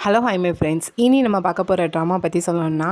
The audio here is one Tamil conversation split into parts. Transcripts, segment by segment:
Hello hi my friends. இனி நம்ம பார்க்க போகிற ட்ராமா பற்றி சொல்லணும்னா,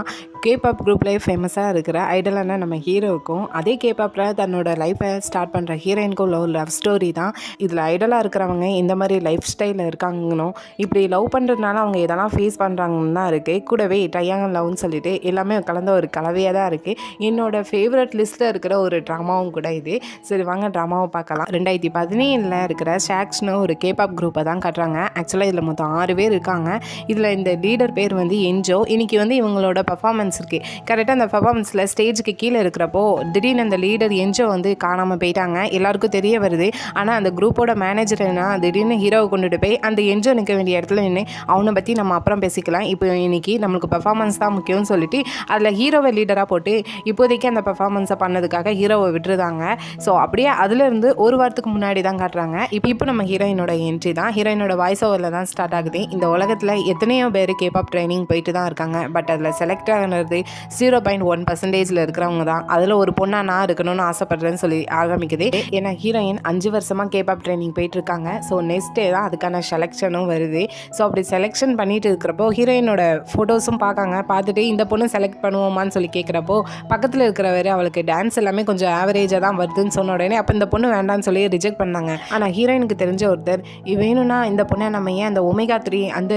கேபாப் குரூப்லேயே ஃபேமஸாக இருக்கிற ஐடலான நம்ம ஹீரோவுக்கும் அதே கேபாப்பில் தன்னோட லைஃப்பை ஸ்டார்ட் பண்ணுற ஹீரோயினுக்கும் லவ் ஸ்டோரி தான். இதில் ஐடலாக இருக்கிறவங்க இந்த மாதிரி லைஃப் ஸ்டைலில் இருக்காங்களோ, இப்படி லவ் பண்ணுறதுனால அவங்க எதெல்லாம் ஃபேஸ் பண்ணுறாங்கன்னு தான் இருக்குது. கூடவே ட்ரையாங்கல் லவ்னு சொல்லிட்டு எல்லாமே கலந்த ஒரு கலவையாக தான் இருக்குது. என்னோடய ஃபேவரட் லிஸ்ட்டில் இருக்கிற ஒரு ட்ராமாவும் கூட இது. சரி வாங்க ட்ராமாவை பார்க்கலாம். 2017 இருக்கிற ஷாக்ஸ்னு ஒரு கேபாப் குரூப்பை தான் காட்டுறாங்க. ஆக்சுவலாக இதில் மொத்தம் 6 பேர் இருக்காங்க. இதில் இந்த லீடர் பேர் வந்து என்ஜோ. இன்றைக்கி வந்து இவங்களோட பர்ஃபார்மன்ஸ் இருக்குது. கரெக்டாக அந்த பர்ஃபார்மன்ஸில் ஸ்டேஜுக்கு கீழே இருக்கிறப்போ திடீர்னு அந்த லீடர் என்ஜோ வந்து காணாமல் போயிட்டாங்க. எல்லாருக்கும் தெரிய வருது. ஆனால் அந்த குரூப்போட மேனேஜர் என்ன திடீர்னு ஹீரோவை கொண்டுட்டு போய் அந்த என்ஜோ நிற்க வேண்டிய இடத்துல நின்று அவனை பற்றி நம்ம அப்புறம் பேசிக்கலாம், இப்போ இன்றைக்கி நம்மளுக்கு பர்ஃபார்மன்ஸ் தான் முக்கியம்னு சொல்லிட்டு அதில் ஹீரோவை லீடராக போட்டு இப்போதைக்கு அந்த பர்ஃபார்மன்ஸை பண்ணதுக்காக ஹீரோவை விட்டுருதாங்க. ஸோ அப்படியே அதுலேருந்து ஒரு வாரத்துக்கு முன்னாடி தான் காட்டுறாங்க. இப்போ நம்ம ஹீரோயினோட என்ட்ரி தான். ஹீரோயினோட வாய்ஸ் ஓவரில் தான் ஸ்டார்ட் ஆகுது. இந்த உலகத்தில் எத்தனையோ பேர் கேபாப் ட்ரைனிங் போயிட்டு தான் இருக்காங்க. பட் அதில் செலக்ட் ஆகிறது 0.1% இருக்கிறவங்க தான். அதில் ஒரு பொண்ணாக நான் இருக்கணும்னு ஆசைப்படுறேன்னு சொல்லி ஆரம்பிக்குது. ஏன்னா ஹீரோயின் 5 வருஷமாக கேபாப் ட்ரைனிங் போயிட்டுருக்காங்க. ஸோ நெக்ஸ்ட் டே தான் அதுக்கான செலெக்ஷனும் வருது. ஸோ அப்படி செலெக்ஷன் பண்ணிட்டு இருக்கிறப்போ ஹீரோயினோட ஃபோட்டோஸும் பார்க்காங்க. பார்த்துட்டு இந்த பொண்ணு செலக்ட் பண்ணுவோமான்னு சொல்லி கேட்குறப்போ பக்கத்தில் இருக்கிறவர் அவளுக்கு டான்ஸ் எல்லாமே கொஞ்சம் ஆவரேஜாக தான் வருதுன்னு சொன்ன உடனே அப்போ இந்த பொண்ணு வேண்டான்னு சொல்லி ரிஜெக்ட் பண்ணாங்க. ஆனால் ஹீரோயினுக்கு தெரிஞ்ச ஒருத்தர் வேணும்னா இந்த பொண்ணை நம்ம ஏன் அந்த ஒமேகா 3 அந்த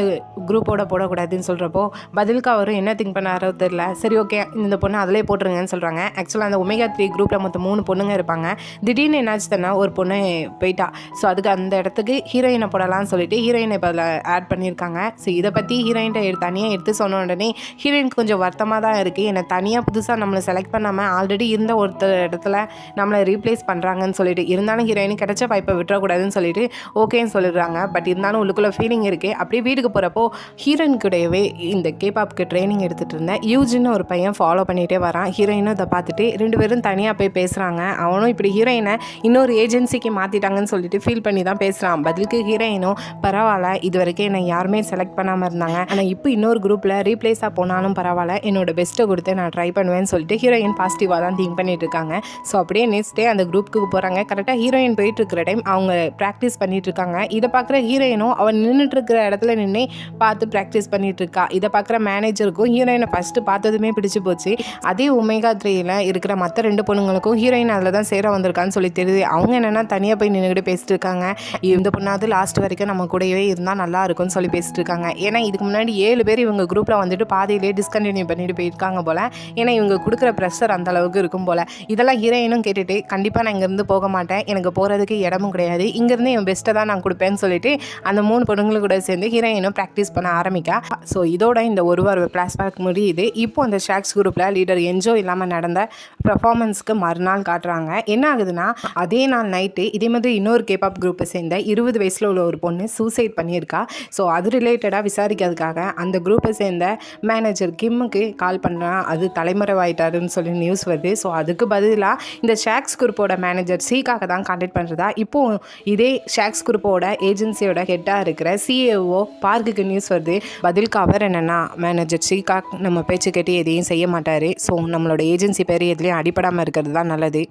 குரூப்போட போடக்கூடாதுன்னு சொல்கிறப்போ பதிலுக்கு அவரும் என்ன திங்க் பண்ணாரோ தெரியல. சரி ஓகே இந்த பொண்ணு அதிலே போட்டுருங்கன்னு சொல்கிறாங்க. ஆக்சுவலாக அந்த ஒமேகா 3 குரூப்பில் மொத்தம் 3 பொண்ணுங்க இருப்பாங்க. திடீர்னு என்னாச்சு தானே ஒரு பொண்ணு போயிட்டா. ஸோ அதுக்கு அந்த இடத்துக்கு ஹீரோயினை போடலான்னு சொல்லிட்டு ஹீரோயினை இப்போ அதில் ஆட் பண்ணியிருக்காங்க. ஸோ இதை பற்றி ஹீரோயின்ட்ட தனியாக எடுத்து சொன்ன உடனே ஹீரோயினுக்கு கொஞ்சம் வருத்தமாக தான் இருக்குது. என்னை தனியாக புதுசாக நம்மளை செலக்ட் பண்ணாமல் ஆல்ரெடி இருந்த ஒருத்தர் இடத்துல நம்மளை ரீப்ளேஸ் பண்ணுறாங்கன்னு சொல்லிட்டு இருந்தாலும் ஹீரோயினுக்கு கிடைச்ச வாய்ப்பை விட்டுறக்கூடாதுன்னு சொல்லிட்டு ஓகேன்னு சொல்லிடுறாங்க. பட் இருந்தாலும் உள்ளுக்குள்ளே ஃபீலிங் இருக்குது. அப்படியே வீட்டுக்கு போகிறப்போ ஹீரோயின் கூடவே இந்த கேபாப்க்கு ட்ரைனிங் எடுத்துகிட்டு இருந்தேன் யூஜின்னு ஒரு பையன் ஃபாலோ பண்ணிகிட்டே வரான். ஹீரோயினும் அதை பார்த்துட்டு 2 பேரும் தனியாக போய் பேசுகிறாங்க. அவனும் இப்படி ஹீரோயினை இன்னொரு ஏஜென்சிக்கு மாற்றிட்டாங்கன்னு சொல்லிட்டு ஃபீல் பண்ணி தான் பேசுகிறான். பதிலுக்கு ஹீரோயினும் பரவாயில்ல, இது வரைக்கும் என்னை யாருமே செலக்ட் பண்ணாமல் இருந்தாங்க, ஆனால் இப்போ இன்னொரு குரூப்பில் ரீப்ளேஸாக போனாலும் பரவாயில்ல, என்னோட பெஸ்ட்டை கொடுத்து நான் ட்ரை பண்ணுவேன்னு சொல்லிட்டு ஹீரோயின் பாசிட்டிவாக தான் திங்க் பண்ணிட்டு இருக்காங்க. ஸோ அப்படியே நெக்ஸ்ட் டே அந்த குரூப்புக்கு போகிறாங்க. கரெக்டாக ஹீரோயின் போயிட்டு இருக்கிற டைம் அவங்க ப்ராக்டிஸ் பண்ணிட்டு இருக்காங்க. இதை பார்க்குற ஹீரோயினும் அவன் நின்றுட்டு இருக்கிற இடத்துல நின்று பார்த்து ப்ராக்டிஸ் பண்ணிட்டு இருக்கா. இதை பார்க்குற மேனேஜருக்கும் ஹீரோயினை ஃபஸ்ட்டு பார்த்ததுமே பிடிச்சி போச்சு. அதே ஒமேகா 3 இருக்கிற மற்ற 2 பொண்ணுங்களுக்கும் ஹீரோயின் அதில் தான் சேர வந்திருக்கான்னு சொல்லி தெரியுது. அவங்க என்னென்னா தனியாக போய் நின்றுக்கிட்டு பேசிட்டு இருக்காங்க. இந்த பொண்ணாவது லாஸ்ட் வரைக்கும் நம்ம கூடவே இருந்தால் நல்லா இருக்கும்னு சொல்லி பேசிட்டு இருக்காங்க. ஏன்னா இதுக்கு முன்னாடி 7 பேர் இவங்க குரூப்பில் வந்துட்டு பாதியிலே டிஸ்கண்டினியூ பண்ணிட்டு போயிருக்காங்க போல். ஏன்னா இவங்க கொடுக்குற ப்ரெஷர் அந்த அளவுக்கு இருக்கும் போல். இதெல்லாம் ஹீரோயினும் கேட்டுட்டு கண்டிப்பாக நான் இங்கேருந்து போக மாட்டேன், எனக்கு போகிறதுக்கு இடமும் கிடையாது, இங்கேருந்து என் பெஸ்ட்டை தான் நான் கொடுப்பேன்னு சொல்லிட்டு அந்த 3 பொண்ணுங்களும் கூட சேர்ந்து ஹீரோயினும் ப்ராக்டிஸ் பண்ண ஆரம்பிக்கா. ஸோ இதோட இந்த ஒரு வார ஃப்ளாஷ்பேக் முடியுது. இப்போ அந்த ஷாக்ஸ் குரூப்பில் லீடர் என்ஜோ இல்லாமல் நடந்த பர்ஃபார்மன்ஸ்க்கு மறுநாள் காட்டுறாங்க. என்ன ஆகுதுன்னா அதே நாள் நைட்டு இதே மாதிரி இன்னொரு கேபாப் குரூப்பை சேர்ந்த 20 வயசில் உள்ள ஒரு பொண்ணு சூசைட் பண்ணியிருக்கா. ஸோ அது ரிலேட்டடாக விசாரிக்கிறதுக்காக அந்த குரூப்பை சேர்ந்த மேனேஜர் கிம்முக்கு கால் பண்ணால் அது தலைமறைவாயிட்டாருன்னு சொல்லி நியூஸ் வருது. ஸோ அதுக்கு பதிலாக இந்த ஷாக்ஸ் குரூப்போட மேனேஜர் சீக்காக தான் கான்டாக்ட் பண்ணுறதா இப்போது இதே ஷாக்ஸ் குரூப்போட ஏஜென்சியோட ஹெட்டாக இருக்கிற சிஏஓ பார்க்குக்கு நியூஸ் வருது. பதிலுக்கு அவர் என்னென்னா மேனேஜர் ஸ்ரீகாக் நம்ம பேச்சு கேட்டு எதையும் செய்ய மாட்டார். ஸோ நம்மளோட ஏஜென்சி பேர் எதுலேயும் அடிப்படாமல் இருக்கிறது தான் நல்லது.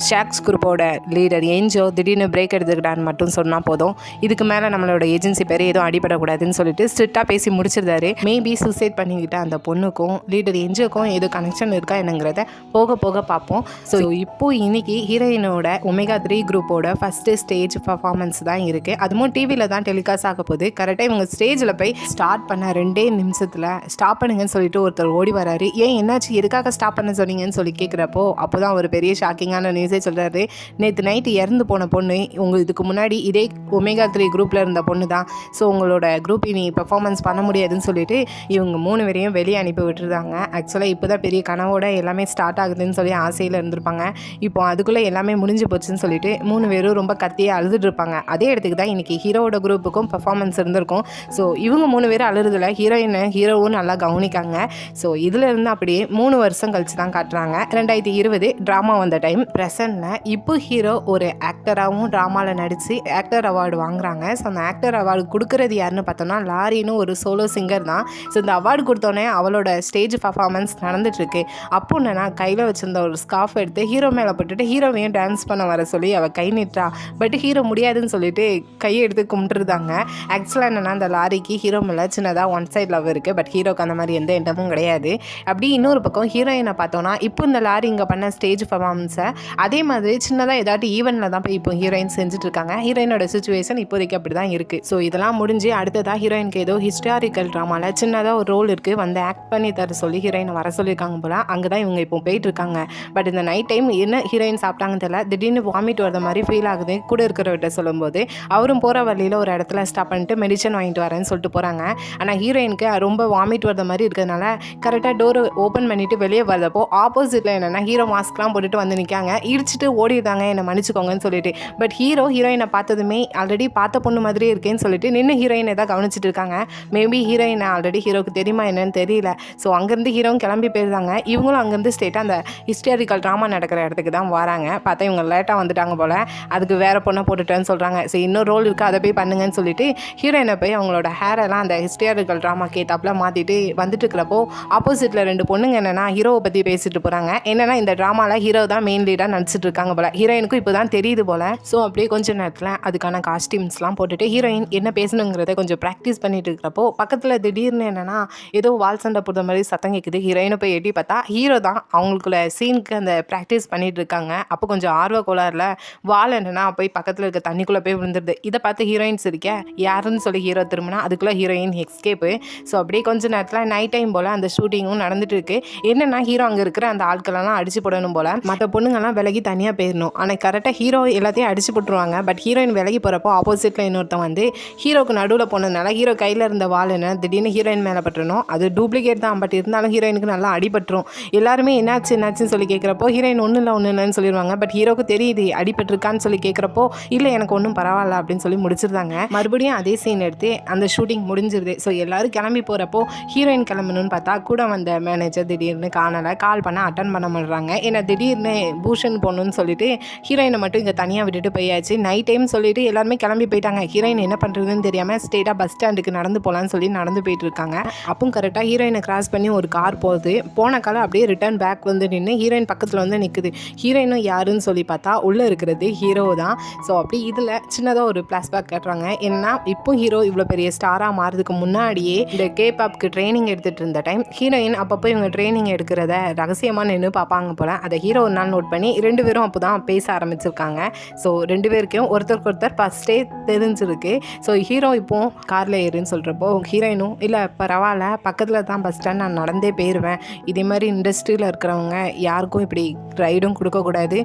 ஷாக்ஸ் குரூப்போட லீடர் என்ஜோ திடீர்னு பிரேக் எடுத்துக்கிட்டான்னு மட்டும் சொன்னால் போதும், இதுக்கு மேலே நம்மளோட ஏஜென்சி பேர் எதுவும் அடிப்படக்கூடாதுன்னு சொல்லிட்டு ஸ்ட்ரிக்டாக பேசி முடிச்சிருந்தாரு. மேபி சூசைட் பண்ணிக்கிட்ட அந்த பொண்ணுக்கும் லீடர் என்ஜோக்கும் எது கனெக்ஷன் இருக்கா என்னங்கிறத போக போக பார்ப்போம். ஸோ இப்போது இன்னைக்கு ஹீரோயினோட ஒமேகா 3 குரூப்போட ஃபஸ்ட்டு ஸ்டேஜ் பர்ஃபார்மன்ஸ் தான் இருக்குது. அதுவும் டிவியில் தான் டெலிகாஸ்ட் ஆக போகுது. கரெக்டாக இவங்க ஸ்டேஜில் போய் ஸ்டார்ட் பண்ண 2 நிமிஷத்தில் ஸ்டாப் பண்ணுங்கன்னு சொல்லிட்டு ஒருத்தர் ஓடி வராரு. ஏன் என்னாச்சு, எதுக்காக ஸ்டாப் பண்ண சொன்னீங்கன்னு சொல்லி கேட்குறப்போ அப்போ தான் ஒரு பெரிய ஷாக்கிங்கான நியூஸே சொல்கிறாரு. நேற்று நைட்டு இறந்து போன பொண்ணு உங்கள் இதுக்கு முன்னாடி இதே ஒமேகா 3 குரூப்பில் இருந்த பொண்ணு தான். ஸோ உங்களோட குரூப் இனி பர்ஃபார்மன்ஸ் பண்ண முடியாதுன்னு சொல்லிட்டு இவங்க 3 பேரையும் வெளியே அனுப்பி விட்டுருந்தாங்க. ஆக்சுவலாக இப்போ தான் பெரிய கனவோட எல்லாமே ஸ்டார்ட் ஆகுதுன்னு சொல்லி ஆசையில் இருந்திருப்பாங்க. இப்போ அதுக்குள்ளே எல்லாமே முடிஞ்சு போச்சுன்னு சொல்லிட்டு 3 பேரும் ரொம்ப கத்தியே அழுதுட்டு இருப்பாங்க. அதே இடத்துக்கு தான் இன்றைக்கி ஹீரோவோட குரூப்புக்கும் பர்ஃபார்மன்ஸ் இருந்திருக்கும். ஸோ இவங்க 3 பேரும் அழுறதுல ஹீரோவும் நல்லா கவனிக்காங்க. ஸோ இதில் இருந்து அப்படியே 3 வருஷம் கழிச்சு தான் காட்டுறாங்க. 2020 ட்ராமா வந்த டைம் ப்ரெசன்ட்டில் இப்போ ஹீரோ ஒரு ஆக்டராகவும் ட்ராமாவில் நடித்து ஆக்டர் அவார்டு வாங்குறாங்க. ஸோ அந்த ஆக்டர் அவார்டு கொடுக்குறது யாருன்னு பார்த்தோம்னா லாரின்னு ஒரு சோலோ சிங்கர் தான். ஸோ இந்த அவார்டு கொடுத்தோன்னே அவளோட ஸ்டேஜ் பர்ஃபார்மன்ஸ் நடந்துட்டுருக்கு. அப்போ என்னன்னா கையில் வச்சுருந்த ஒரு ஸ்கார்ஃப் எடுத்து ஹீரோ மேலே போட்டுட்டு ஹீரோவையும் டான்ஸ் பண்ண வர சொல்லி அவள் கை நிட்டா. பட் ஹீரோ முடியாதுன்னு சொல்லிட்டு கையை எடுத்து கும்பிட்டுருந்தாங்க. ஆக்சுவலாக என்னென்னா அந்த லாரிக்கு ஹீரோ ஹீரோ மேலே சின்னதாக ஒன் சைட் லவ் இருக்குது. பட் ஹீரோக்கு அந்த மாதிரி எந்த எண்ணமும் கிடையாது. அப்படி இன்னொரு பக்கம் ஹீரோயினை பார்த்தோன்னா இப்போ இந்த லாரி இங்கே பண்ண ஸ்டேஜ் பர்ஃபார்மன்ஸை அதே மாதிரி சின்னதாக ஏதாட்டி ஈவெண்ட்டில் தான் போய் இப்போ ஹீரோயின் செஞ்சுட்டு இருக்காங்க. ஹீரோயினோட சுச்சுவேஷன் இப்போதைக்கு அப்படி தான் இருக்குது. ஸோ இதெல்லாம் முடிஞ்சு அடுத்ததாக ஹீரோயினுக்கு ஏதோ ஹிஸ்டாரிக்கல் ட்ராமாவில் சின்னதாக ஒரு ரோல் இருக்குது, வந்து ஆக்ட் பண்ணி தர சொல்லி ஹீரோயினை வர சொல்லியிருக்காங்க போல. அங்கே தான் இவங்க இப்போ போயிட்டு இருக்காங்க. பட் இந்த நைட் டைம் என்ன ஹீரோயின் சாப்பிட்டாங்கன்னு தெரியல, திடீர்னு வாமிட் வரத மாதிரி ஃபீல் ஆகுது. கூட இருக்கிறவர்கிட்ட சொல்லும்போது அவரும் போகிற வழியில் ஒரு இடத்துல ஸ்டாப் பண்ணிட்டு மெடிசன் வாங்கிட்டு வரேன்னு சொல்லிட்டு போகிறாங்க. ஆனால் ஹீரோயினுக்கு ரொம்ப வாமிட் வரத மாதிரி இருக்கிறதுனால கரெக்டாக டோர் ஓப்பன் பண்ணிட்டு வெளியே வரதப்போ ஆப்போசிட்டில் என்னென்னா ஹீரோ மாஸ்க்லாம் போட்டுட்டு வந்து நிற்காங்க. இடிச்சிட்டு ஓடிடுறாங்க, என்னை மன்னிச்சுக்கோங்கன்னு சொல்லிட்டு. பட் ஹீரோயினை பார்த்ததுமே ஆல்ரெடி பார்த்த பொண்ணு மாதிரியே இருக்கேன்னு சொல்லிட்டு நின்று ஹீரோயினை தான் கவனிச்சிட்டு இருக்காங்க. மேபி ஹீரோயினை ஆல்ரெடி ஹீரோக்கு தெரியுமா என்னன்னு தெரியல. ஸோ அங்கேருந்து ஹீரோவும் கிளம்பி போயிருந்தாங்க. இவங்களும் அங்கேருந்து ஸ்ட்ரெயிட்டாக அந்த ஹிஸ்டாரிக்கல் ட்ராமா நடக்கிற இடத்துக்கு தான் வராங்க. பார்த்தா இவங்க லேட்டாக வந்துட்டாங்க போல், அதுக்கு வேறு பொண்ணை போட்டுட்டேன்னு சொல்கிறாங்க. சரி இன்னொரு ரோல் இருக்குது, அதை போய் பண்ணுங்கன்னு சொல்லிட்டு ஹீரோயினை போய் அவங்களோட ஹேரெல்லாம் அந்த ஹிஸ்டாரிக்கல் ட்ராமாக்கு ஏத்தாப்புல மாற்றிட்டு வந்துட்டு இருக்கிறப்போ ஆப்போசிட்டில் 2 பொண்ணுங்க என்னென்னா ஹீரோவை பற்றி பேசிட்டு போகிறாங்க. என்னென்னா இந்த ட்ராமாவில் ஹீரோ தான் மெயின் லீடாக நடிச்சிட்டு இருக்காங்க போல். ஹீரோயினுக்கும் இப்போ தான் தெரியுது போல். ஸோ அப்படியே கொஞ்சம் நேரத்தில் அதுக்கான காஸ்டியூம்ஸ்லாம் போட்டுட்டு ஹீரோயின் என்ன பேசணுங்கிறத கொஞ்சம் ப்ராக்டிஸ் பண்ணிட்டு இருக்கிறப்போ பக்கத்தில் திடீர்னு என்னென்னா ஏதோ வால் சண்டை போடுற மாதிரி சத்தம் கேட்குது. ஹீரோயினை போய் எட்டி பார்த்தா ஹீரோ தான் அவங்களுக்குள்ள சீனுக்கு அந்த ப்ராக்டிஸ் பண்ணிட்டு இருக்காங்க. அப்போ கொஞ்சம் ஆர்வ கோளாறுல வால் என்னன்னா போய் பக்கத்தில் இருக்க தண்ணிக்குள்ளே போய் விழுந்துருது. இதை பார்த்து ஹீரோயின் சிரிக்க யாருன்னு சொல்லி ஹீரோ திரும்பினா அதுக்குள்ளே ஹீரோயின் எஸ்கேப்பு. ஸோ அப்படியே கொஞ்சம் நேரத்தில் நைட் டைம் போல் அந்த ஷூட்டிங்கும் நடந்துட்டு இருக்கு. என்னென்னா ஹீரோ அங்கே இருக்கிற அந்த ஆட்களெல்லாம் அடிச்சு போடணும் போல், மற்ற பொண்ணுங்கள்லாம் விலகி தனியாக போயிடணும். ஆனால் கரெக்டாக ஹீரோ எல்லாத்தையும் அடிச்சு போட்டுருவாங்க. பட் ஹீரோயின் விலகி போகிறப்போ ஆப்போசிட்டில் இன்னொருத்தன் வந்து ஹீரோக்கு நடுவில் போனதுனால ஹீரோ கையில் இருந்த வால் என்ன திடீர்னு ஹீரோயின் மேலே பட்டுறணும். அது டூப்ளிகேட் தான், பட் இருந்தாலும் ஹீரோயினுக்கு நல்லா அடிபட்டுரும். எல்லாருமே என்னாச்சுன்னு சொல்லி கேட்குறப்போ ஹீரோயின் ஒன்றும் இல்லைன்னு சொல்லிடுவாங்க. பட் ஹீரோக்கு தெரியுது அடிபட்டிருக்கான்னு சொல்லி கேட்குறப்போ இல்லை எனக்கு ஒன்றும் பரவாயில்ல அப்படின்னு சொல்லி முடிச்சிருந்தாங்க. மறுபடியும் அதே சீன் எடுத்து அந்த ஷூட்டிங் முடிஞ்சிருது. ஸோ எல்லாரும் கிளம்பி போகிறப்போ ஹீரோயின் கிளம்பணும்னு பார்த்தா கூட வந்த மேனேஜர் திடீர்னு காணலை, கால் பண்ண அட்டன் பண்ண மாட்டாங்க. ஏன்னா திடீர்னு பூஷன் போகணுன்னு சொல்லிட்டு ஹீரோயினை மட்டும் இங்கே தனியாக விட்டுட்டு போயாச்சு. நைட் டைம் சொல்லிட்டு எல்லாருமே கிளம்பி போயிட்டாங்க. ஹீரோயின் என்ன பண்ணுறதுன்னு தெரியாமல் ஸ்ட்ரெயிட்டாக பஸ் ஸ்டாண்டுக்கு நடந்து போகலான்னு சொல்லி நடந்து போயிட்டு இருக்காங்க. அப்பவும் கரெக்டாக ஹீரோயினை கிராஸ் பண்ணி ஒரு கார் போகுது. போன காலம் அப்படியே ரிட்டர்ன் பேக் வந்து நின்று ஹீரோயின் பக்கத்தில் வந்து நிற்குது. ஹீரோயினும் யாருன்னு சொல்லி பார்த்தா உள்ளே இருக்கிறது ஹீரோ தான். ஸோ அப்படி இதில் சின்னதாக ஒரு ஃப்ளாஷ்பேக் காட்டுறாங்க. ஏன்னா இப்போ ஹீரோ இவ்வளோ பெரிய ஸ்டாராக மாறதுக்கு முன்னாடியே இந்த கேபாப்க்கு ட்ரைனிங் எடுத்துகிட்டு இருந்த டைம் ஹீரோயின் அப்பப்போ இவங்க ட்ரைனிங் எடுக்கிறத ரகசியமாக நின்று பார்ப்பாங்க போல். அதை ஹீரோ ஒரு நாள் நோட் பண்ணி 2 பேரும் அப்போ தான் பேச ஆரம்பிச்சிருக்காங்க. ஸோ 2 பேருக்கும் ஒருத்தருக்கு ஒருத்தர் ஃபஸ்ட்டே தெரிஞ்சிருக்கு. ஸோ ஹீரோ இப்போ காரில் ஏறுன்னு சொல்கிறப்போ ஹீரோயினும் இல்லை பரவாயில்ல பக்கத்தில் தான் பஸ் ஸ்டாண்ட், நான் நடந்தே போயிடுவேன். இதே மாதிரி இண்டஸ்ட்ரியில் இருக்கிறவங்க யாருக்கும் இப்படி ரைடும் கொடுக்கக்கூடாது,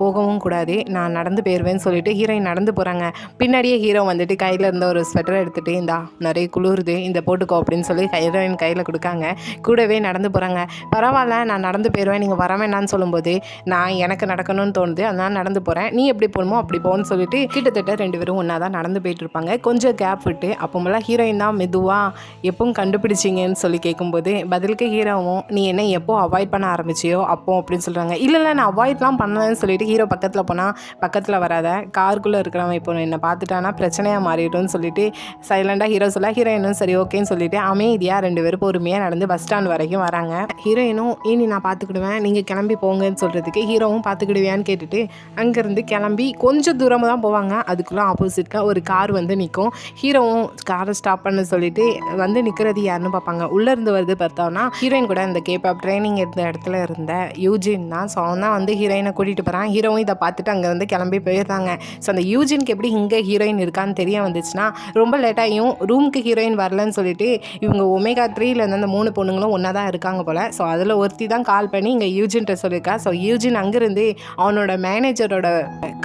போகவும் கூடாது, நான் நடந்து போயிடுவேன்னு சொல்லிட்டு ஹீரோயின் நடந்து போகிறாங்க. பின்னாடியே ஹீரோ வந்துட்டு கையில் இருந்த ஒரு ஸ்வெட்டர் எடுத்துகிட்டு இந்தா நிறைய குளிருது இந்த போட்டுக்கோ அப்படின்னு சொல்லி ஹீரோயின் கையில் கொடுக்காங்க. கூடவே நடந்து போகிறாங்க. பரவாயில்ல நான் நடந்து போயிடுவேன், நீங்கள் வர வேணான்னு சொல்லும்போது நான் எனக்கு நடக்கணும்னு தோணுது அதனால் நடந்து போகிறேன், நீ எப்படி போகணுமோ அப்படி போகணும்னு சொல்லிட்டு கிட்டத்தட்ட 2 பேரும் ஒன்றா தான் நடந்து போயிட்டு இருப்பாங்க. கொஞ்சம் கேப் விட்டு அப்போமெல்லாம் ஹீரோயின் தான் மெதுவாக எப்பவும் கண்டுபிடிச்சிங்கன்னு சொல்லி கேட்கும்போது பதிலுக்கு ஹீரோவும் நீ என்ன எப்போ அவாய்ட் பண்ண ஆரம்பிச்சியோ அப்போ அப்படின்னு சொல்கிறாங்க. இல்லை நான் அவாய்ட்லாம் பண்ணலன்னு சொல்லிட்டு ஹீரோ பக்கத்தில் போனால் பக்கத்தில் வராத, காருக்குள்ளே இருக்கிறவன் இப்போ என்னை பார்த்துட்டானா பிரச்சனையாக மாறிடும்னு சொல்லிட்டு சைலண்டாக ஹீரோ சொல்ல ஹீரோயினும் சரி ஓகேன்னு சொல்லிட்டு அமைதியாக 2 பேரும் பொறுமையாக நடந்து பஸ் ஸ்டாண்ட் வரைக்கும் வராங்க. ஹீரோயினும் இனி நான் பார்த்துக்கிடுவேன் நீங்கள் கிளம்பி போங்கன்னு சொல்கிறதுக்கு ஹீரோவும் பார்த்துக்கிடுவியான்னு கேட்டுட்டு அங்கேருந்து கிளம்பி கொஞ்சம் தூரமாக தான் போவாங்க. அதுக்குள்ளே ஆப்போசிட்டில் ஒரு கார் வந்து நிற்கும். ஹீரோவும் காரை ஸ்டாப் பண்ண சொல்லிட்டு வந்து நிற்கிறது யாருன்னு பார்ப்பாங்க. உள்ளேருந்து வருது பார்த்தோன்னா ஹீரோயின் கூட இந்த கேபாப் ட்ரைனிங் இருந்த இடத்துல இருந்த யூஜின் தான். ஸோ அவன் தான் வந்து ஹீரோயினை கூட்டிகிட்டு போகிறான். ஹீரோவும் இதை பார்த்துட்டு அங்கே வந்து கிளம்பி போயிடுறாங்க. ஸோ அந்த யூஜினுக்கு எப்படி இங்கே ஹீரோயின் இருக்கான்னு தெரிய வந்துச்சுன்னா ரொம்ப லேட்டாகியும் ரூமுக்கு ஹீரோயின் வரலன்னு சொல்லிட்டு இவங்க ஒமேகா 3ல இருந்து அந்த 3 பொண்ணுங்களும் ஒன்றா தான் இருக்காங்க போல். ஸோ அதில் ஒருத்தி தான் கால் பண்ணி இங்கே யூஜின்ட்ட சொல்லியிருக்கா. ஸோ யூஜின் அங்கேருந்து அவனோட மேனேஜரோட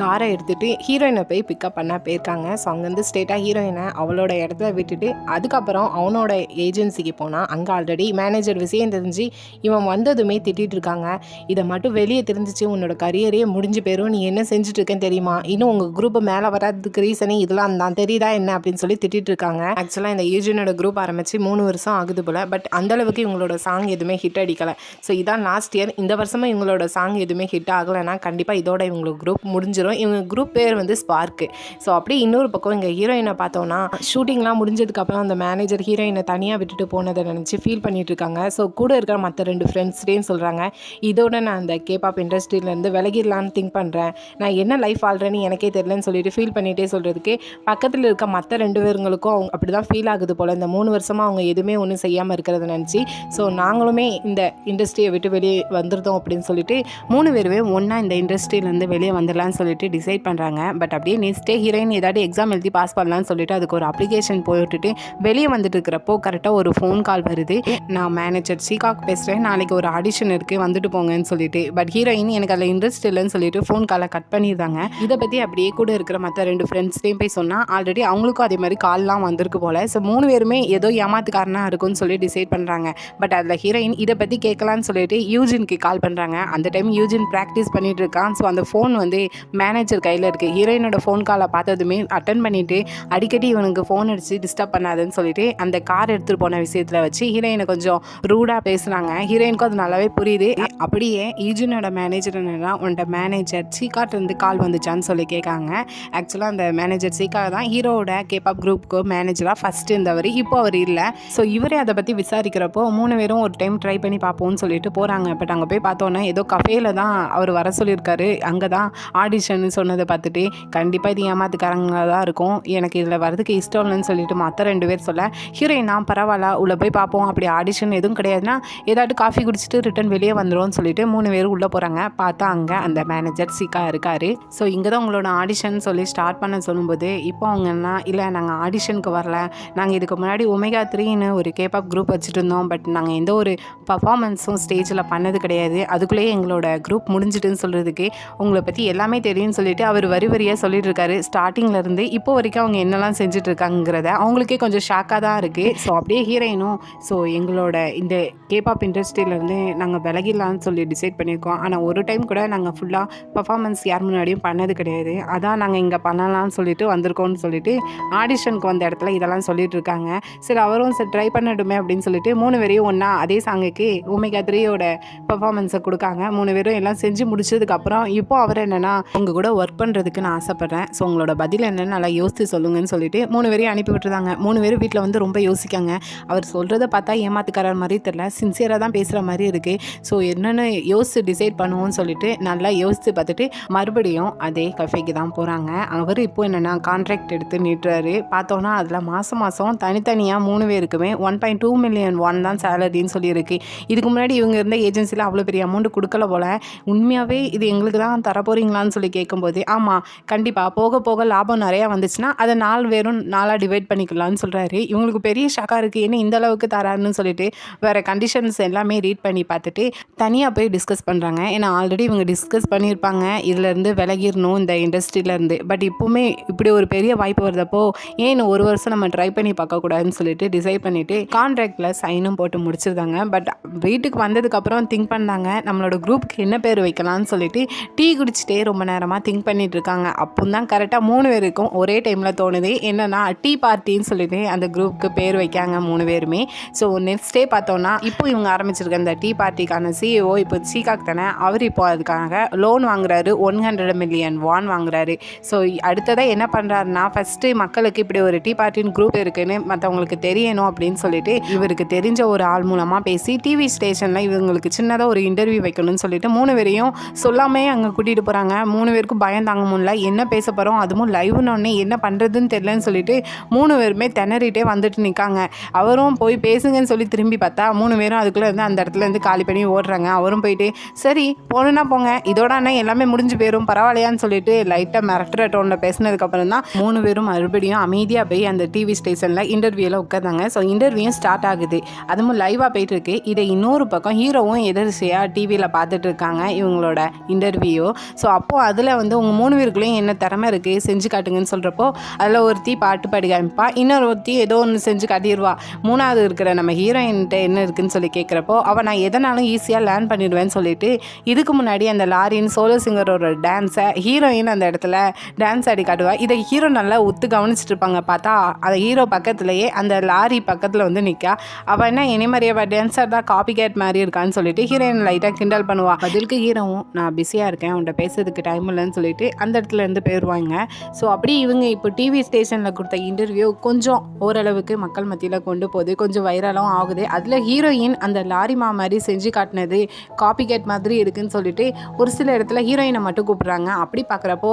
காரை எடுத்துகிட்டு ஹீரோயினை போய் பிக்கப் பண்ண போயிருக்காங்க. ஸோ அங்கேருந்து ஸ்ட்ரெயிட்டாக ஹீரோயினை அவளோட இடத்துல விட்டுட்டு அதுக்கப்புறம் அவனோட ஏஜென்சிக்கு போனால் அங்கே ஆல்ரெடி மேனேஜர் விஷயம் தெரிஞ்சு இவன் வந்ததுமே திட்டிகிட்டு இருக்காங்க. இதை மட்டும் வெளியே தெரிஞ்சிச்சு உன்னோட கரியரே முடிஞ்சு போயிடும், நீ என்ன செஞ்சுட்டு இருக்கேன்னு தெரியுமா, இன்னும் உங்கள் குரூப்பை மேலே வராதுக்கு ரீசனே இதெல்லாம் தான் தெரியுதா என்ன அப்படின்னு சொல்லி திட்டிகிட்டு இருக்காங்க. ஆக்சுவலாக இந்த யூஜினோட குரூப் ஆரம்பித்து 3 வருஷம் ஆகுது போல். பட் அந்தளவுக்கு இவங்களோட சாங் எதுவுமே ஹிட் அடிக்கலை. ஸோ இதான் லாஸ்ட் இயர். இந்த வருஷமாக இவங்களோட சாங் எதுவுமே ஹிட் ஆகலைன்னா கண்டிப்பாக இதோட இவங்களோட குரூப் முடிஞ்சிடும். இவங்க குரூப் பேர் வந்து ஸ்பார்க்கு. ஸோ அப்படியே இன்னொரு பக்கம் இங்கே ஹீரோயினை பார்த்தோன்னா ஷூட்டிங்லாம் முடிஞ்சதுக்கப்புறம் அந்த மேனேஜர் ஹீரோயினை தனியாக விட்டுட்டு போனதை நினச்சி ஃபீல் பண்ணிட்டு இருக்காங்க. ஸோ கூட இருக்கிற மற்ற 2 ஃப்ரெண்ட்ஸ்டேன்னு சொல்கிறாங்க, இதோட நான் அந்த கேபாப் இண்டஸ்ட்ரியிலேருந்து விலகிடலான்னு திங்க் பண்ணுறேன், நான் என்ன லைஃப் வாழ்றேன்னு எனக்கே தெரியலன்னு சொல்லிட்டு ஃபீல் பண்ணிகிட்டே சொல்கிறதுக்கு பக்கத்தில் இருக்க மற்ற 2 பேருங்களுக்கும் அப்படி தான் ஃபீல் ஆகுது போல். இந்த 3 வருஷமாக அவங்க எதுவுமே ஒன்றும் செய்யாமல் இருக்கிறத நினச்சி ஸோ நாங்களுமே இந்த இண்டஸ்ட்ரியை விட்டு வெளியே வந்துருந்தோம் அப்படின்னு சொல்லிட்டு 3 பேருமே ஒன்றா இந்த இண்டஸ்ட்ரியிலேருந்து வெளியே வந்துடலான்னு சொல்லிட்டு டிசைட் பண்ணுறாங்க. பட் அப்படியே நெக்ஸ்ட் டே ஹீரோயின் ஏதாவது எக்ஸாம் எழுதி பாஸ் பண்ணலான்னு சொல்லிட்டு அதுக்கு ஒரு அப்ளிகேஷன் போட்டுட்டு வெளியே வந்துட்டு இருக்கிறப்போ கரெக்டாக ஒரு ஃபோன் கால் வருது. நான் மேனேஜர் சீகாக் பேசுகிறேன், நாளைக்கு ஒரு ஆடிஷன் இருக்குது வந்துட்டு போங்கன்னு சொல்லிட்டு. பட் ஹீரோயின் எனக்கு அதில் இன்ட்ரெஸ்ட் இல்லைன்னு சொல்லிட்டு ஃபோன் காலை கட் பண்ணிடுறாங்க. இதை பற்றி அப்படியே கூட இருக்கிற மற்ற 2 ஃப்ரெண்ட்ஸ்டையும் போய் சொன்னால் ஆல்ரெடி அவங்களுக்கும் அதே மாதிரி கால்லாம் வந்திருக்கு போல். ஸோ 3 பேருமே ஏதோ ஏமாத்துக்காரனாக இருக்கும்னு சொல்லி டிசைட் பண்ணுறாங்க. பட் அதில் ஹீரோயின் இதை பற்றி கேட்கலான்னு சொல்லிட்டு யூஜினுக்கு கால் பண்ணுறாங்க. அந்த டைம் யூஜின் ப்ராக்டிஸ் பண்ணிட்டு இருக்கான். ஸோ அந்த ஃபோன் வந்து மேனேஜர் கையில் இருக்குது. ஹீரோயினோட ஃபோன் காலை பார்த்ததுமே அட்டன் பண்ணிவிட்டு அடிக்கடி இவனுக்கு ஃபோன் அடித்து டிஸ்டர்ப் பண்ணாதுன்னு சொல்லிட்டு அந்த கார் எடுத்துகிட்டு போன விஷயத்தில் வச்சு ஹீரோயினை கொஞ்சம் ரூடாக பேசுகிறாங்க. ஹீரோயினுக்கும் அது நல்லாவே புரியுது. அப்படியே யூஜினோட மேனேஜர் என்னன்னா உன்னோட மேனேஜர் சீகாட்டிருந்து கால் வந்துச்சான்னு சொல்லி கேட்காங்க. ஆக்சுவலாக அந்த மேனேஜர் சீகா தான் ஹீரோவோட கேபாப் குரூப்புக்கு மேனேஜராக ஃபஸ்ட்டு இருந்தவர். இப்போ அவர் இல்லை. ஸோ இவரே அதை பற்றி விசாரிக்கிறப்போ 3 பேரும் ஒரு டைம் ட்ரை பண்ணி பார்ப்போம்னு சொல்லிட்டு போகிறாங்க. பட் அங்கே போய் பார்த்தோன்னே ஏதோ கஃபேல தான் அவர் வர சொல்லியிருக்காரு. அங்கே தான் ஆடிஷன் சொன்னதை பார்த்துட்டு கண்டிப்பாக இது ஏமாத்துக்காரங்க தான் இருக்கும், எனக்கு இதில் வரதுக்கு இஷ்டம் இல்லைன்னு சொல்லிட்டு மற்ற 2 பேர் சொல்ல ஹீரோயின் நான் பரவாயில்ல உள்ளே போய் பார்ப்போம், அப்படி ஆடிஷன் எதுவும் கிடையாதுன்னா ஏதாட்டு காஃபி குடிச்சிட்டு ரிட்டன் வெளியே வந்துடும் சொல்லிட்டு 3 பேர் உள்ளே போகிறாங்க. பார்த்தா அங்கே அந்த மேனேஜர் சீகா இருக்காரு. ஸோ இங்கே தான் உங்களோட ஆடிஷன் சொல்லி ஸ்டார்ட் பண்ண சொல்லும்போது இப்போ அவங்கன்னா இல்லை நாங்கள் ஆடிஷனுக்கு வரல, நாங்கள் இதுக்கு முன்னாடி ஒமேகா 3ன்னு ஒரு கேபாப் குரூப் வச்சுட்டு இருந்தோம். பட் நாங்கள் எந்த ஒரு பர்ஃபார்மன்ஸும் ஸ்டேஜில் பண்ணது கிடையாது, அதுக்குள்ளேயே எங்களோட குரூப் முடிஞ்சிட்டுன்னு சொல்கிறதுக்கு உங்களை பற்றி எல்லாமே தெரியும்னு சொல்லிட்டு அவர் வரி வரியாக சொல்லிட்டு இருக்காரு. ஸ்டார்டிங்லேருந்து இப்போ வரைக்கும் அவங்க என்னெல்லாம் செஞ்சுட்டு இருக்காங்கிறத அவங்களுக்கே கொஞ்சம் ஷாக்காக தான் இருக்குது. ஸோ அப்படியே ஹீரோயினும் ஸோ எங்களோட இந்த கேபாப் இண்டஸ்ட்ரியிலேருந்து நாங்கள் விலகிடலான்னு சொல்லி டிசைட் பண்ணியிருக்கோம். ஆனால் ஒரு டைம் கூட நாங்கள் ஃபுல்லாக பர்ஃபார்மன்ஸ் யார் முன்னாடியும் பண்ணது கிடையாது, அதான் நாங்கள் இங்கே பண்ணலாம்னு சொல்லிட்டு வந்திருக்கோம்னு சொல்லிட்டு ஆடிஷனுக்கு வந்த இடத்துல இதெல்லாம் சொல்லிட்டு இருக்காங்க. சரி அவரும் சரி ட்ரை பண்ணட்டுமே அப்படின்னு சொல்லிட்டு 3 பேரையும் ஒன்றா அதே சாங்குக்கு ஒமேகா 3யோட பர்ஃபார்மன்ஸை கொடுக்காங்க. 3 பேரும் எல்லாம் செஞ்சு முடிச்சதுக்கப்புறம் இப்போ அவர் என்னென்னா உங்கள் கூட ஒர்க் பண்ணுறதுக்கு நான் ஆசைப்பட்றேன், ஸோ உங்களோட பதில் என்னென்னு நல்லா யோசித்து சொல்லுங்கன்னு சொல்லிட்டு 3 பேரையும் அனுப்பி விட்டுருந்தாங்க. 3 பேரும் வீட்டில் வந்து ரொம்ப யோசிக்காங்க. அவர் சொல்கிறத பார்த்தா ஏமாத்துக்காரர் மாதிரி தெரியல, சின்சியராக தான் பேசுகிற மாதிரி இருக்குது. ஸோ என்னென்னு யோசித்து டிசைட் பண்ணுவோம்னு சொல்லிட்டு நல்லா யோசித்து பார்த்துட்டு மறுபடியும் அதே கஃபேக்கு தான் போகிறாங்க. அவர் இப்போ என்னென்னா கான்ட்ராக்ட் எடுத்து நீட்டுறாரு. பார்த்தோன்னா அதில் மாதம் தனித்தனியாக 3 பேருக்குமே 1.2 மில்லியன் ஒன் தான் சேலரின்னு சொல்லியிருக்கு. இதுக்கு முன்னாடி இவங்க இருந்த ஏஜென்சியில் அவ்வளோ பெரிய அமௌண்ட் கொடுக்கல போல். உண்மையாகவே இது எங்களுக்கு தான் தரப்போறீங்களான்னு சொல்லி கேட்கும்போது ஆமாம் கண்டிப்பாக போக போக லாபம் நிறையா வந்துச்சுன்னா அதை 4 பேரும் 4ஆக டிவைட் பண்ணிக்கலாம்னு சொல்கிறாரு. இவங்களுக்கு பெரிய ஷாக்காக இருக்குது, ஏன்னா இந்த அளவுக்கு தராருன்னு சொல்லிட்டு வேறு கண்டிஷன்ஸ் எல்லாமே ரீட் பண்ணி பார்த்துட்டு தனியாக போய் டிஸ்கஸ் பண்ணுறாங்க. ஏன்னா ஆல்ரெடி இவங்க டிஸ்கஸ் பண்ணியிருப்பாங்க இதுலேருந்து விலகிடணும் இந்த இண்டஸ்ட்ரியிலேருந்து. பட் இப்போவுமே இப்படி ஒரு பெரிய வாய்ப்பு வருதப்போ ஏன் 1 வருஷம் நம்ம ட்ரை பண்ணி பார்க்கக்கூடாதுன்னு சொல்லிட்டு டிசைட் பண்ணிவிட்டு கான்ட்ராக்டில் சைனும் போட்டு முடிச்சிருந்தாங்க. பட் வீட்டுக்கு வந்ததுக்கப்புறம் திங்க் பண்ணாங்க நம்மளோட குரூப்புக்கு என்ன பேர் வைக்கலாம்னு சொல்லிட்டு டீ குடிச்சிட்டே ரொம்ப நேரமாக திங்க் பண்ணிட்டு இருக்காங்க. அப்போ தான் கரெக்டாக 3 பேருக்கும் ஒரே டைமில் தோணுது என்னென்னா டீ பார்ட்டின்னு சொல்லிட்டு அந்த குரூப்புக்கு பேர் வைக்காங்க 3 பேருமே. ஸோ நெக்ஸ்ட் டே பார்த்தோன்னா இப்போ இவங்க ஆரம்பிச்சிருக்க அந்த டீ பார்ட்டிக்கான சிஇஓ இப்போ சீகாக் தானே, அவர் இப்போ அதுக்காக லோன் வாங்குறாரு, 100 மில்லியன் வான் வாங்குறாரு. ஸோ அடுத்ததாக என்ன பண்ணுறாருன்னா ஃபஸ்ட்டு மக்களுக்கு இப்படி ஒரு டீ பார்ட்டின்னு குரூப் இருக்குன்னு மற்றவங்களுக்கு தெரியணும் அப்படின்னு சொல்லிட்டு இவருக்கு தெரிஞ்ச ஒரு ஆள் மூலமாக பேசி டிவி ஸ்டேஷனில் இவங்களுக்கு சின்னதாக ஒரு இன்டர்வியூ வைக்கணும்னு சொல்லிட்டு 3 பேரையும் சொல்லாமே அங்கே கூட்டிகிட்டு போகிறாங்க. 3 பேருக்கும் பயம் தாங்க முடியல, என்ன பேச போகிறோம் அதுவும் லைவ்னோடனே என்ன பண்ணுறதுன்னு தெரியலன்னு சொல்லிட்டு 3 பேருமே திணறிட்டே வந்துட்டு நிற்காங்க. அவரும் போய் பேசுங்கன்னு சொல்லி திரும்பி பார்த்தா 3 பேரும் அதுக்குள்ளே இருந்து அந்த இடத்துல இருந்து காலி பண்ணி ஓடுறாங்க. அவரும் போயிட்டு சரி போகணுன்னா போங்க, இதோட அண்ணன் எல்லாமே முடிஞ்சு போயிடும் பரவாயில்லையான்னு சொல்லிட்டு லைட்டாக மிரட்டுற டோனில் பேசினதுக்கப்புறம் தான் 3 பேரும் மறுபடியும் அமைதியாக போய் அந்த டிவி ஸ்டேஷனில் இன்டர்வியூவில் உட்காந்தாங்க. ஸோ இன்டர்வியூ ஸ்டார்ட் ஆகுது, அதுவும் லைவாக போயிட்டுருக்கு. இதை இன்னொரு பக்கம் ஹீரோவும் எதிர்ச்சியாக டிவியில் பார்த்துட்டு இருக்காங்க இவங்களோட இன்டர்வியூ. ஸோ அப்போது அதில் வந்து உங்கள் 3 பேருக்குள்ளேயும் என்ன திறமை இருக்குது செஞ்சு காட்டுங்கன்னு சொல்கிறப்போ அதில் ஒருத்தி பாட்டு பாடி காமிப்பா, இன்னொரு ஒருத்தி ஏதோ ஒன்று செஞ்சு காட்டிடுவா. 3வது இருக்கிற நம்ம ஹீரோயின்கிட்ட என்ன இருக்குதுன்னு சொல்லி கேட்குறப்போ அவள் நான் எதனாலும் ஈஸியாக லேர்ன் பண்ணிடுவேன்னு சொல்லிட்டு இதுக்கு முன்னாடி அந்த லாரின் சோலோ சிங்கரோட டான்ஸை ஹீரோயின் அந்த இடத்துல டான்ஸ் ஆடி காட்டுவா. இதை ஹீரோ நல்லா ஒத்து கவனிச்சிட்டு இருப்பாங்க. பார்த்தா அந்த ஹீரோ பக்கத்துலேயே அந்த லாரி பக்கத்தில் வந்து நிற்கா. அவள் என்ன இனி மாதிரியே டான்ஸர் தான் காப்பி கேட் மாதிரி இருக்கான்னு சொல்லிட்டு ஹீரோயின் லைட்டாக கிண்டல் பண்ணுவா. பதிலுக்கு ஹீரோவும் நான் பிஸியாக இருக்கேன் உன்ட்ட பேசுறதுக்கு டைம் இல்லைன்னு சொல்லிட்டு அந்த இடத்துல இருந்து போயிடுவாங்க. ஸோ அப்படி இவங்க இப்போ டிவி ஸ்டேஷனில் கொடுத்த இன்டர்வியூ கொஞ்சம் ஓரளவுக்கு மக்கள் மத்தியில் கொண்டு போகுது, கொஞ்சம் வைரலும் ஆகுது. அதில் ஹீரோயின் அந்த லாரி மாதிரி செஞ்சு காட்டினது காப்பி கேட் மாதிரி இருக்குன்னு சொல்லிட்டு ஒரு சில இடத்துல ஹீரோயினை மட்டும் கூப்பிட்றாங்க. அப்படி பார்க்குறப்போ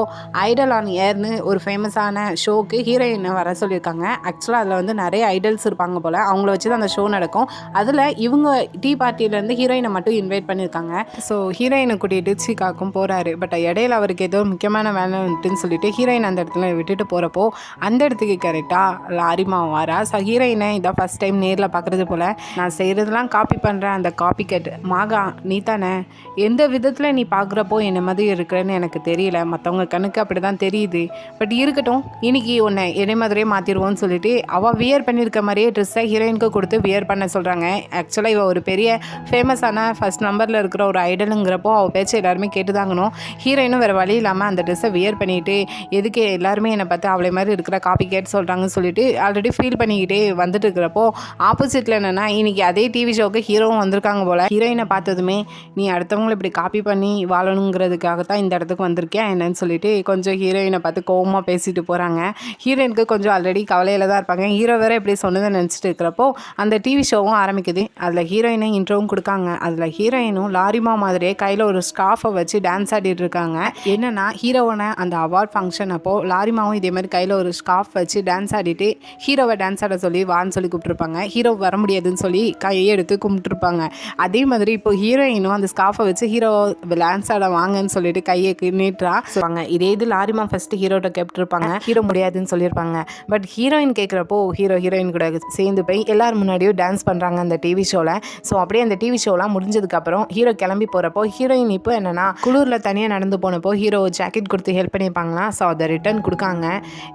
ஐடல் ஆன் ஏர்னு ஒரு ஃபேமஸான ஷோக்கு ஹீரோயினை வர சொல்லியிருக்காங்க. பண்ணியிருக்காங்க. ஆக்சுவலாக அதில் வந்து நிறைய ஐடல்ஸ் இருப்பாங்க போல், அவங்கள வச்சு தான் அந்த ஷோ நடக்கும். அதில் இவங்க டீ பார்ட்டியிலேருந்து ஹீரோயினை மட்டும் இன்வைட் பண்ணியிருக்காங்க. ஸோ ஹீரோயினை கூட்டிகிட்டு சீக்காக்கும் போகிறாரு. பட் இடையில அவருக்கு ஏதோ முக்கியமான வேலை வந்துட்டுன்னு சொல்லிட்டு ஹீரோயின் அந்த இடத்துல விட்டுட்டு போகிறப்போ அந்த இடத்துக்கு கரெக்டாக லாரிமா வரா. ஸோ ஹீரோயினை இதான் ஃபஸ்ட் டைம் நேரில் பார்க்குறது போல், நான் செய்கிறதெல்லாம் காப்பி பண்ணுறேன், அந்த காப்பி கட் மாகா நீ தானே, எந்த விதத்தில் நீ பார்க்குறப்போ என்ன மாதிரி இருக்கிறேன்னு எனக்கு தெரியல, மற்றவங்க கண்ணுக்கு அப்படி தான் தெரியுது, பட் இருக்கட்டும் இன்னைக்கு உன்னை என்னை மாதிரியே மாற்றிடுவோன்னு சொல்லிட்டு அவள் வியர் பண்ணியிருக்க மாதிரியே ட்ரெஸ்ஸை ஹீரோயினுக்கு கொடுத்து வியர் பண்ண சொல்கிறாங்க. ஆக்சுவலாக இவள் ஒரு பெரிய ஃபேமஸான ஃபஸ்ட் நம்பரில் இருக்கிற ஒரு ஐடலுங்கிறப்போ அவள் பேச்சு எல்லாருமே கேட்டுதாங்கணும். ஹீரோயினும் வேறு வழி இல்லாமல் அந்த ட்ரெஸ்ஸை வியர் பண்ணிவிட்டு எதுக்கு எல்லாருமே என்னை பார்த்து அவளை மாதிரி இருக்கிற காப்பி கேட் சொல்கிறாங்கன்னு சொல்லிட்டு ஆல்ரெடி ஃபீல் பண்ணிக்கிட்டே வந்துட்டு இருக்கிறப்போ ஆப்போசிட்டில் என்னென்னா இன்றைக்கி அதே டிவி ஷோக்கு ஹீரோவும் வந்திருக்காங்க போல். ஹீரோயினை பார்த்ததுமே நீ அடுத்தவங்களை இப்படி காப்பி பண்ணி வாழணுங்கிறதுக்காக தான் இந்த இடத்துக்கு வந்திருக்கேன் என்னன்னு சொல்லிட்டு கொஞ்சம் ஹீரோயினை பார்த்து கோவமாக பேசிட்டு போகிறாங்க. ஹீரோயினுக்கு கொஞ்சம் ஆல்ரெடி கவலையில் தான் இருப்பாங்க. ஹீரோ வேறு இப்படி சொன்னதை நினச்சிட்டு இருக்கிறப்போ அந்த டிவி ஷோவும் ஆரம்பிக்குது. அதில் ஹீரோயினை இன்ட்ரோவும் கொடுக்காங்க. அதில் ஹீரோயினும் லாரிமா மாதிரியே கையில் ஒரு ஸ்கார்ஃபை வச்சு டான்ஸ் ஆடிட்டு இருக்காங்க. என்னென்னா ஹீரோவோட அந்த அவார்ட் ஃபங்க்ஷன் அப்போது லாரிமாவும் இதே மாதிரி கையில் ஒரு ஸ்கார்ஃப் வச்சு டான்ஸ் ஆடிட்டு ஹீரோவை டான்ஸ் ஆட சொல்லி வான்னு சொல்லி கூப்பிட்டுருப்பாங்க. ஹீரோ வர முடியாதுன்னு சொல்லி கையை எடுத்து கும்பிட்டுருப்பாங்க. அதே மாதிரி இப்போ ஹீரோயினும் அந்த ஸ்கார்ஃபை வச்சு ஹீரோ டான்ஸ் ஆட வாங்கன்னு சொல்லிட்டு கையை நீட்டா சொல்லுவாங்க. இதே இது லாரிமா ஃபஸ்ட்டு ஹீரோட்ட கேட்டுருப்பாங்க, ஹீரோ முடியாதுன்னு சொல்லியிருப்பாங்க. பட் ஹீரோயின் கேட்குறப்போ ஹீரோயின் கூட சேர்ந்து போய் எல்லாரும் முன்னாடியும் டான்ஸ் பண்ணுறாங்க அந்த டிவி ஷோவில். ஸோ அப்படியே அந்த டிவி ஷோலாம் முடிஞ்சதுக்கப்புறம் ஹீரோ கிளம்பி போகிறப்போ ஹீரோயின் இப்போ என்னென்னா குளூரில் தனியாக நடந்து போனப்போ ஹீரோ ஜாக்கெட் கொடுத்து ஹெல்ப் பண்ணியிருப்பாங்களாம். ஸோ அதை ரிட்டர்ன் கொடுக்காங்க.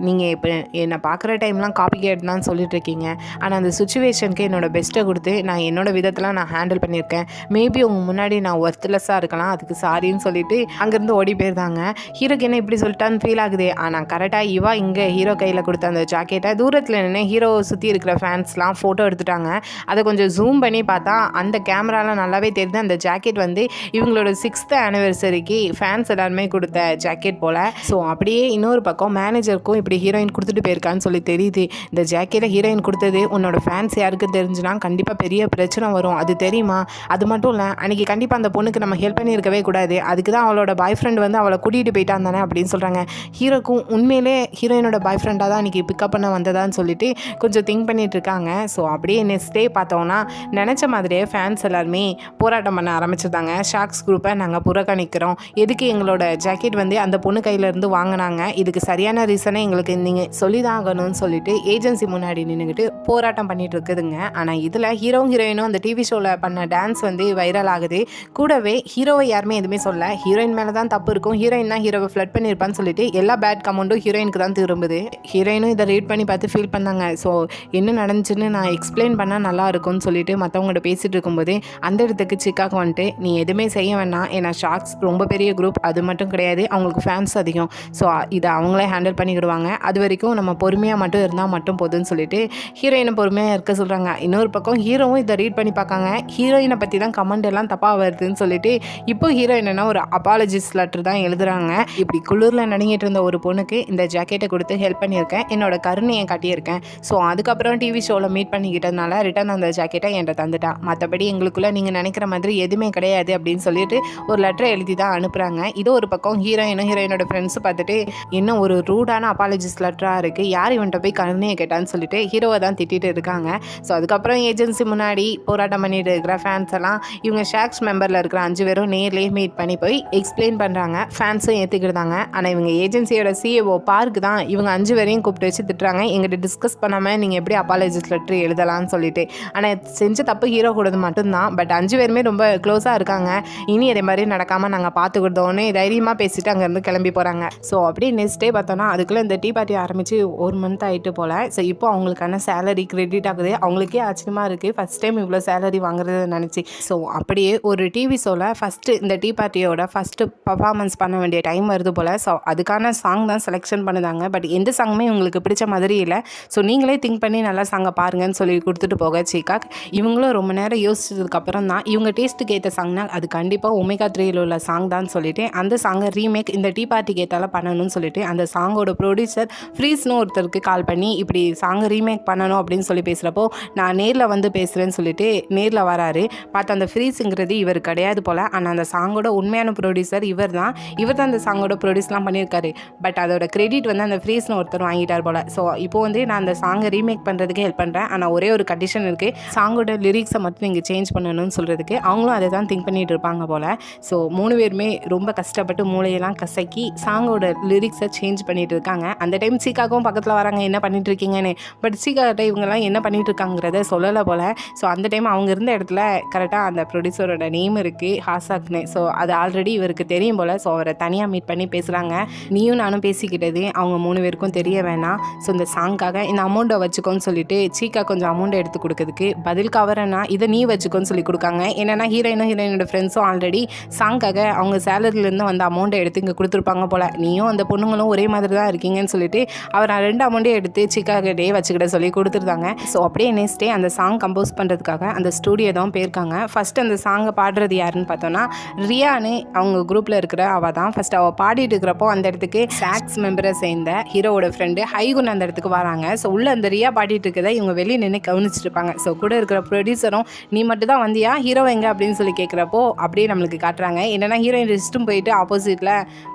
நீங்கள் இப்போ என்னை பார்க்குற டைம்லாம் காப்பி கேட் தான் சொல்லிட்டு இருக்கீங்க, ஆனால் அந்த சுச்சுவேஷனுக்கு என்னோட பெஸ்ட்டை கொடுத்து நான் என்னோட விதத்தில் நான் ஹேண்டில் பண்ணியிருக்கேன். மேபி உங்கள் முன்னாடி நான் ஒர்த்லெஸ்ஸாக இருக்கலாம், அதுக்கு சாரின்னு சொல்லிட்டு அங்கேருந்து ஓடி போயிருந்தாங்க. ஹீரோக்கு என்ன இப்படி சொல்லிட்டான்னு ஃபீல் ஆகுது. ஆனால் கரெக்டாக இவா இங்கே ஹீரோ கையில் கொடுத்த அந்த ஜாக்கெட்டை தூரத்தில் நின்று ஹீரோ சுற்றி இருக்கிற ஃபேன்ஸ்லாம் ஃபோட்டோ எடுத்துட்டாங்க. அதை கொஞ்சம் ஜூம் பண்ணி பார்த்தா அந்த கேமராலாம் நல்லாவே தெரியுது அந்த ஜாக்கெட் வந்து இவங்களோட 6th ஆனிவர்சரிக்கு ஃபேன்ஸ் எல்லாருமே கொடுத்த ஜாக்கெட் போல். ஸோ அப்படியே இன்னொரு பக்கம் மேனேஜருக்கும் இப்படி ஹீரோயின் கொடுத்துட்டு போயிருக்கான்னு சொல்லி தெரியுது. இந்த ஜாக்கெட்டை ஹீரோயின் கொடுத்தது உன்னோட ஃபேன்ஸ் யாருக்கு தெரிஞ்சுனா கண்டிப்பாக பெரிய பிரச்சனை வரும், அது தெரியுமா? அது மட்டும் இல்லை அன்றைக்கி கண்டிப்பாக அந்த பொண்ணுக்கு நம்ம ஹெல்ப் பண்ணியிருக்கவே கூடாது, அதுக்கு தான் அவளோட பாய் ஃப்ரெண்ட் வந்து அவளை கூட்டிகிட்டு போயிட்டான் தானே அப்படின்னு சொல்கிறாங்க. ஹீரோக்கும் உண்மையிலே ஹீரோயினோட பாய் ஃப்ரெண்டாக தான் அன்றைக்கி பிக்கப் பண்ண வந்ததான்னு சொல்லிட்டு கொஞ்சம் திங்க் பண்ணிட்டு இருக்காங்க. ஸோ அப்படியே நெக்ஸ்ட் டே பார்த்தோன்னா நினச்ச மாதிரியே ஃபேன்ஸ் எல்லாருமே போராட்டம் பண்ண ஆரம்பிச்சிருந்தாங்க. ஷாக்ஸ் குரூப்பை நாங்கள் புறக்கணிக்கிறோம், எதுக்கு எங்களோட ஜாக்கெட் வந்து அந்த பொண்ணு கையிலேருந்து வாங்கினாங்க, இதுக்கு சரியான ரீசனை எங்களுக்கு நீங்கள் சொல்லி தான் ஆகணும்னு சொல்லிட்டு ஏஜென்சி முன்னாடி நின்றுக்கிட்டு போராட்டம் பண்ணிட்டு இருக்குதுங்க. ஆனால் இதில் ஹீரோயினும் அந்த டிவி ஷோவில் பண்ண டான்ஸ் வந்து வைரல் ஆகுது. கூடவே ஹீரோவை யாருமே எதுவுமே சொல்ல, ஹீரோயின் மேலே தான் தப்பு இருக்கும், ஹீரோயின் தான் ஹீரோவை ஃப்ளட் பண்ணியிருப்பான்னு சொல்லிட்டு எல்லா பேட் கமெண்ட்டும் ஹீரோயினுக்கு தான் திரும்புது. ஹீரோயினும் இதை ரீட் பண்ணி பார்த்து ஃபீல் பண்ணாங்க. ஸோ என்ன நடந்துச்சுன்னு நான் எக்ஸ்பிளைன் பண்ணால் நல்லா இருக்கும்னு சொல்லிட்டு மற்றவங்கள்ட்ட பேசிகிட்டு இருக்கும்போது அந்த இடத்துக்கு சிக்காக்கு வந்துட்டு நீ எதுவுமே செய்ய வேணாம், ஏன்னா ஷார்க்ஸ் ரொம்ப பெரிய குரூப், அது மட்டும் கிடையாது அவங்களுக்கு ஃபேன்ஸ் அதிகம், ஸோ இதை அவங்களே ஹேண்டில் பண்ணிக்கிடுவாங்க, அது வரைக்கும் நம்ம பொறுமையாக மட்டும் இருந்தால் மட்டும் போதுன்னு சொல்லிட்டு ஹீரோயினை பொறுமையாக இருக்க சொல்கிறாங்க. இன்னொரு பக்கம் ஹீரோவும் இதை ரீட் பண்ணி பார்க்காங்க. ஹீரோயினை பற்றி தான் கமெண்ட் எல்லாம் தப்பாக வருதுன்னு சொல்லிட்டு இப்போ ஹீரோ என்னென்னா ஒரு அப்பாலஜிஸ் லெட்டர் தான் எழுதுகிறாங்க. இப்படி குளிரில் நடுங்கிட்டு இருந்த ஒரு பொண்ணுக்கு இந்த ஜாக்கெட்டை கொடுத்து ஹெல்ப் பண்ணியிருக்கேன், என்னோட கருணையை காட்டியிருக்கேன், ஸோ அதுக்கப்புறம் டிவி ஷோவில் மீட் பண்ணிக்கிட்டதுனால ரிட்டன் அந்த ஜாக்கெட்டை என்கிட்ட தந்துட்டான், மற்றபடி எங்களுக்குள்ளே நீங்கள் நினைக்கிற மாதிரி எதுவுமே கிடையாது அப்படின்னு சொல்லிட்டு ஒரு லெட்டரை எழுதி தான் அனுப்புகிறாங்க. இது ஒரு பக்கம் ஹீரோயினோட ஃப்ரெண்ட்ஸ் பார்த்துட்டு இன்னும் ஒரு ரூடான அப்பாலஜிஸ் லெட்டராக இருக்குது, யார் இவன்கிட்ட போய் கருணையை கேட்டான்னு சொல்லிட்டு ஹீரோவை தான் திட்டிட்டு இருக்காங்க. ஸோ அதுக்கப்புறம் ஏஜென்சி முன்னாடி போராட்டம் பண்ணிட்டு இருக்கிற ஃபேன்ஸ் எல்லாம் இவங்க ஷாக்ஸ் மெம்பரில் இருக்கிற 5 பேரும் நேர்லேயே மீட் பண்ணி போய் எக்ஸ்பிளைன் பண்ணுறாங்க. ஃபேன்ஸும் ஏற்றுக்கிட்டாங்க. ஆனால் இவங்க ஏஜென்சியோட சிஏஓ பார்க்கு தான் இவங்க 5 பேரையும் கூப்பிட்டு வச்சு திட்டுறாங்க, எங்கிட்ட டிஸ்கஸ் பண்ணாமல் நீங்கள் எப்படி அப்பாலஜிஸ் லெட்டர் எழுதலாம்னு சொல்லிட்டு. ஆனால் செஞ்ச தப்பு ஹீரோ கூடது மட்டும்தான், பட் 5 பேருமே ரொம்ப க்ளோஸாக இருக்காங்க, இனி அதே மாதிரி நடக்காமல் நாங்கள் பார்த்துக்கிட்டோன்னு தைரியமாக பேசிட்டு அங்கேருந்து கிளம்பி போகிறாங்க. ஸோ அப்படியே நெக்ஸ்ட் டே பார்த்தோன்னா அதுக்குள்ளே இந்த டீ பார்ட்டி ஆரம்பித்து 1 மந்த் ஆகிட்டு போல். ஸோ இப்போ அவங்களுக்கான சேலரி கிரெடிட் ஆகுது. அவங்களுக்கே ஆச்சரியமாக இருக்குது, ஃபஸ்ட் டைம் இவ்வளோ சேலரி வாங்குறத நினச்சி. ஸோ அப்படியே ஒரு டிவி ஷோவில் ஃபஸ்ட்டு இந்த டீ பார்ட்டியோட ஃபஸ்ட்டு பர்ஃபார்மன்ஸ் பண்ண வேண்டிய டைம் வருது போல். ஸோ அதுக்கான சாங் தான் செலெக்ஷன் பண்ணுதாங்க. பட் எந்த சாங்குமே உங்களுக்கு பிடிச்ச மாதிரி இல்லை, ஸோ நீங்களே திங்க் பண்ணி நல்லா சாங்கை பாருங்கன்னு சொல்லி கொடுத்துட்டு போக சீக்காக். இவங்களும் ரொம்ப நேரம் யோசிச்சதுக்கப்புறம் தான் இவங்க டேஸ்ட்டுக்கு ஏற்ற சாங்னா அது கண்டிப்பாக ஒமேகா 3யில் உள்ள சாங் தான் சொல்லிட்டு அந்த சாங்கை ரீமேக் இந்த டீ பார்ட்டிக்கு ஏற்றால பண்ணணும்னு சொல்லிட்டு அந்த சாங்கோட ப்ரொடியூசர் ஃப்ரீஸ்னு ஒருத்தருக்கு கால் பண்ணி இப்படி சாங்கை ரீமேக் பண்ணணும் அப்படின்னு சொல்லி பேசுகிறப்போ நான் நேரில் வந்து பேசுகிறேன்னு சொல்லிட்டு நேரில் வராரு. பார்த்து அந்த ஃப்ரீஸுங்கிறது இவர் கிடையாது போல், ஆனால் அந்த சாங்கோட உண்மையான ப்ரொடியூசர் இவர் தான் அந்த சாங்கோட ப்ரொடியூஸ்லாம் பண்ணியிருக்காரு. பட் அதோட கிரெடிட் வந்து அந்த ஃப்ரீஸ்னு ஒருத்தர் வாங்கிட்டார் போல். ஸோ ஸோ இப்போ வந்து நான் அந்த சாங்கை ரீமேக் பண்ணுறதுக்கு ஹெல்ப் பண்ணுறேன். ஆனால் ஒரே ஒரு கண்டிஷன் இருக்குது, சாங்கோட லிரிக்ஸை மட்டும் நீங்கள் சேஞ்ச் பண்ணணும்னு சொல்கிறதுக்கு. அவங்களும் அதை தான் திங்க் பண்ணிகிட்டு இருப்பாங்க போல். ஸோ 3 பேருமே ரொம்ப கஷ்டப்பட்டு மூளையெல்லாம் கசக்கி சாங்கோட லிரிக்ஸை சேஞ்ச் பண்ணிகிட்டு இருக்காங்க. அந்த டைம் சீக்காவும் பக்கத்தில் வராங்க, என்ன பண்ணிட்டு இருக்கீங்கன்னு. பட் சீக்காட்ட இவங்கெல்லாம் என்ன பண்ணிட்டு இருக்காங்கிறத சொல்லலை போல். ஸோ அந்த டைம் அவங்க இருந்த இடத்துல கரெக்டாக அந்த ப்ரொடியூசரோட நேம் இருக்குது, ஹாசாக்னு. ஸோ அது ஆல்ரெடி இவருக்கு தெரியும் போல். ஸோ அவரை தனியாக மீட் பண்ணி பேசுகிறாங்க. நீயும் நானும் பேசிக்கிட்டது அவங்க 3 பேருக்கும் தெரிய வேணாம். ஸோ இந்த சாங்காக இந்த அமௌண்ட்டை வச்சுக்கோன்னு சொல்லிட்டு சீக்கா கொஞ்சம் அமௌண்ட்டை எடுத்து கொடுக்குறதுக்கு பதில் கவரனா இதை நீ வச்சுக்கோன்னு சொல்லி கொடுக்காங்க. என்னென்னா ஹீரோயினோட ஃப்ரெண்ட்ஸும் ஆல்ரெடி சாங்காக அவங்க சேலரிலேருந்து வந்த அமௌண்ட்டை எடுத்து இங்கே கொடுத்துருப்பாங்க போல். நீயும் அந்த பொண்ணுங்களும் ஒரே மாதிரி தான் இருக்கீங்கன்னு சொல்லிட்டு அவர் 2 அமௌண்ட்டையும் எடுத்து சீக்காகிட்டே வச்சுக்கிட்ட சொல்லி கொடுத்துருந்தாங்க. ஸோ அப்படியே நெக்ஸ்ட் டே அந்த சாங் கம்போஸ் பண்ணுறதுக்காக அந்த ஸ்டூடியோ தான் போயிருக்காங்க. ஃபஸ்ட்டு அந்த சாங்கை பாடுறது யாருன்னு பார்த்தோன்னா ரியான்னு அவங்க குரூப்பில் இருக்கிற அவள் தான். ஃபஸ்ட் அவள் பாடிட்டு இருக்கிறப்போ அந்த இடத்துக்கு சாக்ஸ் மெம்பரை சேர்ந்த ஹீரோவோட ஃப்ரெண்டு ஹைகுன் அந்த இடத்துக்கு வராங்க. ஸோ உள்ளே அந்த ரியா பாடிட்டு இருக்கதை இவங்க வெளியே நின்று கவனிச்சுட்டு இருப்பாங்க. ஸோ கூட இருக்கிற ப்ரொடியூசரும் நீ மட்டும் தான் வந்தியா, ஹீரோ எங்க அப்படின்னு சொல்லி கேட்குறப்போ அப்படியே நம்மளுக்கு காட்டுறாங்க. என்னென்னா ஹீரோயின் ரெஸ்ட்டும் போயிட்டு ஆப்போசிட்டில்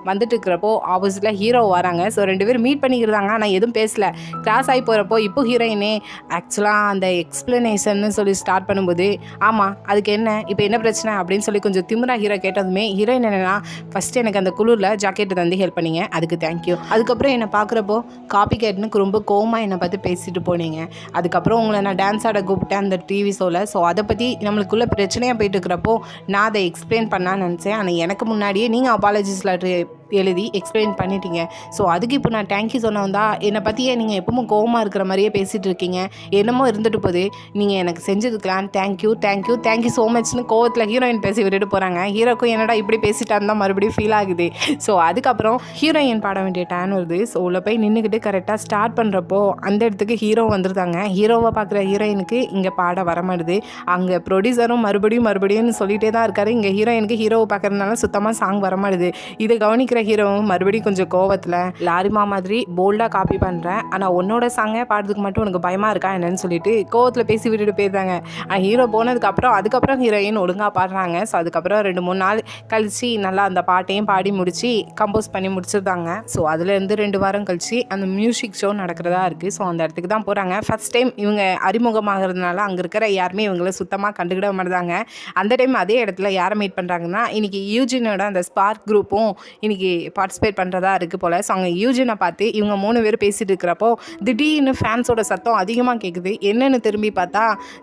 வந்துட்டு இருக்கிறப்போ ஆப்போசிட்டில் ஹீரோ வராங்க. ஸோ 2 பேரும் மீட் பண்ணிக்கிறாங்க. ஆனால் எதுவும் பேசலை. கிராஸ் ஆகி போகிறப்போ இப்போ ஹீரோயினே ஆக்சுவலாக அந்த எக்ஸ்பிளனேஷன்னு சொல்லி ஸ்டார்ட் பண்ணும்போது ஆமாம் அதுக்கு என்ன இப்போ என்ன பிரச்சனை அப்படின்னு சொல்லி கொஞ்சம் திமிரா ஹீரோ கேட்டதுமே ஹீரோயின் என்னென்னா ஃபஸ்ட்டு எனக்கு அந்த குளிரில் ஜாக்கெட்டு தந்து ஹெல்ப் பண்ணீங்க, அதுக்கு தேங்க்யூ. அதுக்கப்புறம் என்னை பார்க்குறப்போ காப்பி கேட்னு ரொம்ப கோவமாக என்னை பார்த்து பேசிட்டு போனீங்க. அதுக்கப்புறம் உங்களை நான் டான்ஸ் ஆட கூப்பிட்டேன் அந்த டிவி ஷோவில். ஸோ அதை பற்றி நம்மளுக்குள்ளே பிரச்சனையாக போயிட்டு இருக்கிறப்போ நான் அதை எக்ஸ்பிளைன் பண்ணான்னு நினச்சேன். ஆனால் எனக்கு முன்னாடியே நீங்கள் அப்பாலஜிஸ் லெட்டர் எழுதி எக்ஸ்பிளைன் பண்ணிட்டீங்க. ஸோ அதுக்கு இப்போ நான் தேங்க்யூ சொன்னவன் தான். என்னை பற்றியே நீங்கள் எப்பவும் கோவமாக இருக்கிற மாதிரியே பேசிகிட்டு இருக்கீங்க, என்னமோ இருந்துட்டு போகுது, நீங்கள் எனக்கு செஞ்சதுக்கலாம் தேங்க்யூ தேங்க்யூ தேங்க்யூ ஸோ மச்னு கோவத்தில் ஹீரோயின் பேசி விட்டுட்டு போகிறாங்க. ஹீரோக்கும் என்னடா இப்படி பேசிட்டான்னு தான் மறுபடியும் ஃபீல் ஆகுது. ஸோ அதுக்கப்புறம் ஹீரோயின் பாட வேண்டிய டேன் வருது. ஸோ உள்ள போய் நின்றுக்கிட்டு கரெக்டாக ஸ்டார்ட் பண்ணுறப்போ அந்த இடத்துக்கு ஹீரோ வந்துருந்தாங்க. ஹீரோவை பார்க்குற ஹீரோயினுக்கு இங்கே பாட வரமாடுது. அங்கே ப்ரொடியூசரும் மறுபடியும் சொல்லிகிட்டே தான் இருக்காரு. இங்கே ஹீரோயினுக்கு ஹீரோவை பார்க்குறதுனால சுத்தமாக சாங் வரமாடுது. இதை கவனிக்கிற ஹீரோவும் மறுபடியும் கொஞ்சம் கோவத்தில் லாரிமா மாதிரி போல்டாக காப்பி பண்ணுறேன், ஆனால் உன்னோட சாங்கை பாடுறதுக்கு மட்டும் உனக்கு பயமாக இருக்கா என்னன்னு சொல்லிட்டு கோவத்தில் பேசி விட்டுட்டு போயிருந்தாங்க. ஹீரோ போனதுக்கப்புறம் அதுக்கப்புறம் ஹீரோயின் ஒழுங்காக பாடுறாங்க. ஸோ அதுக்கப்புறம் 2-3 நாள் கழித்து நல்லா அந்த பாட்டையும் பாடி முடித்து கம்போஸ் பண்ணி முடிச்சிருந்தாங்க. ஸோ அதுலேருந்து 2 வாரம் கழித்து அந்த மியூசிக் ஷோ நடக்கிறதா இருக்குது. ஸோ அந்த இடத்துக்கு தான் போகிறாங்க. ஃபஸ்ட் டைம் இவங்க அறிமுகமாகிறதுனால அங்கே இருக்கிற யாருமே இவங்கள சுத்தமாக கண்டுக்கிட மாட்டாங்க. அந்த டைம் அதே இடத்துல யாரை மீட் பண்ணுறாங்கன்னா இன்றைக்கி யூஜினோட அந்த ஸ்பார்க் குரூப்பும் இன்றைக்கி பார்ட்டிசிபேட் பண்ணுறதா இருக்குது போல். ஸோ அங்கே யூஜினை பார்த்து இவங்க 3 பேர் பேசிகிட்டு இருக்கிறப்போ திடீர்னு ஃபேன்ஸோட சத்தம் அதிகமாக கேட்குது. என்னென்னு திரும்பி பார்த்தா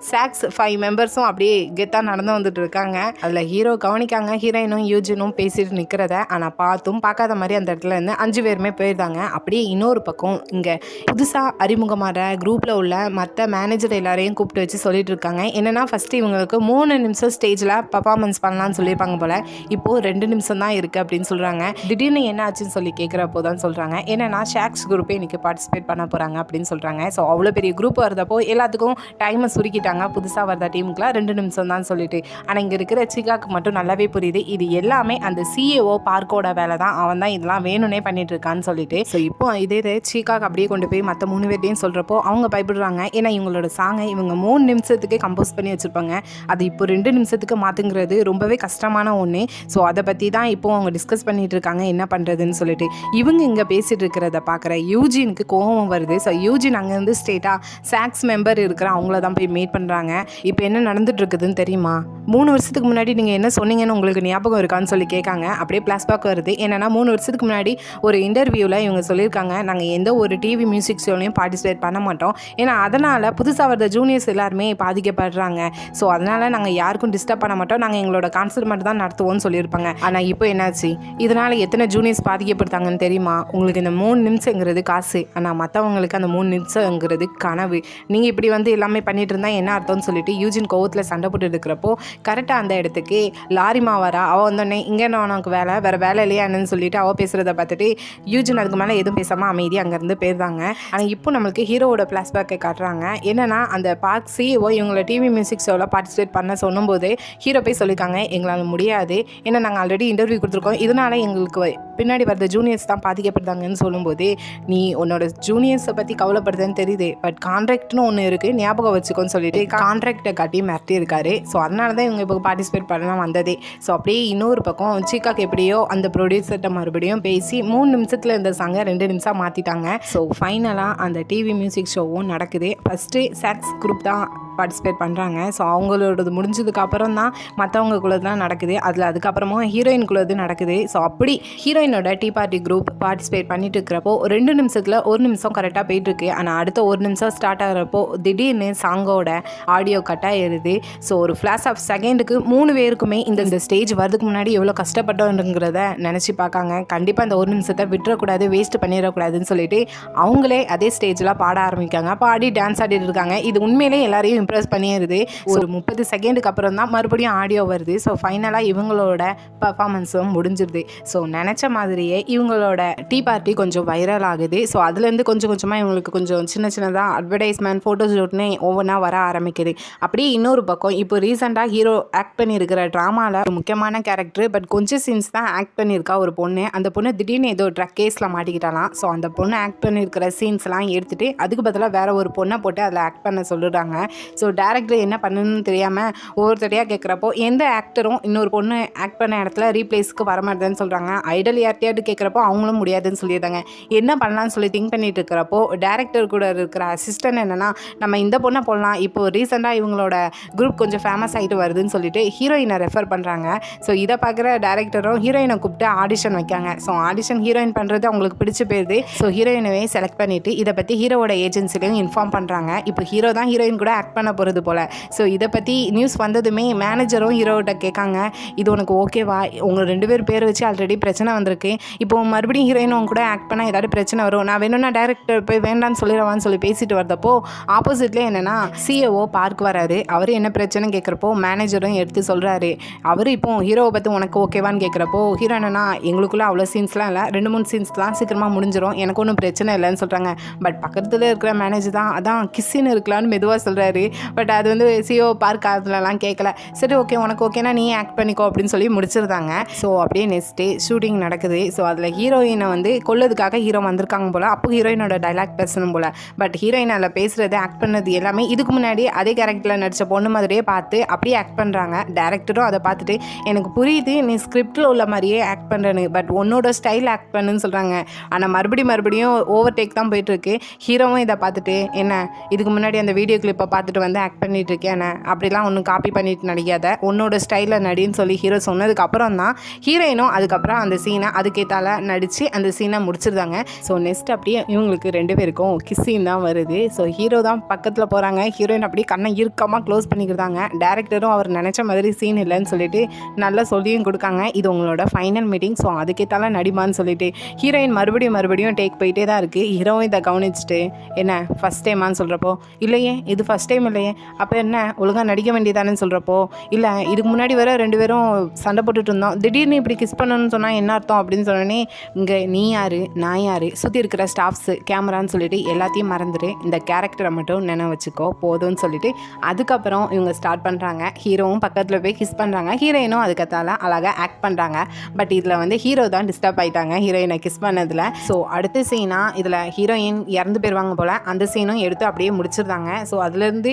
சாக்ஸ் 5 மெம்பர்ஸும் அப்படியே கெத்தாக நடந்து வந்துட்டு இருக்காங்க. அதில் ஹீரோ கவனிக்காங்க ஹீரோயினும் யூஜினும் பேசிட்டு நிற்கிறத. ஆனால் பார்த்தும் பார்க்காத மாதிரி அந்த இடத்துல இருந்து 5 பேருமே போயிருந்தாங்க. அப்படியே இன்னொரு பக்கம் இங்கே புதுசாக அறிமுகமான குரூப்பில் உள்ள மற்ற மேனேஜர் எல்லாரையும் கூப்பிட்டு வச்சு சொல்லிட்டு இருக்காங்க. என்னென்னா ஃபஸ்ட்டு இவங்களுக்கு 3 நிமிஷம் ஸ்டேஜில் பர்ஃபார்மன்ஸ் பண்ணலான்னு சொல்லியிருப்பாங்க போல். இப்போது 2 நிமிஷம் தான் இருக்குது அப்படின்னு சொல்கிறாங்க. திடீர்னு என்ன ஆச்சுன்னு சொல்லி கேட்குறப்போ தான் சொல்கிறாங்க என்னென்னா ஷாக்ஸ் குரூப்பே இன்றைக்கி பார்ட்டிசிபேட் பண்ண போகிறாங்க அப்படின்னு சொல்கிறாங்க. ஸோ அவ்வளோ பெரிய குரூப் வரதப்போ எல்லாத்துக்கும் டைமை சுருக்கிட்டாங்க. புதுசாக வரத டீமுக்குலாம் 2 நிமிஷம் தான் சொல்லிட்டு. ஆனால் இங்கே இருக்கிற சிகாக்கு மட்டும் நல்லாவே புரியுது இது எல்லாமே அந்த சிஏஓ பார்க்கோட வேலை தான், அவன் தான் இதெல்லாம் வேணும்னே பண்ணிட்டு இருக்கான்னு சொல்லிட்டு. ஸோ இப்போ இதே சிகாக்கு அப்படியே கொண்டு போய் மற்ற 3 பேர்டையும் சொல்கிறப்போ அவங்க பயப்படுறாங்க. ஏன்னா இவங்களோட சாங்கை இவங்க 3 நிமிஷத்துக்கு கம்போஸ் பண்ணி வச்சுருப்பாங்க, அது இப்போ 2 நிமிஷத்துக்கு மாற்றுங்கிறது ரொம்பவே கஷ்டமான ஒன்று. ஸோ அதை பற்றி தான் இப்போ அவங்க டிஸ்கஸ் பண்ணிட்டு இருக்காங்க என்ன பண்ணுறதுன்னு சொல்லிட்டு. இவங்க இங்கே பேசிகிட்டு இருக்கிறத பார்க்குற யூஜினுக்கு கோபம் வருது. ஸோ யூஜின் அங்கேருந்து ஸ்ட்ரெயிட்டாக சாக்ஸ் மெம்பர் இருக்கிற அவங்கள தான் போய் மீட் பண்ணுறாங்க. இப்போ என்ன நடந்துட்டு இருக்குதுன்னு தெரியுமா, 3 வருஷத்துக்கு முன்னாடி நீங்கள் என்ன சொன்னீங்கன்னு உங்களுக்கு ஞாபகம் இருக்கான்னு சொல்லி கேட்காங்க. அப்படியே பிளாஸ்பேக் வருது. என்னென்னா 3 வருஷத்துக்கு முன்னாடி ஒரு இன்டர்வியூவில் இவங்க சொல்லியிருக்காங்க நாங்கள் எந்த ஒரு டிவி மியூசிக் ஷோலையும் பார்ட்டிசிபேட் பண்ண மாட்டோம், ஏன்னா அதனால் புதுசாக வர ஜூனியர்ஸ் எல்லாருமே பாதிக்கப்படுறாங்க. ஸோ அதனால் நாங்கள் யாருக்கும் டிஸ்டர்ப் பண்ண மாட்டோம், நாங்கள் எங்களோட கான்சர்ட் மட்டும் தான் நடத்துவோம்னு சொல்லியிருப்பாங்க. ஆனால் இப்போ என்னாச்சு, இதனால் எத்தனை ஜூனியர்ஸ் பாதிக்கப்படுத்தாங்கன்னு தெரியுமா? உங்களுக்கு இந்த 3 நிமிஷங்கிறது காசு, ஆனால் மற்றவங்களுக்கு அந்த 3 நிமிஷங்கிறது கனவு. நீங்கள் இப்படி வந்து எல்லாமே பண்ணிட்டு இருந்தால் என்ன அர்த்தம்னு சொல்லிட்டு யூஜின் கோவத்தில் சண்டை போட்டு இருக்கிறப்போ கரெக்டாக அந்த இடத்துக்கு லாரிமா வரா. அவள் வந்தோடனே இங்கே உனக்கு வேறு வேலை இல்லையா என்னன்னு சொல்லிட்டு அவள் பேசுகிறத பார்த்துட்டு யூஜின் அதுக்கு மேலே எதுவும் பேசாமல் அமைதி அங்கேருந்து போயிருந்தாங்க. ஆனால் இப்போ நம்மளுக்கு ஹீரோவோட ஃப்ளாஷ்பேக்கை காட்டுறாங்க. என்னென்னா அந்த பார்க் சிஓ இவங்களை டிவி மியூசிக் ஷோவில் பார்ட்டிசிபேட் பண்ண சொல்லும்போது ஹீரோ போய் சொல்லியிருக்காங்க எங்களால் முடியாது, ஏன்னா நாங்கள் ஆல்ரெடி இன்டர்வியூ கொடுத்துருக்கோம், இதனால் எங்களுக்கு இப்போ பின்னாடி வர்ற ஜூனியர்ஸ் தான் பாதிக்கப்படுறாங்கன்னு சொல்லும்போது, நீ உன்னோட ஜூனியர்ஸை பற்றி கவலைப்படுதுன்னு தெரியுது, பட் கான்ட்ராக்ட்னு ஒன்று இருக்குது ஞாபகம் வச்சுக்கோன்னு சொல்லிட்டு கான்ட்ராக்டை காட்டி மிரட்டி இருக்காரு. ஸோ அதனால தான் இவங்க இப்போ பார்ட்டிசிபேட் பண்ணலாம் வந்ததே. ஸோ அப்படியே இன்னொரு பக்கம் சீக்காக்கு எப்படியோ அந்த ப்ரொடியூசர்கிட்ட மறுபடியும் பேசி 3 நிமிஷத்தில் இருந்த சாங்கை 2 நிமிஷம் மாற்றிட்டாங்க. ஸோ ஃபைனலாக அந்த டிவி மியூசிக் ஷோவும் நடக்குது. ஃபஸ்ட்டு சாக்ஸ் குரூப் தான் பார்ட்டிசிபேட் பண்ணுறாங்க. ஸோ அவங்களோடது முடிஞ்சதுக்கப்புறம் தான் மற்றவங்களுக்குள்ளது தான் நடக்குது. அதில் அதுக்கப்புறமும் ஹீரோயின்குள்ளது நடக்குது. ஸோ அப்படி ஹீரோயினோட டீ பார்ட்டி குரூப் பார்ட்டிசிபேட் பண்ணிட்டு இருக்கிறப்போ 2 நிமிஷத்தில் 1 நிமிஷம் கரெக்டாக போயிட்டுருக்கு. ஆனால் அடுத்த 1 நிமிஷம் ஸ்டார்ட் ஆகிறப்போ திடீர்னு சாங்கோட ஆடியோ கட் ஆகிடுது. ஸோ ஒரு ஃப்ளாஷ் ஆஃப் செகண்டுக்கு 3 பேருக்குமே இந்த ஸ்டேஜ் வரதுக்கு முன்னாடி எவ்வளோ கஷ்டப்பட்டோங்கிறத நினச்சி பார்க்காங்க. கண்டிப்பாக அந்த 1 நிமிஷத்தை விட்டுறக்கூடாது, வேஸ்ட் பண்ணிடக்கூடாதுன்னு சொல்லிட்டு அவங்களே அதே ஸ்டேஜில் பாட ஆரம்பிக்காங்க. பாடி டான்ஸ் ஆடிட்டு இருக்காங்க. இது உண்மையிலே எல்லாரையும் இம்ப்ரெஸ் பண்ணிடுது. ஒரு 30 செகண்டுக்கு அப்புறம் தான் மறுபடியும் ஆடியோ வருது. ஸோ ஃபைனலாக இவங்களோட பர்ஃபார்மன்ஸும் முடிஞ்சிருது. ஸோ நினச்ச மாதிரியே இவங்களோட டீ பார்ட்டி கொஞ்சம் வைரல் ஆகுது. ஸோ அதுலேருந்து கொஞ்சம் கொஞ்சமாக இவங்களுக்கு கொஞ்சம் சின்னதாக அட்வர்டைஸ்மெண்ட் ஃபோட்டோஸ் ஷூட்னு ஒவ்வொன்றா வர ஆரம்பிக்குது. அப்படியே இன்னொரு பக்கம் இப்போ ரீசெண்டாக ஹீரோ ஆக்ட் பண்ணியிருக்கிற ட்ராமாவில் ஒரு முக்கியமான கேரக்டர், பட் கொஞ்சம் சீன்ஸ் தான் ஆக்ட் பண்ணியிருக்கா ஒரு பொண்ணு. அந்த பொண்ணு திடீர்னு ஏதோ ட்ரக் கேஸில் மாட்டிக்கிட்டாலாம். ஸோ அந்த பொண்ணு ஆக்ட் பண்ணியிருக்கிற சீன்ஸ்லாம் எடுத்துகிட்டு அதுக்கு பதிலாக வேறு ஒரு பொண்ணை போட்டு அதில் ஆக்ட் பண்ண சொல்லிடுறாங்க. ஸோ டேரக்டர் என்ன பண்ணணும்னு தெரியாமல் ஒவ்வொருத்தரையாக கேட்குறப்போ எந்த ஆக்டரும் இன்னொரு பொண்ணு ஆக்ட் பண்ண இடத்துல ரீப்ளேஸ்க்கு வர மாட்டேன்னு சொல்கிறாங்க. ஐடல் யார்ட்டையாட்டு கேட்குறப்போ அவங்களும் முடியாதுன்னு சொல்லியிருந்தாங்க. என்ன பண்ணலான்னு சொல்லி திங்க் பண்ணிட்டு இருக்கிறப்போ டேரக்டர் கூட இருக்கிற அசிஸ்டன்ட் என்னென்னா, நம்ம இந்த பொண்ணை போடலாம், இப்போ ரீசெண்டாக இவங்களோட குரூப் கொஞ்சம் ஃபேமஸ் ஆகிட்டு வருதுன்னு சொல்லிட்டு ஹீரோயினை ரெஃபர் பண்ணுறாங்க. ஸோ இதை பார்க்குற டேரக்டரும் ஹீரோயினை கூப்பிட்டு ஆடிஷன் வைக்காங்க. ஸோ ஆடிஷன் ஹீரோயின் பண்ணுறது அவங்களுக்கு பிடிச்சி போயிடுது. ஸோ ஹீரோயினவே செலக்ட் பண்ணிவிட்டு இதை பற்றி ஹீரோவோட ஏஜென்சிலையும் இன்ஃபார்ம் பண்ணுறாங்க. இப்போ ஹீரோ தான் ஹீரோயின் கூட ஆக்ட் பண்ண போகிறது போல். ஸோ இதை பற்றி நியூஸ் வந்ததுமே மேனேஜரும் ஹீரோகிட்ட கேட்காங்க, இது உனக்கு ஓகேவா, உங்கள் 2 பேர் பேர் வச்சு ஆல்ரெடி பிரச்சனை வந்திருக்கு, இப்போ மறுபடியும் ஹீரோயின் உங்க கூட ஆக்ட் பண்ணால் ஏதாவது பிரச்சனை வரும், நான் வேணும்னா டேரக்டர் போய் வேண்டான்னு சொல்லிடுவான்னு சொல்லி பேசிட்டு வந்தப்போ ஆப்போசிட்லேயே என்னென்னா சிஏஓ பார்க் வராரு. அவர் என்ன பிரச்சனை கேட்குறப்போ மேனேஜரும் எடுத்து சொல்கிறாரு. அவர் இப்போ ஹீரோவை பற்றி உனக்கு ஓகேவான்னு கேட்குறப்போ ஹீரோ என்னன்னா, எங்களுக்குள்ளே அவ்வளோ சீன்ஸ்லாம் இல்லை, 2-3 சீன்ஸ்லாம் சீக்கிரமாக முடிஞ்சிடும், எனக்கு ஒன்றும் பிரச்சனை இல்லைன்னு சொல்கிறாங்க. பட் பக்கத்தில் இருக்கிற மேனேஜர் தான் அதான் கிஸ்ஸின்னு இருக்கலான்னு மெதுவாக சொல்கிறாரு. பட் அது வந்து சிஓ பார்க் அதுலலாம் கேட்கல. சரி ஓகே உனக்கு ஓகேனா நீ ஆக்ட் பண்ணிக்கோ அப்படின்னு சொல்லி முடிச்சிருந்தாங்க. ஸோ அப்படியே நெக்ஸ்ட் டே ஷூட்டிங் நடக்குது. ஸோ அதில் ஹீரோயினை வந்து கொல்லதுக்காக ஹீரோ வந்திருக்காங்க போல். அப்போ ஹீரோயினோட டைலாக் பேசணும் போல். பட் ஹீரோயின் அதில் பேசுகிறது ஆக்ட் பண்ணது எல்லாமே இதுக்கு முன்னாடி அதே கேரக்டரில் நடித்த பொண்ணு மாதிரியே பார்த்து அப்படியே ஆக்ட் பண்ணுறாங்க. டேரக்டரும் அதை பார்த்துட்டு எனக்கு புரியுது நீ ஸ்கிரிப்டில் உள்ள மாதிரியே ஆக்ட் பண்ணுறேன்னு, பட் உன்னோட ஸ்டைல் ஆக்ட் பண்ணுன்னு சொல்கிறாங்க. ஆனால் மறுபடியும் ஓவர் டேக் தான் போயிட்டுருக்கு. ஹீரோவும் இதை பார்த்துட்டு என்ன இதுக்கு முன்னாடி அந்த வீடியோ கிளிப்பை பார்த்துட்டு வந்து ஆக்ட் பண்ணிட்டு இருக்கேன், அப்படிலாம் ஒன்றும் காப்பி பண்ணிட்டு நடிக்காத, உன்னோட ஸ்டைலில் நடின்னு சொல்லி ஹீரோ சொன்னதுக்கு அப்புறம் தான் ஹீரோயினும் அதுக்கப்புறம் அந்த சீனை அதுக்கேத்தால நடித்து அந்த சீனை முடிச்சிருந்தாங்க. ஸோ நெக்ஸ்ட் அப்படியே இவங்களுக்கு 2 பேருக்கும் கிஸ்ஸின் தான் வருது. ஸோ ஹீரோ தான் பக்கத்தில் போகிறாங்க, ஹீரோயின் அப்படியே கண்ணை இறுக்கமாக க்ளோஸ் பண்ணிக்கிறாங்க. டேரக்டரும் அவர் நினச்ச மாதிரி சீன் இல்லைன்னு சொல்லிட்டு நல்லா சொல்லியும் கொடுக்காங்க. இது உங்களோட ஃபைனல் மீட்டிங், ஸோ அதுக்கேத்தால நடிமான்னு சொல்லிட்டு ஹீரோயின் மறுபடியும் டேக் போயிட்டே தான் இருக்குது. ஹீரோவும் இதை கவனிச்சுட்டு என்ன ஃபஸ்ட் டைமான்னு சொல்கிறப்போ இல்லையே இது ஃபஸ்ட் டைம் இல்லையே, அப்போ என்ன ஒழுங்காக நடிக்க வேண்டியதானு சொல்கிறப்போ இல்லை இதுக்கு முன்னாடி வர 2 பேரும் சண்டை போட்டுட்டு இருந்தோம், திடீர்னு இப்படி கிஸ் பண்ணணும்னு சொன்னால் என்ன அர்த்தம் அப்படின்னு சொன்னோன்னே இங்கே நீ யார் நான் யார் சுற்றி இருக்கிற ஸ்டாஃப்ஸு கேமரான்னு சொல்லிட்டு எல்லாத்தையும் மறந்துட்டு இந்த கேரக்டரை மட்டும் நினைவு வச்சுக்கோ போதும்னு சொல்லிட்டு அதுக்கப்புறம் இவங்க ஸ்டார்ட் பண்ணுறாங்க. ஹீரோவும் பக்கத்தில் போய் கிஸ் பண்ணுறாங்க, ஹீரோயினும் அதுக்கத்தால அழகாக ஆக்ட் பண்ணுறாங்க. பட் இதில் வந்து ஹீரோ தான் டிஸ்டர்ப் ஆகிட்டாங்க ஹீரோயினை கிஸ் பண்ணதில். ஸோ அடுத்த சீனாக இதில் ஹீரோயின் இறந்து போயிடுவாங்க போல், அந்த சீனும் எடுத்து அப்படியே முடிச்சிருந்தாங்க. ஸோ அதுலேருந்து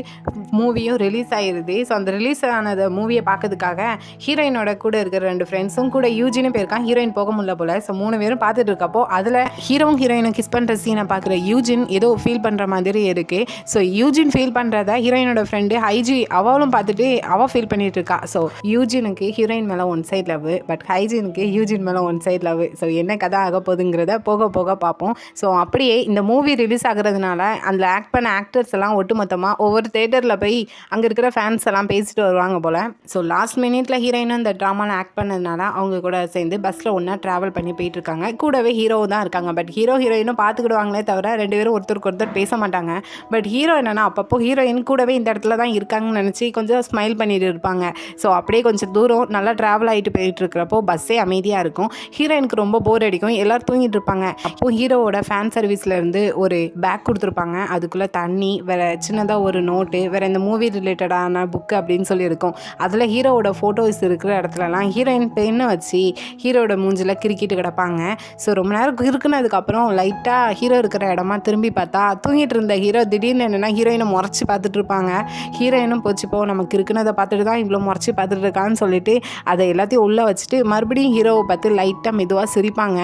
மூவியும் ரிலீஸ் ஆகிடுது. ஸோ அந்த ரிலீஸ் ஆனது மூவியை பார்க்கறதுக்காக ஹீரோயினோட கூட இருக்கிற 2 ஃப்ரெண்ட்ஸும் கூட யூஜினும் போயிருக்கான். ஹீரோயின் போக முடியல போல். ஸோ 3 பேரும் பார்த்துட்டு இருக்கப்போ அதில் ஹீரோயினை கிஸ் பண்ணுற சீனை பார்க்குற யூஜின் ஏதோ ஃபீல் பண்ணுற மாதிரி இருக்குது. ஸோ யூஜின் ஃபீல் பண்ணுறத ஹீரோயினோட ஃப்ரெண்டு ஹைஜி அவளும் பார்த்துட்டு அவள் ஃபீல் பண்ணிட்டு இருக்கா. ஸோ யூஜினுக்கு ஹீரோயின் மேலே ஒன் சைட் லவ், பட் ஹைஜினுக்கு யூஜின் மேலே ஒன் சைட் லவ். ஸோ என்ன கதை ஆக போகுதுங்கிறத போக போக பார்ப்போம். ஸோ அப்படியே இந்த மூவி ரிலீஸ் ஆகுறதுனால அந்த ஆக்ட் பண்ண ஆக்டர்ஸ் எல்லாம் ஒட்டுமொத்தமாக ஒவ்வொரு தேட்டரில் போய் அங்கே இருக்கிற ஃபேன்ஸ் எல்லாம் பேசிட்டு வருவாங்க போல். ஸோ லாஸ்ட் மினிட்ல ஹீரோயினும் இந்த ட்ராமாவில் ஆக்ட் பண்ணதுனால அவங்க கூட சேர்ந்து பஸ்ஸில் ஒன்றா ட்ராவல் பண்ணி போயிட்டு இருக்காங்க. கூடவே ஹீரோ தான் இருக்காங்க. பட் ஹீரோயினும் பார்த்துக்கிடுவாங்களே தவிர 2 பேரும் ஒருத்தருக்கு ஒருத்தர் பேச மாட்டாங்க. பட் ஹீரோ என்னன்னா அப்பப்போ ஹீரோயின் கூடவே இந்த இடத்துல தான் இருக்காங்கன்னு நினச்சி கொஞ்சம் ஸ்மைல் பண்ணிட்டு இருப்பாங்க. ஸோ அப்படியே கொஞ்சம் தூரம் நல்லா ட்ராவல் ஆகிட்டு போயிட்டு இருக்கிறப்போ பஸ்ஸே அமைதியாக இருக்கும். ஹீரோயினுக்கு ரொம்ப போர் அடிக்கும், எல்லோரும் தூங்கிட்டு இருப்பாங்க. அப்போது ஹீரோவோட ஃபேன் சர்வீஸ்லேருந்து ஒரு பேக் கொடுத்துருப்பாங்க. அதுக்குள்ளே தண்ணி வேறு சின்னதாக ஒரு நோட் நோட்டு, வேறு இந்த மூவி ரிலேட்டடான புக்கு அப்படின்னு சொல்லி இருக்கும். அதில் ஹீரோவோட ஃபோட்டோஸ் இருக்கிற இடத்துலலாம் ஹீரோயின் பெண்ணை வச்சு ஹீரோட மூஞ்சில் கிறுக்கிட்டு கிடப்பாங்க. ஸோ ரொம்ப நேரம் இருக்குனதுக்கப்புறம் லைட்டாக ஹீரோ இருக்கிற இடமா திரும்பி பார்த்தா தூங்கிட்டு இருந்த ஹீரோ திடீர்னு என்னென்னா ஹீரோயினை முறைச்சி பார்த்துட்டு இருப்பாங்க. ஹீரோயினும் போச்சுப்போ நமக்கு இருக்குனதை பார்த்துட்டு தான் இவ்வளோ முறைச்சி பார்த்துட்டு இருக்கான்னு சொல்லிட்டு அதை எல்லாத்தையும் உள்ளே வச்சுட்டு மறுபடியும் ஹீரோவை பார்த்து லைட்டாக மெதுவாக சிரிப்பாங்க.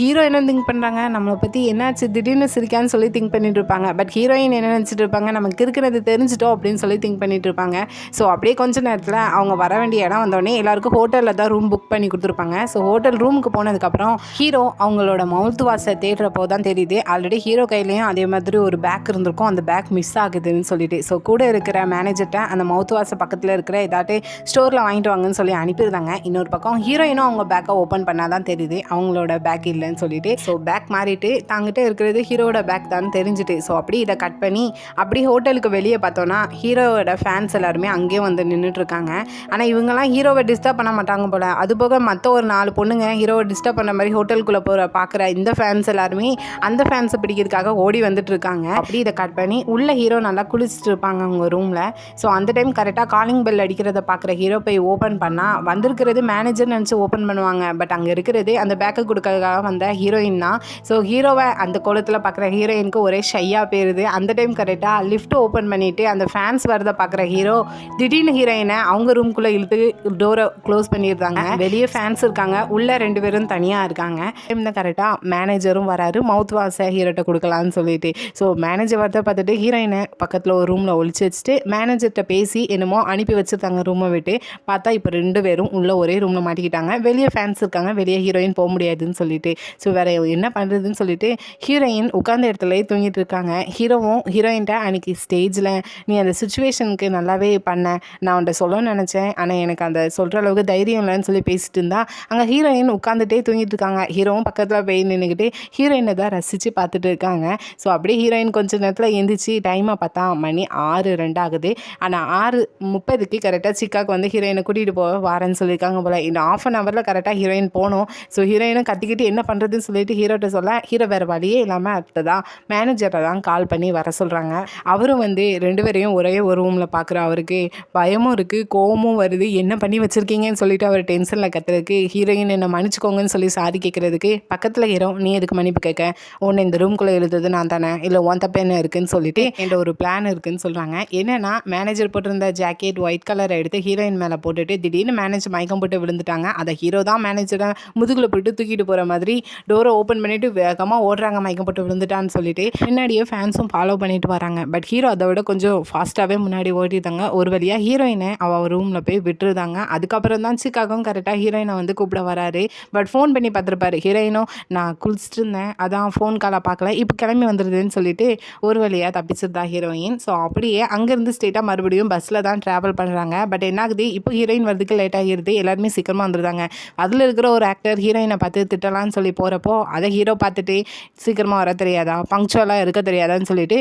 ஹீரோ என்ன திங்க் பண்ணுறாங்க, நம்மளை பற்றி என்னாச்சு திடீர்னு சிரிக்கான்னு சொல்லி திங்க் பண்ணிட்டு இருப்பாங்க. பட் ஹீரோயின் என்ன நினச்சிட்டு இருப்பாங்க, நமக்கு இருக்கிறது தெரிஞ்சிட்டோம் அப்படின்னு சொல்லி திங்க் பண்ணிட்டு இருப்பாங்க. ஸோ அப்படியே கொஞ்ச நேரத்தில் அவங்க வர வேண்டிய இடம் வந்தோடனே எல்லாருக்கும் ஹோட்டலில் தான் ரூம் புக் பண்ணி கொடுத்துருப்பாங்க. ஸோ ஹோட்டல் ரூமுக்கு போனதுக்கப்புறம் ஹீரோ அவங்களோட மவுத் வாஷை தேடுறப்போ தான் தெரியுது ஆல்ரெடி ஹீரோ கையிலையும் அதே மாதிரி ஒரு பேக் இருந்திருக்கும், அந்த பேக் மிஸ் ஆகுதுன்னு சொல்லிட்டு. ஸோ கூட இருக்கிற மேனேஜர்கிட்ட அந்த மவுத் வாஷை பக்கத்தில் இருக்கிற ஏதாட்டு ஸ்டோரில் வாங்கிட்டு வாங்கன்னு சொல்லி அனுப்பியிருந்தாங்க. இன்னொரு பக்கம் ஹீரோயினும் அவங்க பேக்கை ஓப்பன் பண்ணால் தான் தெரியுது அவங்களோட பேக் இல்லைன்னு சொல்லிட்டு. ஸோ பேக் மாறிட்டு தாங்கிட்ட இருக்கிறது ஹீரோட பேக் தான் தெரிஞ்சுட்டு. ஸோ அப்படி இதை கட் பண்ணி அப்படி ஹோட்டலுக்கு வெளியே பார்த்தோன்னா ஹீரோவோட ஃபேன்ஸ் எல்லாருமே அங்கேயே வந்து நின்றுட்டு இருக்காங்க. ஆனால் இவங்கெல்லாம் ஹீரோவை டிஸ்டர்ப் பண்ண மாட்டாங்க போல். அதுபோக மற்ற ஒரு 4 பொண்ணுங்க ஹீரோவை டிஸ்டர்ப் பண்ண மாதிரி ஹோட்டலுக்குள்ளே பார்க்குற இந்த ஃபேன்ஸ் எல்லாருமே அந்த ஃபேன்ஸை பிடிக்கிறதுக்காக ஓடி வந்துட்டு இருக்காங்க. அப்படி இதை கட் பண்ணி உள்ள ஹீரோ நல்லா குளிச்சுட்டு இருப்பாங்க அவங்க ரூமில். ஸோ அந்த டைம் கரெக்டாக காலிங் பெல் அடிக்கிறத பார்க்குற ஹீரோ போய் ஓப்பன் பண்ணால் வந்திருக்கிறது மேனேஜர் நினச்சி ஓப்பன் பண்ணுவாங்க. பட் அங்கே இருக்கிறது அந்த பேக்கை கொடுக்கறதுக்காக வந்த ஹீரோயின் தான். ஸோ ஹீரோவை அந்த கோலத்தில் பார்க்குற ஹீரோயினுக்கு ஒரே ஷையாக போயிருது. அந்த டைம் கரெக்டாக லிஃப்ட் ஓப்பன் பண்ணிவிட்டு அந்த ஃபேன்ஸ் வரதை பார்க்குற ஹீரோ திடீர்னு ஹீரோயினை அவங்க ரூம்குள்ளே இழுத்து டோரை க்ளோஸ் பண்ணியிருந்தாங்க. வெளியே ஃபேன்ஸ் இருக்காங்க, உள்ள 2 பேரும் தனியாக இருக்காங்க. இந்த கரெக்டாக மேனேஜரும் வராரு மவுத் வாஷை ஹீரோட்ட கொடுக்கலான்னு சொல்லிட்டு. ஸோ மேனேஜர் வரதை பார்த்துட்டு ஹீரோயினை பக்கத்தில் ஒரு ரூமில் ஒழிச்சு வச்சுட்டு மேனேஜர்கிட்ட பேசி என்னமோ அனுப்பி வச்சுருந்தாங்க ரூமை விட்டு. பார்த்தா இப்போ 2 பேரும் உள்ள ஒரே ரூமில் மாட்டிக்கிட்டாங்க. வெளியே ஃபேன்ஸ் இருக்காங்க, வெளியே ஹீரோயின் போக முடியாதுன்னு சொல்லிட்டு. ஸோ வேறு என்ன பண்ணுறதுன்னு சொல்லிட்டு ஹீரோயின் உட்கார்ந்த இடத்துலயே தூங்கிட்டு இருக்காங்க. ஹீரோவும் ஹீரோயின்ட்ட அன்றைக்கி ஸ்டேஜில் நீ அந்த சுச்சுவேஷனுக்கு நல்லாவே பண்ண, நான் உன்ட்ட சொல்லணும்னு நினச்சேன், ஆனால் எனக்கு அந்த சொல்கிற அளவுக்கு தைரியம் இல்லைன்னு சொல்லி பேசிட்டு இருந்தா அங்கே ஹீரோயின் உட்காந்துட்டே தூங்கிட்டு இருக்காங்க. ஹீரோவும் பக்கத்தில் போய் நின்றுக்கிட்டு ஹீரோயினை தான் ரசித்து பார்த்துட்டு இருக்காங்க. ஸோ அப்படியே ஹீரோயின் கொஞ்சம் நேரத்தில் எந்திரிச்சு டைமை பார்த்தா மணி 6:02 ஆகுது. ஆனால் 6:30க்கு கரெக்டாக சிக்காக்கு வந்து ஹீரோயினை கூட்டிகிட்டு போக வாரேன்னு சொல்லியிருக்காங்க போல். இந்த 1/2 hourல கரெக்டாக ஹீரோயின் போகணும். ஸோ ஹீரோயினும் கத்திக்கிட்டு என்ன பண்ணுறதுன்னு சொல்லிட்டு ஹீரோட்ட சொல்ல ஹீரோ வேறு வழியே இல்லாமல் அடுத்ததான் மேனேஜரை தான் கால் பண்ணி வர சொல்கிறாங்க. அவரும் வந்து 2 பேரையும் ஒரே ஒரு ரூமில் பார்க்குற அவருக்கு பயமும் இருக்குது, கோவமும் வருது. என்ன பண்ணி வச்சுருக்கீங்கன்னு சொல்லிட்டு அவர் டென்ஷனில் கத்துறதுக்கு ஹீரோயின் என்னை மன்னிச்சுக்கோங்கன்னு சொல்லி சாரி கேட்குறதுக்கு பக்கத்தில் ஹீரோ நீ எதுக்கு மன்னிப்பு கேட்க, உன்னை இந்த ரூம்குள்ளே எழுதுறது நான் தானே, இல்லை உன் தப்பு என்ன இருக்குன்னு சொல்லிட்டு என்ற ஒரு பிளான் இருக்குன்னு சொல்கிறாங்க. என்னென்னா மேனேஜர் போட்டிருந்த ஜாக்கெட் ஒயிட் கலரை எடுத்து ஹீரோயின் மேலே போட்டுட்டு திடீர்னு மேனேஜர் மயக்கம் போட்டு விழுந்துட்டாங்க. அதை ஹீரோ தான் மேனேஜரை முதுகில் போட்டு தூக்கிட்டு போகிற மாதிரி டோரை ஓப்பன் பண்ணிவிட்டு வேகமாக ஓடுறாங்க, மயக்கம் போட்டு விழுந்துட்டான்னு சொல்லிட்டு. பின்னாடியே ஃபேன்ஸும் ஃபாலோ பண்ணிட்டு வராங்க. பட் ஹீரோ அதை விட கொஞ்சம் ஃபாஸ்ட்டாகவே முன்னாடி ஓடிட்டாங்க. ஒரு வழியாக ஹீரோயினை அவள் ரூமில் போய் விட்டுருந்தாங்க. அதுக்கப்புறம் தான் சிக்காகவும் கரெக்டாக ஹீரோயினை வந்து கூப்பிட வராரு. பட் ஃபோன் பண்ணி பார்த்துருப்பாரு. ஹீரோயினும் நான் குளிச்சுட்டு இருந்தேன், அதான் ஃபோன் காலை பார்க்கல, இப்போ கிளம்பி வந்துடுதுன்னு சொல்லிட்டு ஒரு வழியாக தப்பிச்சிருந்தா ஹீரோயின். ஸோ அப்படியே அங்கேருந்து ஸ்ட்ரெயிட்டாக மறுபடியும் பஸ்ஸில் தான் ட்ராவல் பண்ணுறாங்க. பட் என்ன ஆகுது, இப்போ ஹீரோயின் வரதுக்கு லேட் ஆகிடுது. எல்லாருமே சீக்கிரமாக வந்துருந்தாங்க. அதில் இருக்கிற ஒரு ஆக்டர் ஹீரோயினை பார்த்து திட்டலான்னு சொல்லி போகிறப்போ அதை ஹீரோ பார்த்துட்டு சீக்கிரமாக வர தெரியாதா, பங்க்சுவலாக இருக்க தெரியாதான்னு சொல்லிட்டு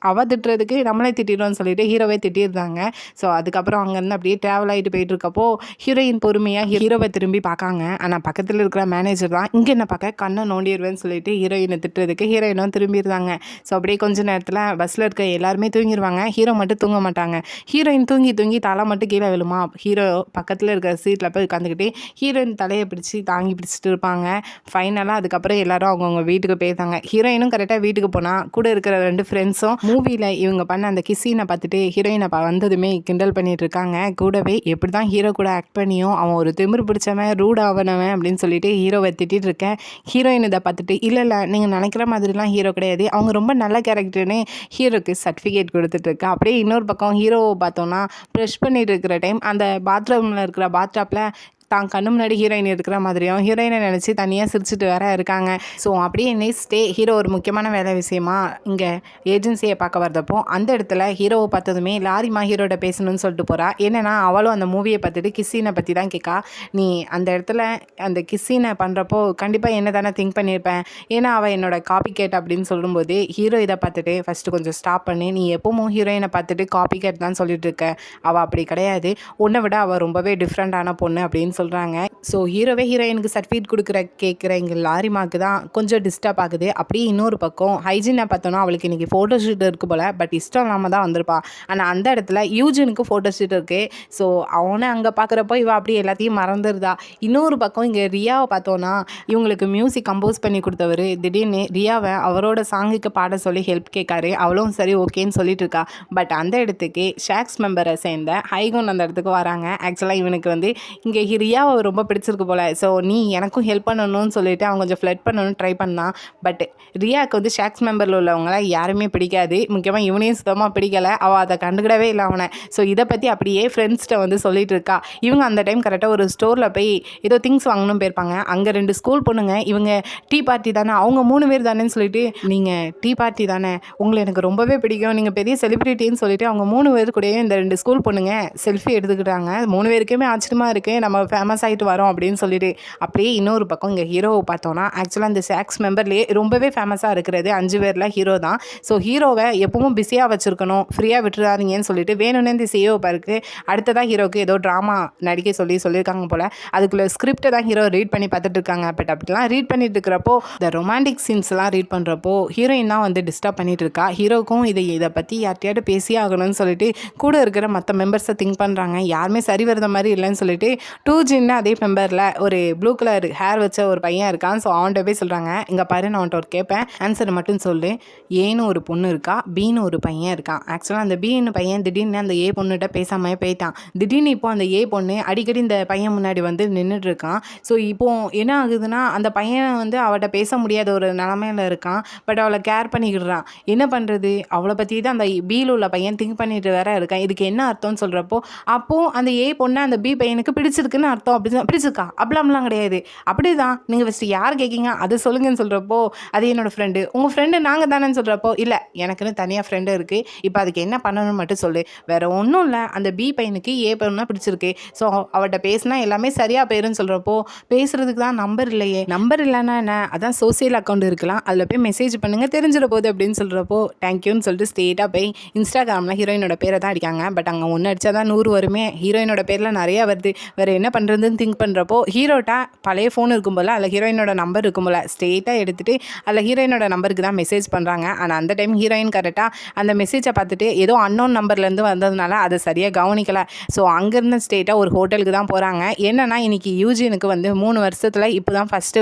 அவள் திட்டுறதுக்கு நம்மளே திட்டிடுவோம்னு சொல்லிட்டு ஹீரோவே திட்டியிருந்தாங்க. ஸோ அதுக்கப்புறம் அங்கேருந்து அப்படியே ட்ராவல் ஆகிட்டு போயிட்டுருக்கப்போ ஹீரோயின் பொறுமையாக ஹீரோவை திரும்பி பார்க்காங்க. ஆனால் பக்கத்தில் இருக்கிற மேனேஜர் தான் இங்கே என்ன பார்க்க கண்ணை நோண்டிடுவேன்னு சொல்லிட்டு ஹீரோயினை திட்டுறதுக்கு ஹீரோயினும் திரும்பிடுறாங்க. ஸோ அப்படியே கொஞ்சம் நேரத்தில் பஸ்ஸில் இருக்க எல்லாருமே தூங்கிடுவாங்க, ஹீரோ மட்டும் தூங்க மாட்டாங்க. ஹீரோயின் தூங்கி தூங்கி தலை மட்டும் கீழே விழுமா. ஹீரோ பக்கத்தில் இருக்கிற சீட்டில் போய் உட்காந்துக்கிட்டு ஹீரோயின் தலையை பிடிச்சி தாங்கி பிடிச்சிட்டு இருப்பாங்க. ஃபைனலாக அதுக்கப்புறம் எல்லாரும் அவங்கவுங்க வீட்டுக்கு போயிருந்தாங்க. ஹீரோயினும் கரெக்டாக வீட்டுக்கு போனால் கூட இருக்கிற 2 ஃப்ரெண்ட்ஸும் மூவியில் இவங்க பண்ண அந்த கிஸ்ஸீனை பார்த்துட்டு ஹீரோயினை வந்ததுமே கிண்டல் பண்ணிட்டு இருக்காங்க. கூடவே எப்படி தான் ஹீரோ கூட ஆக்ட் பண்ணியும் அவன் ஒரு திமிரு பிடிச்சவன் ரூட் ஆவனவன் அப்படின்னு சொல்லிட்டு ஹீரோவை திட்டிகிட்டு இருக்கேன். ஹீரோயின் இதை பார்த்துட்டு இல்லை நீங்கள் நினைக்கிற மாதிரிலாம் ஹீரோ கிடையாது, அவங்க ரொம்ப நல்ல கேரக்டர்னு ஹீரோக்கு சர்டிஃபிகேட் கொடுத்துட்ருக்கேன். அப்படியே இன்னொரு பக்கம் ஹீரோவை பார்த்தோன்னா ப்ரெஷ் பண்ணிட்டு இருக்கிற டைம் அந்த பாத்ரூமில் இருக்கிற பாத்டாப்பில் தான் கண்ணு முன்னாடி ஹீரோயின் இருக்கிற மாதிரியும் ஹீரோயினை நினச்சி தனியாக சிரிச்சுட்டு வேற இருக்காங்க. ஸோ அப்படியே நெக்ஸ்ட் டே ஹீரோ ஒரு முக்கியமான வேலை விஷயமா இங்கே ஏஜென்சியை பார்க்க வரதப்போ அந்த இடத்துல ஹீரோவை பார்த்ததுமே லாரிமா ஹீரோட பேசணும்னு சொல்லிட்டு போகிறா. என்னென்னா அவளும் அந்த மூவியை பார்த்துட்டு கிஸ்ஸீனை பற்றி தான் கேட்கா. நீ அந்த இடத்துல அந்த கிஸ்ஸீனை பண்ணுறப்போ கண்டிப்பாக என்ன தானே திங்க் பண்ணியிருப்பேன், ஏன்னா அவள் என்னோட காப்பி கேட் அப்படின்னு சொல்லும்போது ஹீரோ இதை பார்த்துட்டு ஃபஸ்ட்டு கொஞ்சம் ஸ்டாப் பண்ணி நீ எப்பவும் ஹீரோயினை பார்த்துட்டு காப்பி கேட் தான் சொல்லிட்டு இருக்க, அவள் அப்படி கிடையாது, உன்னை விட அவள் ரொம்பவே டிஃப்ரெண்ட்டான பொண்ணு அப்படின்னு சொல்கிறாங்க. ஸோ ஹீரோவே ஹீரோயினுக்கு சர்டிஃபிகேட் கேட்குற இங்கே லாரிமாக்கு தான் கொஞ்சம் டிஸ்டர்ப் ஆகுது. அப்படியே இன்னொரு பக்கம் ஹைஜீனை பார்த்தோன்னா அவளுக்கு இன்றைக்கி ஃபோட்டோ ஷூட் இருக்குது போல், பட் இஷ்டம் இல்லாமல் தான் வந்திருப்பா. ஆனால் அந்த இடத்துல யூஜினுக்கு ஃபோட்டோ ஷூட் இருக்குது. ஸோ அவனை அங்கே பார்க்குறப்போ இவள் அப்படியே எல்லாத்தையும் மறந்துடுதா. இன்னொரு பக்கம் இங்கே ரியாவை பார்த்தோன்னா இவங்களுக்கு மியூசிக் கம்போஸ் பண்ணி கொடுத்தவர் திடீர்னு ரியாவை அவரோட சாங்குக்கு பாட சொல்லி ஹெல்ப் கேட்காரு. அவளும் சரி ஓகேன்னு சொல்லிட்டு இருக்கா. பட் அந்த இடத்துக்கு ஷாக்ஸ் மெம்பரை சேர்ந்த ஹைகோன் அந்த இடத்துக்கு வராங்க. ஆக்சுவலாக இவனுக்கு வந்து இங்கே ரியாவை ரொம்ப பிடிச்சிருக்கு போல். ஸோ நீ எனக்கும் ஹெல்ப் பண்ணணும்னு சொல்லிட்டு அவன் கொஞ்சம் ஃப்ளட் பண்ணணும்னு ட்ரை பண்ணான். பட் ரியாவுக்கு வந்து ஷாக்ஸ் மெம்பரில் உள்ளவங்கள யாருமே பிடிக்காது. முக்கியமாக இவனையும் சுத்தமாக பிடிக்கலை. அவள் அதை கண்டுக்கிடவே இல்லை அவனை. ஸோ இதை பற்றி அப்படியே ஃப்ரெண்ட்ஸ்கிட்ட வந்து சொல்லிட்டு இருக்கா. இவங்க அந்த டைம் கரெக்டாக ஒரு ஸ்டோரில் போய் ஏதோ திங்ஸ் வாங்கணும் போயிருப்பாங்க. அங்கே 2 ஸ்கூல் பொண்ணுங்க இவங்க டீ பார்ட்டி தானே, அவங்க 3 பேர் தானேன்னு சொல்லிட்டு, நீங்கள் டீ பார்ட்டி தானே, உங்களை எனக்கு ரொம்பவே பிடிக்கும், நீங்கள் பெரிய செலிப்ரிட்டின்னு சொல்லிட்டு அவங்க 3 பேர் கூடயே இந்த 2 ஸ்கூல் பொண்ணுங்க செல்ஃபி எடுத்துக்கிட்டாங்க. 3 பேருக்குமே ஆச்சரியமாக இருக்குது, நம்ம ஃபேமஸ் ஆகிட்டு வரோம் அப்படின்னு சொல்லிட்டு. அப்படியே இன்னொரு பக்கம் இங்கே ஹீரோவை பார்த்தோன்னா ஆக்சுவலாக இந்த ஷாக்ஸ் மெம்பர்லேயே ரொம்பவே ஃபேமஸாக இருக்கிறது 5 பேரில் ஹீரோ தான். ஸோ ஹீரோவை எப்பவும் பிஸியாக வச்சுருக்கணும், ஃப்ரீயாக விட்டுறாதீங்கன்னு சொல்லிட்டு வேணும்னே இந்த சிஓ பாருக்கு அடுத்ததாக ஹீரோக்கு ஏதோ ட்ராமா நடிக்க சொல்லியிருக்காங்க போல். அதுக்குள்ளே ஸ்கிரிப்டை தான் ஹீரோ ரீட் பண்ணி பார்த்துட்டு இருக்காங்க. பட் அப்படிலாம் ரீட் பண்ணிட்டு இருக்கிறப்போ இந்த ரொமான்டிக் சீன்ஸ்லாம் ரீட் பண்ணுறப்போ ஹீரோயின் தான் வந்து டிஸ்டர்ப் பண்ணிட்டு இருக்கா. ஹீரோக்கும் இதை பற்றி யார்ட்டையாவது பேசியே ஆகணும்னு சொல்லிட்டு கூட இருக்கிற மற்ற மெம்பர்ஸை திங்க் பண்ணுறாங்க. யாருமே சரி வரத மாதிரி இல்லைன்னு சொல்லிட்டு 2Gன்னு அதே மெம்பரில் ஒரு ப்ளூ கலர் ஹேர் வச்ச ஒரு பையன் இருக்கான். ஸோ அவன்கிட்ட போய் சொல்கிறாங்க, இங்கே பாரு நான் அவன்கிட்ட ஒரு கேட்பேன், ஆன்சரை மட்டும் சொல்லு. ஏன்னு ஒரு பொண்ணு இருக்கா, பின்னு ஒரு பையன் இருக்கான். ஆக்சுவலாக அந்த பின்னு பையன் திடீர்னு அந்த ஏ பொண்ணுகிட்ட பேசாமல் போயிட்டான். திடீர்னு இப்போ அந்த ஏ பொண்ணு அடிக்கடி இந்த பையன் முன்னாடி வந்து நின்றுட்டு இருக்கான். ஸோ இப்போ என்ன ஆகுதுன்னா அந்த பையன் வந்து அவட்ட பேச முடியாத ஒரு நிலமையில இருக்கான். பட் அவளை கேர் பண்ணிக்கிடுறான். என்ன பண்ணுறது, அவளை பற்றி தான் அந்த பியில் உள்ள பையன் திங்க் பண்ணிட்டு வேற இருக்கான். இதுக்கு என்ன அர்த்தம்னு சொல்கிறப்போ அப்போது அந்த ஏ பொண்ணு அந்த பி பையனுக்கு பிடிச்சிருக்குன்னு அர்த்தம். அப்படி பிடிச்சிருக்கா அப்படிலாம் கிடையாது. அப்படி தான் நீங்கள் ஃபஸ்ட்டு யார் கேட்கிங்க அது சொல்லுங்கன்னு சொல்கிறப்போ அது என்னோடய ஃப்ரெண்டு. உங்கள் ஃப்ரெண்டு நாங்கள் தானேன்னு சொல்கிறப்போ இல்லை எனக்குன்னு தனியாக ஃப்ரெண்டு இருக்குது, இப்போ அதுக்கு என்ன பண்ணணும்னு மட்டும் சொல்லு, வேறு ஒன்றும் இல்லை, அந்த பி பையனுக்கு ஏ பையனா பிடிச்சிருக்கு, ஸோ அவட்ட பேசினா எல்லாமே சரியாக போயிருன்னு சொல்கிறப்போ பேசுகிறதுக்கு தான் நம்பர் இல்லையே, நம்பர் இல்லைன்னா என்ன, அதான் சோசியல் அக்கௌண்ட் இருக்கலாம், அதில் போய் மெசேஜ் பண்ணுங்கள் தெரிஞ்சிட போகுது அப்படின்னு சொல்கிறப்போ தேங்க்யூன்னு சொல்லிட்டு ஸ்ட்ரெயிட்டாக போய் இன்ஸ்டாகிராமில் ஹீரோயினோட பேரை தான் அடிக்காங்க. பட் அங்கே ஒன்று அடித்தா தான் 100 வருமே, ஹீரோயினோட பேரில் நிறையா வருது, வேறு என்ன பண்ணுறதுன்னு திங்க் பண்ணுறப்போ ஹீரோட்டா பழைய ஃபோன் இருக்கும் போல் அதில் ஹீரோயினோட நம்பர் இருக்கும் போல் ஸ்ட்ரெயிட்டாக எடுத்துகிட்டு அதில் ஹீரோயினோட நம்பருக்கு தான் மெசேஜ் பண்ணுறாங்க. ஆனால் அந்த டைம் ஹீரோயின் கரெக்டாக அந்த மெசேஜை பார்த்துட்டு ஏதோ அன்னோன் நம்பர்லேருந்து வந்ததுனால அதை சரியாக கவனிக்கலை. ஸோ அங்கேருந்து ஸ்ட்ரெயிட்டாக ஒரு ஹோட்டலுக்கு தான் போகிறாங்க. என்னென்னா இன்றைக்கி யூஜினுக்கு வந்து 3 வருஷத்தில் இப்போ தான் ஃபஸ்ட்டு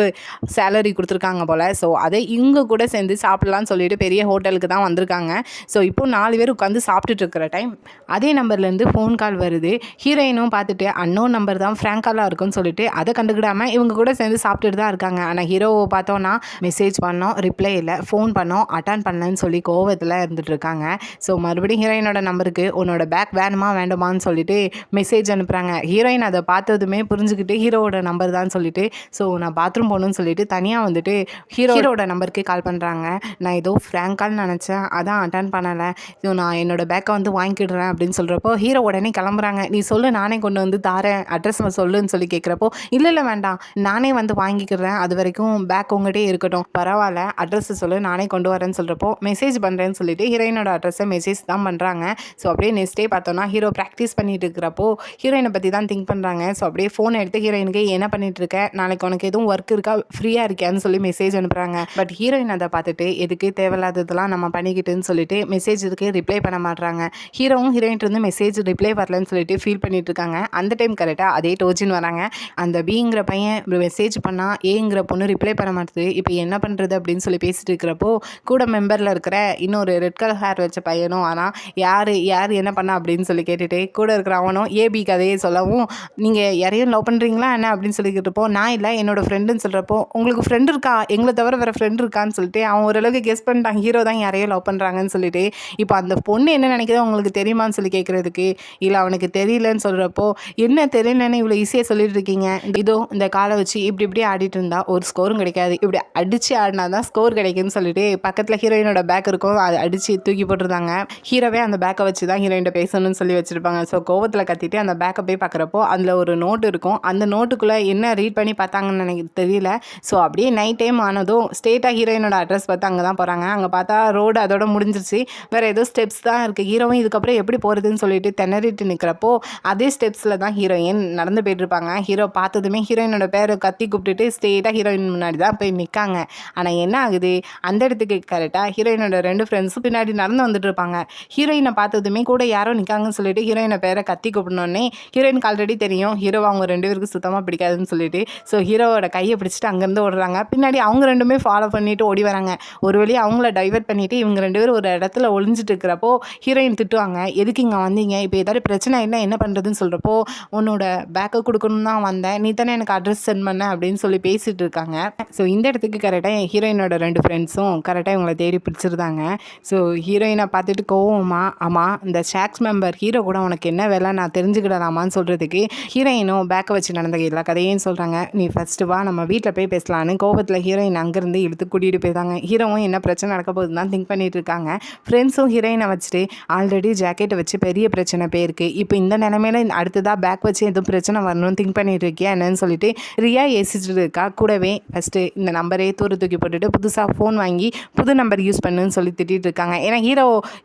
சேலரி கொடுத்துருக்காங்க போல். ஸோ அதை இவங்க கூட சேர்ந்து சாப்பிட்லான்னு சொல்லிட்டு பெரிய ஹோட்டலுக்கு தான் வந்திருக்காங்க. ஸோ இப்போது 4 பேர் உட்காந்து சாப்பிட்டுட்டு இருக்கிற டைம் அதே நம்பர்லேருந்து ஃபோன் கால் வருது. ஹீரோயினும் பார்த்துட்டு அன்னோன் நம்பர் தான் ஃப்ராங்க் காலாக இருக்குன்னு சொல்லிட்டு அதை கண்டுக்கிடாமல் இவங்க கூட சேர்ந்து சாப்பிட்டுட்டு தான் இருக்காங்க. ஆனால் ஹீரோவை பார்த்தோன்னா மெசேஜ் பண்ணோம், ரிப்ளை இல்லை, ஃபோன் பண்ணோம், அட்டன் பண்ணலன்னு சொல்லி கோவத்தில் இருந்துட்டு இருக்காங்க. ஸோ மறுபடியும் ஹீரோயினோட நம்பருக்கு உன்னோட பேக் வேணுமா வேண்டுமான்னு சொல்லிட்டு மெசேஜ் அனுப்புகிறாங்க. ஹீரோயின் அதை பார்த்ததுமே புரிஞ்சுக்கிட்டு ஹீரோவோட நம்பர் தான் சொல்லிட்டு ஸோ நான் பாத்ரூம் போகணுன்னு சொல்லிட்டு தனியாக வந்துட்டு ஹீரோட நம்பருக்கு கால் பண்ணுறாங்க. நான் ஏதோ ஃப்ராங்க் கால்னு நினச்சேன், அதான் அட்டன் பண்ணலை, ஸோ நான் என்னோடய பேக்கை வந்து வாங்கிக்கிடுறேன் அப்படின்னு சொல்கிறப்போ ஹீரோ உடனே கிளம்புறாங்க. நீ சொல்லு நானே கொண்டு வந்து தாரேன், அட்ரஸ் சொல்லுன்னு சொல்லி கேட்குறப்போ இல்லை வேண்டாம் நானே வந்து வாங்கிக்கிறேன், அது வரைக்கும் பேக் உங்கள்கிட்டே இருக்கட்டும், பரவாயில்ல அட்ரஸ் சொல்லு நானே கொண்டு வரேன்னு சொல்கிறப்போ மெசேஜ் பண்ணுறேன்னு சொல்லிட்டு ஹீரோயினோட அட்ரஸை மெசேஜ் தான் பண்ணுறாங்க. ஸோ அப்படியே நெக்ஸ்ட் டே பார்த்தோன்னா ஹீரோ ப்ராக்டிஸ் பண்ணிட்டு இருக்கிறப்போ ஹீரோயினை பற்றி தான் திங்க் பண்ணுறாங்க. ஸோ அப்படியே ஃபோன் எடுத்து ஹீரோயினுக்கு என்ன பண்ணிட்டு இருக்க, நாளைக்கு உனக்கு எதுவும் ஒர்க் இருக்கா, ஃப்ரீயாக இருக்கியான்னு சொல்லி மெசேஜ் அனுப்புகிறாங்க. பட் ஹீரோயின் அதை பார்த்துட்டு எதுக்கு தேவையில்லாததெல்லாம் நம்ம பண்ணிக்கிட்டுன்னு சொல்லிட்டு மெசேஜ் இதுக்கு ரிப்ளை பண்ண மாட்டாங்க. ஹீரோவும் ஹீரோயின்ட்டு வந்து மெசேஜ் ரிப்ளை வரலன்னு சொல்லிட்டு ஃபீல் பண்ணிட்டு இருக்காங்க. அந்த டைம் கரெக்டாக அதே டோஜின்னு வராங்க. அந்த பிங்கிற பையன் மெசேஜ் பண்ணால் ஏங்கிற பொண்ணு ரிப்ளை பண்ண மாட்டுது, இப்போ என்ன பண்ணுறது அப்படின்னு சொல்லி பேசிட்டு இருக்கிறப்போ கூட மெம்பரில் இருக்கிற இன்னொரு ரெட் கலர் ஹேர் வச்ச பையனும் ஆனால் யார் என்ன பண்ணா அப்படின்னு சொல்லி கேட்டுட்டு கூட இருக்கிற அவனும் ஏபி கதையை சொல்லவும் நீங்கள் யாரையும் லவ் பண்ணுறீங்களா என்ன அப்படின்னு சொல்லி கேட்டப்போ நான் இல்லை என்னோட ஃப்ரெண்டுன்னு சொல்கிறப்போ உங்களுக்கு ஃப்ரெண்டு இருக்கா, எங்களை தவிர வேறு ஃப்ரெண்டு இருக்கான்னு சொல்லிட்டு அவன் ஓரளவுக்கு கெஸ் பண்ணிட்டான் ஹீரோ தான் யாரையும் லவ் பண்ணுறாங்கன்னு சொல்லிட்டு. இப்போ அந்த பொண்ணு என்ன நினைக்கிறதோ உங்களுக்கு தெரியுமான்னு சொல்லி கேட்குறதுக்கு இல்லை அவனுக்கு தெரியலன்னு சொல்கிறப்போ என்ன தெரியலன்னு இவ்வளோ ஈஸியாக சொல்லிட்டு இருக்கீங்க, இதோ இந்த காலை வச்சு இப்படி ஆடிட்டு இருந்தா ஒரு ஸ்கோரும் கிடைக்காது, இப்படி அடித்து ஆடினா தான் ஸ்கோர் கிடைக்குன்னு சொல்லிட்டு பக்கத்தில் ஹீரோயினோட பேக் இருக்கும், அதை அடித்து தூக்கி போட்டுருந்தாங்க. ஹீரோவே அந்த பேக்கை வச்சு தான் ஹீரோயின்ட்ட பேசணும்னு சொல்லி வச்சுருப்பாங்க. ஸோ கோவத்தில் கத்திட்டு அந்த பேக்கை போய் பார்க்குறப்போ அதில் ஒரு நோட்டு இருக்கும். அந்த நோட்டுக்குள்ளே என்ன ரீட் பண்ணி பார்த்தாங்கன்னு எனக்கு தெரியல. ஸோ அப்படியே நைட் டைம் ஆனதும் ஸ்ட்ரெயிட்டாக ஹீரோயினோட அட்ரஸ் பார்த்து அங்கே தான் போகிறாங்க. அங்கே பார்த்தா ரோடு அதோட முடிஞ்சிருச்சு, வேறு ஏதோ ஸ்டெப்ஸ் தான் இருக்குது. ஹீரோவும் இதுக்கப்புறம் எப்படி போகிறதுன்னு சொல்லிட்டு திணறிட்டு நிற்கிறப்போ அதே ஸ்டெப்ஸில் தான் ஹீரோயின் நடந்து போயிட்டுருப்பாங்க. ஹீரோ பார்த்ததுமே ஹீரோயினோட பேரை கத்தி கூப்பிட்டுட்டு ஸ்ட்ரெயிட்டாக ஹீரோயின் முன்னாடி தான் போய் நிற்காங்க. ஆனால் என்ன ஆகுது, அந்த இடத்துக்கு கரெக்டாக ஹீரோயினோட 2 ஃப்ரெண்ட்ஸும் பின்னாடி நடந்து வந்துட்டு இருப்பாங்க. ஹீரோயினை பார்த்ததுமே கூட யாரோ நிற்காங்கன்னு சொல்லிட்டு ஹீரோயினை பேரை கத்தி கூப்பிடணுன்னே ஹீரோயினுக்கு ஆல்ரெடி தெரியும் ஹீரோவை அவங்க 2 பேருக்கு சுத்தமாக பிடிக்காதுன்னு சொல்லிட்டு. ஸோ ஹீரோவோட கையை பிடிச்சிட்டு அங்கேருந்து ஓடுறாங்க. பின்னாடி அவங்க 2மே ஃபாலோ பண்ணிட்டு ஓடி வராங்க. ஒரு வழியாக அவங்கள டைவர்ட் பண்ணிவிட்டு இவங்க 2 பேரும் ஒரு இடத்துல ஒளிஞ்சிட்டு இருக்கிறப்போ ஹீரோயின் திட்டுவாங்க, எதுக்கு இங்கே வந்தீங்க, இப்போ ஏதாவது பிரச்சனை என்ன பண்ணுறதுன்னு சொல்கிறப்போ, உன்னோட பேக்கை கொடுக்கணும்னு தான் வந்தேன், நீ தானே எனக்கு அட்ரஸ் சென்ட் பண்ண அப்படின்னு சொல்லி பேசிகிட்டு இருக்காங்க. ஸோ இந்த இடத்துக்கு கரெக்டாக ஹீரோயினோட 2 ஃப்ரெண்ட்ஸும் கரெக்டாக இவங்களை தேடி பிடிச்சிருந்தாங்க. ஸோ ஹீரோயினை பார்த்துட்டு கோவமா, ஆமாம் இந்த ஷாக்ஸ் மெம்பர் ஹீரோ கூட உனக்கு என்ன வேலை, நான் தெரிஞ்சுக்கிடலாமான்னு சொல்கிறதுக்கு ஹீரோயினும் பேக்கை வச்சு நடந்த எல்லா கதையும் சொல்கிறாங்க. நீ ஃபஸ்ட்டு வா நம்ம வீட்டில் போய் பேசலான்னு கோபத்தில் ஹீரோயின் அங்கேருந்து இழுத்து கூட்டிகிட்டு போயிட்டாங்க. ஹீரோவும் என்ன பிரச்சனை நடக்க போகுதுன்னு தான் திங்க் பண்ணிட்டு இருக்காங்க. ஃப்ரெண்ட்ஸும் ஹீரோயினை வச்சுட்டு ஆல்ரெடி ஜாக்கெட்டை வச்சு பெரிய பிரச்சனை போயிருக்கு, இப்போ இந்த நிலைமையில அடுத்ததாக பேக் வச்சு எதுவும் பிரச்சனை வரணும்னு திங்க் பண்ணிட்டு இருக்கியா என்னன்னு சொல்லிட்டு ரியா ஏசிச்சுட்டு இருக்கா. கூடவே ஃபஸ்ட்டு இந்த நம்பரே தூக்கி போட்டுட்டு புதுசாக ஃபோன் வாங்கி புது நம்பர் யூஸ் பண்ணுன்னு சொல்லி திட்டிகிட்டு இருக்காங்க. ஏன்னா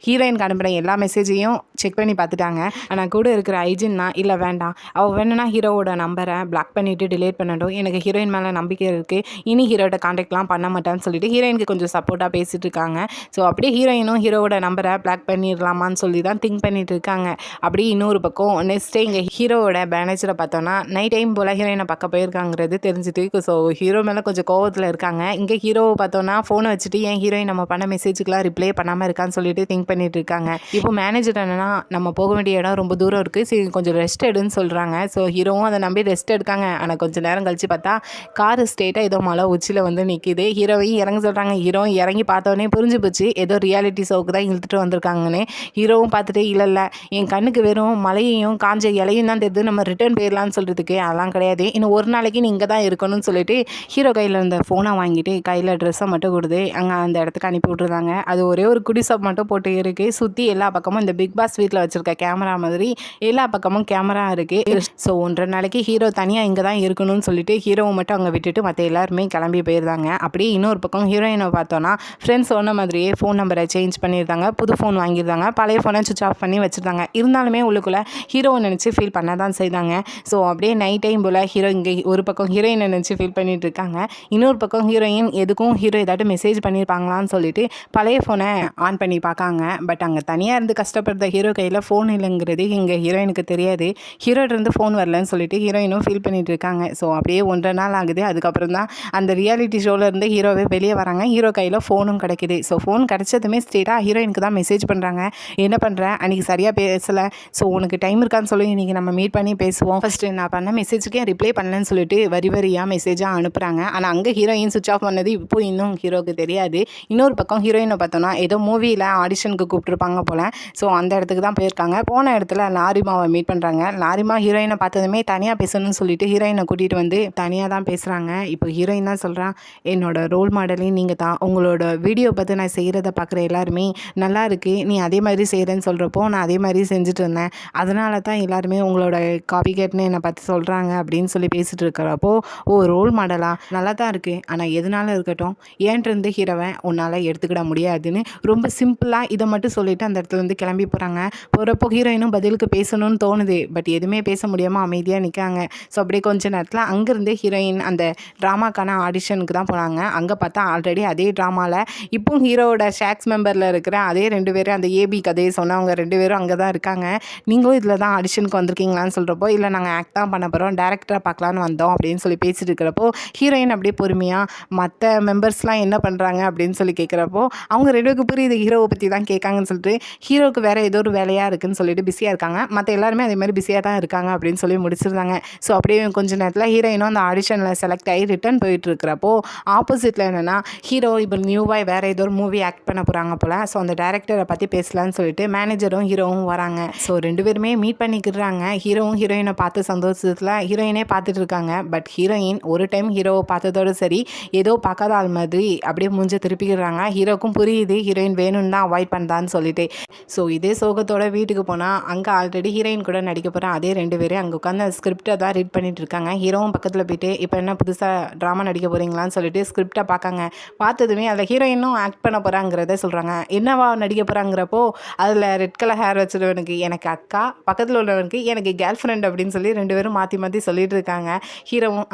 ஹீரோயினுக்கு அனுப்புகிற எல்லா மெசேஜையும் செக் பண்ணி பார்த்துட்டாங்க. ஆனால் கூட இருக்கிற ஐஜின்னா இல்லை வேண்டாம், அவள் வேணும்னா ஹீரோவோட நம்பரை பிளாக் பண்ணிவிட்டு டிலீட் பண்ணட்டும், எனக்கு ஹீரோயின் மேலே நம்பிக்கை இருக்குது, இனி ஹீரோட காண்டாக்ட்லாம் பண்ண மாட்டான்னு சொல்லிட்டு ஹீரோயினுக்கு கொஞ்சம் சப்போர்ட்டாக பேசிகிட்டு இருக்காங்க. ஸோ அப்படியே ஹீரோயினும் ஹீரோவோட நம்பரை பிளாக் பண்ணிடலாமான்னு சொல்லி தான் திங்க் பண்ணிட்டு இருக்காங்க. அப்படி இன்னொரு பக்கம் நெக்ஸ்ட் டே இங்கே ஹீரோவோட மேனேஜரை பார்த்தோன்னா நைட் டைம் போல் ஹீரோயினை பார்க்க போயிருக்காங்கிறது தெரிஞ்சுட்டு ஸோ ஹீரோ மேலே கொஞ்சம் கோவத்தில் இருக்காங்க. இங்கே ஹீரோவை பார்த்தோன்னா ஃபோனை வச்சுட்டு ஏன் ஹீரோயின் நம்ம பண்ண மெசேஜுக்கெலாம் ரிப்ளை பண்ணாமல் இருக்கான்னு சொல்லிட்டு திங்க் பண்ணிட்டு இருக்காங்க. இப்போ மேனேஜர் என்னன்னா நம்ம போக வேண்டிய இடம் ரொம்ப தூரம் இருக்குது, சரி கொஞ்சம் ரெஸ்ட் எடுன்னு சொல்கிறாங்க. ஸோ ஹீரோவும் அதை நம்பி ரெஸ்ட் எடுக்காங்க. ஆனால் கொஞ்சம் நேரம் கழிச்சு பார்த்தா காரு ஸ்ட்ரெயிட்டாக ஏதோ மலை உச்சியில் வந்து நிற்கிது. ஹீரோவையும் இறங்க சொல்கிறாங்க. ஹீரோ இறங்கி பார்த்தோன்னே புரிஞ்சு போச்சு ஏதோ ரியாலிட்டி ஷோவுக்கு தான் இழுத்துட்டு வந்திருக்காங்கன்னு. ஹீரோவும் பார்த்துட்டு இல்லை என் கண்ணுக்கு வெறும் மலையையும் காஞ்ச இலையும் தான் தெரியுது, நம்ம ரிட்டர்ன் போயிடலான்னு சொல்கிறதுக்கு அதெல்லாம் கிடையாது, இன்னும் ஒரு நாளைக்கு நீ இங்கே தான் இருக்கணும்னு சொல்லிட்டு ஹீரோ கையில் இருந்த ஃபோனை வாங்கிட்டு கையில் ட்ரெஸ்ஸை மட்டும் கொடுத்து அங்கே அந்த இடத்துக்கு அனுப்பி விட்ருந்தாங்க. அது ஒரே ஒரு குடிசப் மட்டும் போட்டு இருக்குது. சுற்றி எல்லா பக்கமும் இந்த பிக் பாஸ் வீட்டில் வச்சுருக்க கேமரா மாதிரி எல்லா பக்கமும் கேமரா இருக்குது. ஸோ 1.5 நாளைக்கு ஹீரோ தனியாக இங்கே தான் இருக்கணும்னு சொல்லிட்டு ஹீரோவை மட்டும் அங்கே விட்டுட்டு மற்ற எல்லாருமே கிளம்பி போயிருந்தாங்க. அப்படியே இன்னொரு பக்கம் ஹீரோயினை பார்த்தோன்னா ஃப்ரெண்ட்ஸ் சொன்ன மாதிரியே ஃபோன் நம்பரை சேஞ்ச் பண்ணியிருந்தாங்க, புது ஃபோன் வாங்கியிருந்தாங்க, பழைய ஃபோனை சுவிச் ஆஃப் பண்ணி வச்சுருந்தாங்க. இருந்தாலுமே உள்ளுக்குள்ளே ஹீரோவை நினச்சி ஃபீல் பண்ண தான் செய்தாங்க. ஸோ அப்படியே நைட் டைம் போல் ஹீரோ இங்கே ஒரு பக்கம் ஹீரோயினை நினச்சி ஃபீல் பண்ணிட்டு இருக்காங்க, இன்னொரு பக்கம் ஹீரோயின் எதுக்கும் ஹீரோ ஏதாட்டு மெசேஜ் பண்ணியிருப்பாங்களான்னு சொல்லிட்டு பழைய ஃபோனை ஆன் பண்ணி பார்க்காங்க. பட் அங்கே தனியாக இருந்து கஷ்டப்படுற ஹீரோ கையில் ஃபோன் இல்லைங்கிறது இங்கே ஹீரோயினுக்கு தெரியாது. ஹீரோயிருந்து ஃபோன் வரலன்னு சொல்லிட்டு ஹீரோயினும் ஃபீல் பண்ணிட்டு இருக்காங்க. ஸோ அப்படியே 1.5 நாள் ஆகுது. அதுக்கப்புறம் தான் அந்த ரியாலிட்டி ஷோவில் இருந்து ஹீரோவே வெளியே வராங்க. ஹீரோ கையில் ஃபோனும் கிடைக்குது. ஸோ ஃபோன் கிடைச்சதுமே ஸ்ட்ரெயிட்டாக ஹீரோயினுக்கு தான் மெசேஜ் பண்ணுறாங்க, என்ன பண்ணுறேன் அன்றைக்கி சரியாக பேசலை, ஸோ உனக்கு டைம் இருக்கான்னு சொல்லி இன்றைக்கி நம்ம மீட் பண்ணி பேசுவோம், ஃபஸ்ட்டு நான் பண்ண மெசேஜுக்கே ரிப்ளை பண்ணலன்னு சொல்லிட்டு வரியாக மெசேஜாக அனுப்புகிறாங்க. ஆனால் அங்கே ஹீரோயின் சுவிச் ஆஃப் பண்ணது இப்போ இன்னும் ஹீரோக்கு தெரியாது. இன்னொரு பக்கம் ஹீரோயினை பார்த்தோன்னா ஏதோ மூவியில் ஆடிஷனுக்கு கூப்பிட்டுருப்பாங்க போல். ஸோ அந்த இடத்துக்கு தான் போயிருக்காங்க. போன இடத்துல லாரிமாவை மீட் பண்ணுறாங்க. லாரிமா ஹீரோயினை பார்த்ததுமே தனியாக பேசணும்னு சொல்லிட்டு ஹீரோயினை கூட்டிகிட்டு வந்து தனியாக தான் பேசுகிறாங்க. இப்போ ஹீரோயின் தான் சொல்கிறான், என்னோட ரோல் மாடலே நீங்கள் தான், உங்களோட வீடியோ பார்த்து நான் செய்கிறத பார்க்குற எல்லாருமே நல்லா இருக்குது, நீ அதே மாதிரி செய்கிறேன்னு சொல்கிறப்போ நான் அதே மாதிரி செஞ்சுட்டு இருந்தேன், அதனால தான் எல்லாருமே உங்களோட காப்பி கேட்னு என்னை பற்றி சொல்கிறாங்க அப்படின்னு சொல்லி பேசிகிட்டு இருக்கிறப்போ, ஓ ரோல் மாடலாக நல்லா தான் இருக்குது, ஆனால் எதனால இருக்கட்டும் ஏன்ட்டு ஹீரோவை உன்னால் எடுத்துக்கிட முடியாதுன்னு ரொம்ப சிம்பிளாக இதை மட்டும் சொல்லிவிட்டு அந்த இடத்துலேருந்து கிளம்பி போகிறப்போ ஹீரோயினும் பதிலுக்கு பேசணும்னு தோணுது. பட் எதுவுமே பேச முடியாமல் அமைதியாக நிற்காங்க. ஸோ அப்படியே கொஞ்ச நேரத்தில் அங்கேருந்து ஹீரோயின் அந்த ட்ராமாக்கான ஆடிஷனுக்கு தான் போனாங்க. அங்கே பார்த்தா ஆல்ரெடி அதே ட்ராமாவில் இப்போ ஹீரோவோட ஷாக்ஸ் மெம்பரில் இருக்கிற அதே 2 பேரும் அந்த ஏபி கதையை சொன்னவங்க 2 பேரும் அங்கே தான் இருக்காங்க. நீங்களும் இதில் தான் ஆடிஷனுக்கு வந்திருக்கீங்களான்னு சொல்கிறப்போ, இல்லை நாங்கள் ஆக்ட் தான் பண்ண போகிறோம், டேரக்டராக பார்க்கலான்னு வந்தோம் அப்படின்னு சொல்லி பேசிட்டு இருக்கிறப்போ ஹீரோயின் அப்படியே பொறுமையாக மற்ற மெம்பர்ஸ்லாம் என்ன பண்ணுறாங்க அப்படின்னு சொல்லி கேட்குறப்போ அவங்க 2 பேருக்கு புரியுது ஹீரோவை பற்றி தான் கேட்காங்கன்னு சொல்லிட்டு ஹீரோவுக்கு வேறு ஏதோ ஒரு வேலையாக இருக்குதுன்னு சொல்லிட்டு பிஸியாக இருக்காங்க. மற்ற எல்லாருமே அதே மாதிரி பிஸியாக தான் இருக்காங்க அப்படின்னு சொல்லி முடிச்சிருந்தாங்க. ஸோ அப்படியே கொஞ்ச நேரத்தில் ஹீரோயினும் அந்த ஆடிஷனில் செலக்ட் ஆகி ரிட்டர்ன் போயிட்டு இருக்கிறப்போ ஆப்போசிட்டில் என்னென்னா ஹீரோ இப்போ நியூவாக வேறு ஏதோ ஒரு மூவி ஆக்ட் பண்ண போகிறாங்க போல். ஸோ அந்த டேரக்டரை பற்றி பேசலான்னு சொல்லிட்டு மேனேஜரும் ஹீரோவும் வராங்க. ஸோ 2 பேருமே மீட் பண்ணிக்கிறாங்க. ஹீரோவும் ஹீரோயினை பார்த்து சந்தோஷத்தில் ஹீரோயினே பார்த்துட்டு இருக்காங்க. பட் ஹீரோயின் ஒரு டைம் ஹீரோவை பார்த்ததோடு சரி ஏதோ பார்க்காத ஆள் மாதிரி அப்படியே மூஞ்ச திருப்பிக்கிறாங்க. ஹீரோக்கும் புரியுது ஹீரோயின் வேணும்னு தான் அவாய்ட் பண்ணதான்னு சொல்லிட்டு. ஸோ இதே சோகத்தோட வீட்டுக்கு போனால் அங்கே ஆல்ரெடி ஹீரோயின் கூட நடிக்க போகிற அதே 2 பேரும் அங்கே உட்காந்து ஸ்கிரிப்டை தான் ரீட் பண்ணிட்டு இருக்காங்க. ஹீரோவும் பக்கத்தில் போயிட்டு இப்போ என்ன புதுசாக ட்ராமா நடிக்க போகிறீங்களான்னு சொல்லிட்டு ஸ்கிரிப்டை பார்க்காங்க. பார்த்ததுமே அதில் ஹீரோயினும் ஆக்ட் பண்ண போகிறாங்கிறத சொல்கிறாங்க. என்னவா நடிக்க போகிறாங்கிறப்போ அதில் ரெட் கலர் ஹேர் வச்சுருவனுக்கு எனக்கு அக்கா, பக்கத்தில் உள்ளவனுக்கு எனக்கு கேர்ள் ஃப்ரெண்ட் அப்படின்னு சொல்லி சொல்லி 2 பேரும் மாற்றி சொல்லிட்டு இருக்காங்க. ஹீரோவும்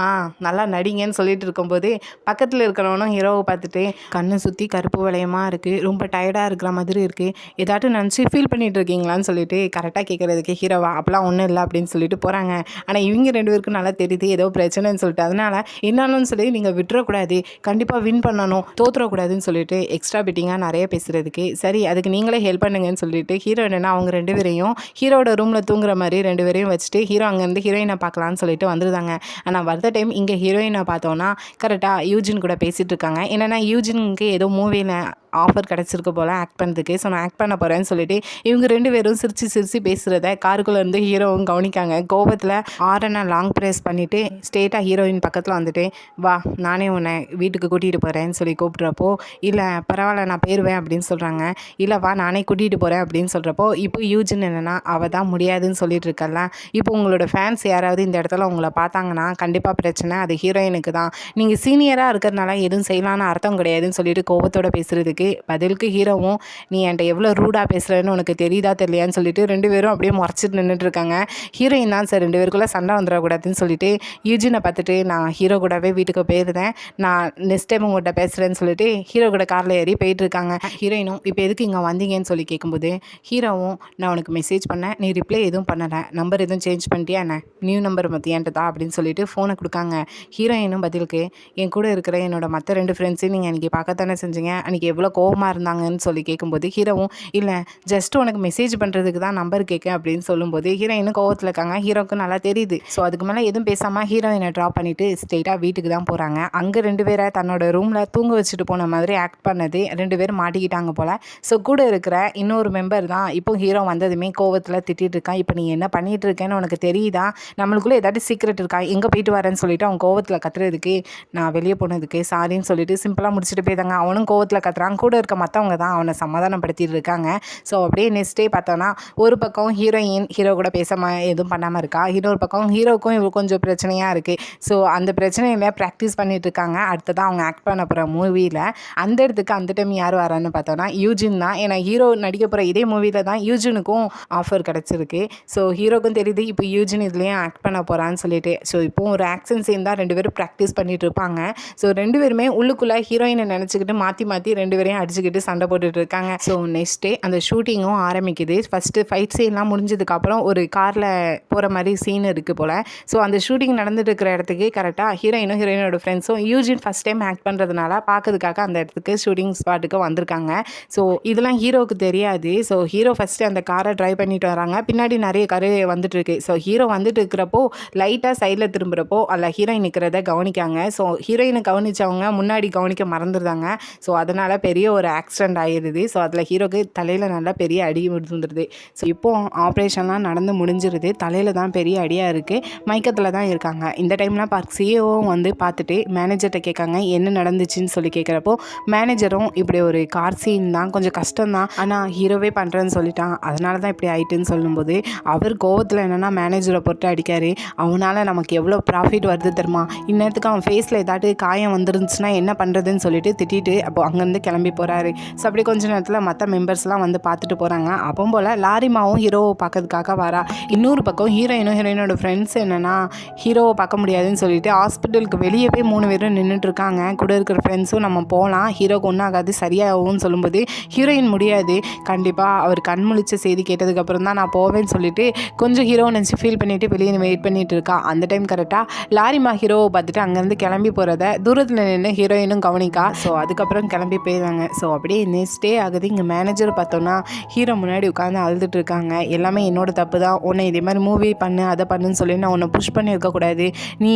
நல்லா நடிங்கன்னு சொல்லிட்டு இருக்கும்போது பக்கத்தில் இருக்கிறவனும் ஹீரோவை பார்த்துட்டு கண்ணை சுற்றி கருப்பு வளையமா இருக்குது, ரொம்ப டயர்டாக இருக்கிற மாதிரி இருக்குது, ஏதாட்டும் நினச்சி ஃபீல் பண்ணிட்டு இருக்கீங்களான்னு சொல்லிட்டு கரெக்டாக கேட்குறதுக்கு ஹீரோவா அப்போலாம் ஒன்றும் இல்லை அப்படின்னு சொல்லிட்டு போகிறாங்க. ஆனால் இவங்க 2 பேருக்கும் நல்லா தெரியுது ஏதோ பிரச்சனைன்னு சொல்லிட்டு, அதனால் என்னாலும் சொல்லி நீங்கள் விட்டுறக்கூடாது, கண்டிப்பாக வின் பண்ணணும், தோற்றுறக்கூடாதுன்னு சொல்லிட்டு எக்ஸ்ட்ரா பெட்டிங்காக நிறைய பேசுகிறதுக்கு சரி அதுக்கு நீங்களே ஹெல்ப் பண்ணுங்கன்னு சொல்லிட்டு ஹீரோ என்னென்னா அவங்க 2 பேரையும் ஹீரோட ரூமில் தூங்குற மாதிரி 2 பேரையும் வச்சுட்டு ஹீரோ அங்கேருந்து ஹீரோயினை பார்க்கலான்னு சொல்லிட்டு வந்துருந்தாங்க. ஆனால் வந்த டைம் இங்கே ஹீரோயினை பார்த்தோன்னா கரெக்டாக யூஜின் கூட பேசிகிட்டு இருக்காங்க. என்னென்னா யூஜினுக்கு ஏதோ மூவியில் ஆஃபர் கிடச்சிருக்கு போல் ஆக்ட் பண்ணுறதுக்கு, ஸோ நான் ஆக்ட் பண்ண போகிறேன்னு சொல்லிட்டு இவங்க 2 பேரும் சிரித்து பேசுகிறத காருக்குள்ளே இருந்து ஹீரோவும் கவனிக்காங்க. கோபத்தில் ஆரனை லாங் ப்ரெஸ் பண்ணிவிட்டு ஸ்ட்ரெயிட்டாக ஹீரோயின் பக்கத்தில் வந்துட்டு வா நானே உன்னை வீட்டுக்கு கூட்டிகிட்டு போகிறேன்னு சொல்லி கூப்பிட்றப்போ இல்லை பரவாயில்ல நான் போயிடுவேன் அப்படின்னு சொல்கிறாங்க. இல்லை வா நானே கூட்டிகிட்டு போகிறேன் அப்படின்னு சொல்கிறப்போ இப்போ யூஜின் என்னென்னா அவள் தான் முடியாதுன்னு சொல்லிட்டு இருக்கல, இப்போ உங்களோட ஃபேன்ஸ் யாராவது இந்த இடத்துல உங்களை பார்த்தாங்கன்னா கண்டிப்பாக பிரச்சனை, அது ஹீரோயினுக்கு தான், நீங்கள் சீனியராக இருக்கிறதுனால எதுவும் செய்யலான்னு அர்த்தம் கிடையாதுன்னு சொல்லிட்டு கோபத்தோட பேசுகிறதுக்கு பதிலுக்கு ஹீரோவும் நீ என்கிட்ட எவ்வளோ ரூடாக பேசுகிறேன்னு உனக்கு தெரியுதா தெரியலையான்னு சொல்லிட்டு 2 பேரும் அப்படியே முறைச்சிட்டு நின்றுட்டு இருக்காங்க. ஹீரோயின் தான் சார் 2 பேருக்குள்ளே சண்டை வந்துடக்கூடாதுன்னு சொல்லிட்டு யூஜினை பார்த்துட்டு நான் ஹீரோ கூடவே வீட்டுக்கு போயிருந்தேன், நான் நெக்ஸ்ட் டைம் உங்கள்கிட்ட பேசுகிறேன்னு சொல்லிட்டு ஹீரோ கூட காரில் ஏறி போயிட்டு இருக்காங்க. ஹீரோயினும் இப்போ எதுக்கு இங்கே வந்தீங்கன்னு சொல்லி கேட்கும்போது ஹீரோவும் நான் உனக்கு மெசேஜ் பண்ணேன், நீ ரிப்ளை எதுவும் பண்ணலை, நம்பர் எதுவும் சேஞ்ச் பண்ணிட்டியா என்ன, நியூ நம்பர் மத்தியான்ட்டு தான் அப்படின்னு சொல்லிட்டு ஃபோனை கொடுக்காங்க. ஹீரோயினும் பதிலுக்கு என் கூட இருக்கிற என்னோட மற்ற 2 ஃப்ரெண்ட்ஸையும் நீங்கள் அன்றைக்கி பார்க்கத்தானே செஞ்சீங்க, அன்றைக்கி எவ்வளோ கோவமாக இருந்தாங்கன்னு சொல்லி கேட்கும்போது ஹீரோவும் இல்லை ஜஸ்ட் உனக்கு மெசேஜ் பண்ணுறதுக்கு தான் நம்பர் கேட்க அப்படின்னு சொல்லும்போது ஹீரோயினும் கோவத்தில் இருக்காங்க. ஹீரோவுக்கு நல்லா தெரியுது. ஸோ அதுக்கு மேலே எதுவும் பேசாமல் ஹீரோயினை ட்ராப் பண்ணிவிட்டு ஸ்ட்ரெயிட்டாக வீட்டுக்கு தான் போகிறாங்க. அங்கே 2 பேரை தன்னோட ரூமில் தூங்க வச்சுட்டு போன மாதிரி ஆக்ட் பண்ணது 2 பேரும் மாட்டிக்கிட்டாங்க போல். ஸோ கூட இருக்கிற இன்னொரு மெம்பர் தான் இப்போ ஹீரோ வந்ததுமே கோவத்தில் திட்டிகிட்டு இருக்கான், இப்போ நீ என்ன பண்ணிகிட்டு இருக்கேன்னு உனக்கு தெரியுதா, நம்மளுக்குள்ளே ஏதாட்டி சீக்ரெட் இருக்கா, எங்கே போயிட்டு வரேன்னு சொல்லிட்டு அவன் கோவத்தில் கத்துறதுக்கு நான் வெளியே போனதுக்கு சாரின்னு சொல்லிட்டு சிம்பிளாக முடிச்சுட்டு போயிட்டாங்க. அவனும் கோவத்தில் கத்துறான், கூட இருக்க மற்றவங்க தான் அவனை சமாதானப்படுத்திட்டு இருக்காங்க. ஸோ அப்படியே நெக்ஸ்ட் டே பார்த்தோன்னா ஒரு பக்கம் ஹீரோயின் ஹீரோ கூட பேசாமல் எதுவும் பண்ணாமல் இருக்கா, இன்னொரு பக்கம் ஹீரோக்கும் இவ கொஞ்சம் பிரச்சனையாக இருக்குது. ஸோ அந்த பிரச்சனையில் ப்ராக்டிஸ் பண்ணிட்டு இருக்காங்க. அடுத்ததான் அவங்க ஆக்ட் பண்ண போகிற மூவியில் அந்த இடத்துக்கு அந்த டைம் யார் வரான்னு பார்த்தோன்னா யூஜின் தான். ஏன்னா ஹீரோ நடிக்க போகிற இதே மூவியில் தான் யூஜினுக்கும் ஆஃபர் கிடச்சிருக்கு. ஸோ ஹீரோக்கும் தெரியுது இப்போ யூஜின் இதுலேயும் ஆக்ட் பண்ண போகிறான்னு சொல்லிட்டு. ஸோ இப்போ ஒரு ஆக்ஷன் சீன் தான் 2 பேரும் ப்ராக்டிஸ் பண்ணிட்டு இருப்பாங்க. ஸோ 2 பேருமே உள்ளுக்குள்ளே ஹீரோயினை நினச்சிக்கிட்டு மாற்றி 2 பேரையும் அடிச்சுக்கிட்டு சண்டை போட்டுட்டு இருக்காங்க. ஸோ நெக்ஸ்ட் டே அந்த ஷூட்டிங்கும் ஆரம்பிக்குது. ஃபஸ்ட்டு ஃபைட் சீன்லாம் முடிஞ்சதுக்கப்புறம் ஒரு காரில் போகிற மாதிரி சீன் இருக்குது போல். ஸோ அந்த ஷூட்டிங் நடந்துட்டு இருக்கிற இடத்துக்கு கரெக்டாக ஹீரோயினோட ஃப்ரெண்ட்ஸும் யூஜின் ஃபஸ்ட் டைம் ஆக்ட் பண்ணுறதுனால பார்க்கறதுக்காக அந்த இடத்துக்கு ஷூட்டிங் ஸ்பாட்டுக்கு வந்திருக்காங்க. ஸோ இதெல்லாம் ஹீரோவுக்கு தெரியாது. ஸோ ஹீரோ ஃபஸ்ட்டு அந்த காரை ட்ரைவ் பண்ணிட்டு வராங்க, பின்னாடி நிறைய காரு வந்துட்டு இருக்கு. ஸோ ஹீரோ வந்துட்டு இருக்கிறப்போ லைட்டாக சைடில் திரும்புகிறப்போ அதில் ஹீரோயின் நிற்கிறத கவனிக்காங்க. ஸோ ஹீரோயினை கவனித்தவங்க முன்னாடி கவனிக்க மறந்துடுறாங்க. ஸோ அதனால் பெரிய ஒரு ஆக்சிடென்ட் ஆகிடுது. ஸோ அதில் ஹீரோக்கு தலையில் நல்லா பெரிய அடி விழுந்துருது. ஸோ இப்போது ஆப்ரேஷன்லாம் நடந்து முடிஞ்சிருது. தலையில் தான் பெரிய அடியாக இருக்குது, மயக்கத்தில் தான் இருக்காங்க. இந்த டைம்லாம் சிஇஓவும் வந்து பார்த்துட்டு மேனேஜர்கிட்ட கேட்காங்க என்ன நடந்துச்சுன்னு சொல்லி கேட்குறப்போ மேனேஜரும் இப்படி ஒரு கார் சீன் தான், கொஞ்சம் கஷ்டம்தான், ஆனால் ஹீரோவே பண்ணுறேன்னு சொல்லிட்டான், அதனால தான் இப்படி ஆயிட்டுன்னு சொல்லும்போது அவர் கோவத்தில் என்னென்னா மேனேஜரை போட்டு அடிக்காரு. அவனால் நமக்கு எவ்வளோ ப்ராஃபிட் வருது தெரியுமா, இந்நேரத்துக்கு அவன் ஃபேஸில் ஏதாட்டு காயம் வந்துருந்துச்சுன்னா என்ன பண்ணுறதுன்னு சொல்லிட்டு திட்டிட்டு அப்போ அங்கேருந்து கிளம்பி போகிறாரு. ஸோ அப்படி கொஞ்ச நேரத்தில் மற்ற மெம்பர்ஸ்லாம் வந்து பார்த்துட்டு போகிறாங்க. அப்போ போல் லாரிமாவும் ஹீரோவை பார்க்கறதுக்காக வரா. இன்னொரு பக்கம் ஹீரோயினோட ஃப்ரெண்ட்ஸ் என்னென்னா ஹீரோவை பார்க்க முடியாதுன்னு சொல்லிட்டு ஹாஸ்பிட்டலுக்கு வெளியவே 3 பேரும் நின்றுட்டு இருக்காங்க. கூட இருக்கிற ஃப்ரெண்ட்ஸும் நம்ம போகலாம், ஹீரோக்கு ஒன்றும் ஆகாது சரியாகும்னு சொல்லும்போது ஹீரோயின் முடியாது, கண்டிப்பாக அவர் கண் முழிச்ச செய்தி கேட்டதுக்கப்புறம் தான் நான் போவேன்னு சொல்லிட்டு கொஞ்சம் ஹீரோவை நினச்சி ஃபீல் பண்ணிவிட்டு வெளியே வெயிட் பண்ணிட்டு இருக்கா. அந்த டைம் கரெக்டாக லாரிமா ஹீரோவை பார்த்துட்டு அங்கேருந்து கிளம்பி போகிறத தூரத்தில் நின்று ஹீரோயினும் கவனிக்கா. ஸோ அதுக்கப்புறம் கிளம்பி போயிடுறாங்க. ஸோ அப்படியே நெக்ஸ்ட் டே ஆகுது. இங்கே மேனேஜர் பார்த்தோன்னா ஹீரோ முன்னாடி உட்காந்து அழுதுட்டு இருக்காங்க. எல்லாமே என்னோட தப்பு தான், உன்னை இதே மாதிரி மூவி பண்ணு அதை பண்ணுன்னு சொல்லி நான் உன்னை புஷ் பண்ணி இருக்கக்கூடாது, நீ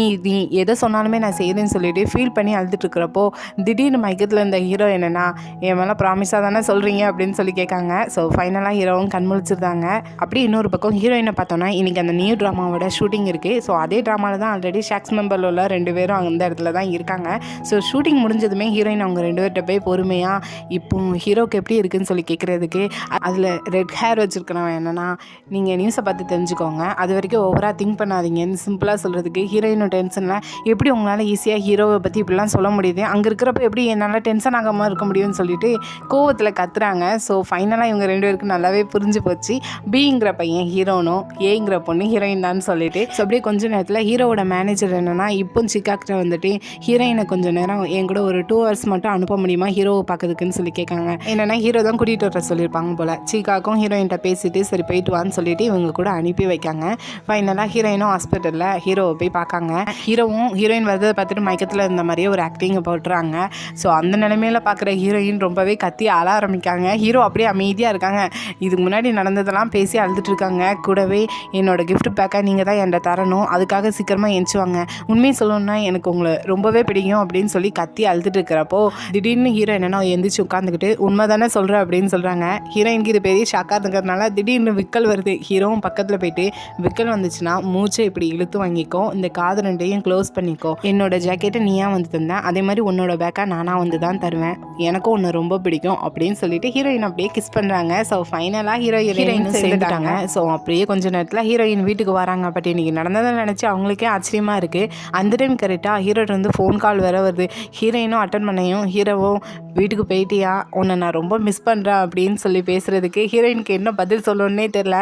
எதை சொன்னாலுமே நான் செய்கிறேன்னு சொல்லிட்டு ஃபீல் பண்ணி அழுதுட்டு இருக்கிறப்போ திடீர்னு மயக்கத்தில் இருந்த ஹீரோ என்னென்னா என் மேலே ப்ராமிஸாக தானே சொல்கிறீங்க அப்படின்னு சொல்லி கேட்காங்க. ஸோ ஃபைனலாக ஹீரோவும் கண்முழிச்சிருந்தாங்க. அப்படி இன்னொரு பக்கம் ஹீரோயினை பார்த்தோன்னா இன்றைக்கி அந்த நியூ ட்ராமாவோட ஷூட்டிங் இருக்குது. ஸோ அதே ட்ராமாவில் தான் ஆல்ரெடி ஷாக்ஸ் மெம்பரில் உள்ள 2 பேரும் அந்த இடத்துல தான் இருக்காங்க. ஸோ ஷூட்டிங் முடிஞ்சதுமே ஹீரோயின் அவங்க 2 பேர்கிட்ட போய் பொறுமையாக பார்த்தீங்கன்னா இப்போ ஹீரோக்கு எப்படி இருக்குன்னு சொல்லி கேட்குறதுக்கு அதில் ரெட் ஹேர் வச்சுருக்கிறவன் என்னென்னா நீங்கள் நியூஸை பார்த்து தெரிஞ்சுக்கோங்க, அது வரைக்கும் ஓவராக திங்க் பண்ணாதீங்கன்னு சிம்பிளாக சொல்கிறதுக்கு ஹீரோயினோட டென்ஷனில் எப்படி உங்களால் ஈஸியாக ஹீரோவை பற்றி இப்படிலாம் சொல்ல முடியுது, அங்கே இருக்கிறப்ப எப்படி என்னால் டென்ஷன் ஆகாமல் இருக்க முடியும்னு சொல்லிட்டு கோவத்தில் கத்துறாங்க. ஸோ ஃபைனலாக இவங்க 2 பேருக்கும் நல்லாவே புரிஞ்சு போச்சு, பிங்கிற பையன் ஹீரோனும் ஏங்கிற பொண்ணு ஹீரோயின் தான் சொல்லிட்டு. ஸோ அப்படியே கொஞ்ச நேரத்தில் ஹீரோவோட மேனேஜர் என்னென்னா இப்போ சிக்காக்கிட்ட வந்துட்டு ஹீரோயினை கொஞ்சம் நேரம் என் கூட ஒரு 2 hours மட்டும் அனுப்ப முடியுமா ஹீரோவை பார்க்கறதுக்குன்னு சொல்லி கேட்காங்க. என்னென்னா ஹீரோ தான் கூட்டிகிட்டு வர சொல்லியிருப்பாங்க போல். சிக்காக்கும் ஹீரோயின்கிட்ட பேசிட்டு சரி போயிட்டு வான்னு சொல்லிட்டு இவங்க கூட அனுப்பி வைக்காங்க. ஃபைனலாக ஹீரோயினும் ஹாஸ்பிட்டலில் ஹீரோவை போய் பார்க்காங்க. ஹீரோவும் ஹீரோயின் வரதை பார்த்துட்டு மயக்கத்தில் இருந்த மாதிரியே ஒரு ஆக்டிங்கை போட்டுறாங்க. ஸோ அந்த நிலைமையில் பார்க்குற ஹீரோயின் ரொம்பவே கத்தி அழ ஆரம்பிக்காங்க. ஹீரோ அப்படியே அமைதியாக இருக்காங்க. இதுக்கு முன்னாடி நடந்ததெல்லாம் பேசி அழுதுட்டு இருக்காங்க. கூடவே என்னோட கிஃப்ட் பேக்கை நீங்கள் தான் என்கிட்ட தரணும், அதுக்காக சீக்கிரமாக எந்திச்சுவாங்க, உண்மையை சொல்லணும்னா எனக்கு உங்களை ரொம்பவே பிடிக்கும் அப்படின்னு சொல்லி கத்தி அழுதுட்டு இருக்கிறப்போ திடீர்னு ஹீரோ என்னென்னா எந்திரிச்சு உட்காந்துக்கிட்டு உண்மை தானே சொல்கிறேன் அப்படின்னு சொல்கிறாங்க. ஹீரோயினுக்கு இது பெரிய ஷாக்காக இருக்கிறதுனால திடீர்னு விக்கல் வருது. ஹீரோவும் பக்கத்தில் போயிட்டு விக்கல் வந்துச்சுன்னா மூச்சை இப்படி இழுத்து வாங்கிக்கோ, இந்த காது 2ஐயும் க்ளோஸ் பண்ணிக்கோ, என்னோட ஜாக்கெட்டை நீயா வந்து தந்தேன், அதே மாதிரி உன்னோட பேக்கை நானாக வந்து தான் தருவேன், எனக்கும் உன்னை ரொம்ப பிடிக்கும் அப்படின்னு சொல்லிட்டு ஹீரோயின் அப்படியே கிஸ் பண்ணுறாங்க. ஸோ ஃபைனலாக ஹீரோயின் சேர்ந்துட்டாங்க. ஸோ அப்படியே கொஞ்ச நேரத்தில் ஹீரோயின் வீட்டுக்கு வராங்க. பட் இன்னைக்கு நடந்ததை நினச்சி அவங்களுக்கே ஆச்சரியமாக இருக்குது. அந்த டைம் கரெக்டாக ஹீரோட்ட வந்து ஃபோன் கால் வேற வருது. ஹீரோயினும் அட்டன் பண்ணையும் ஹீரோவும் வீட்டுக்கு போயிட்டியா, உன்னை நான் ரொம்ப மிஸ் பண்ணுறேன் அப்படின்னு சொல்லி பேசுகிறதுக்கு ஹீரோயினுக்கு என்ன பதில் சொல்லணுன்னே தெரில.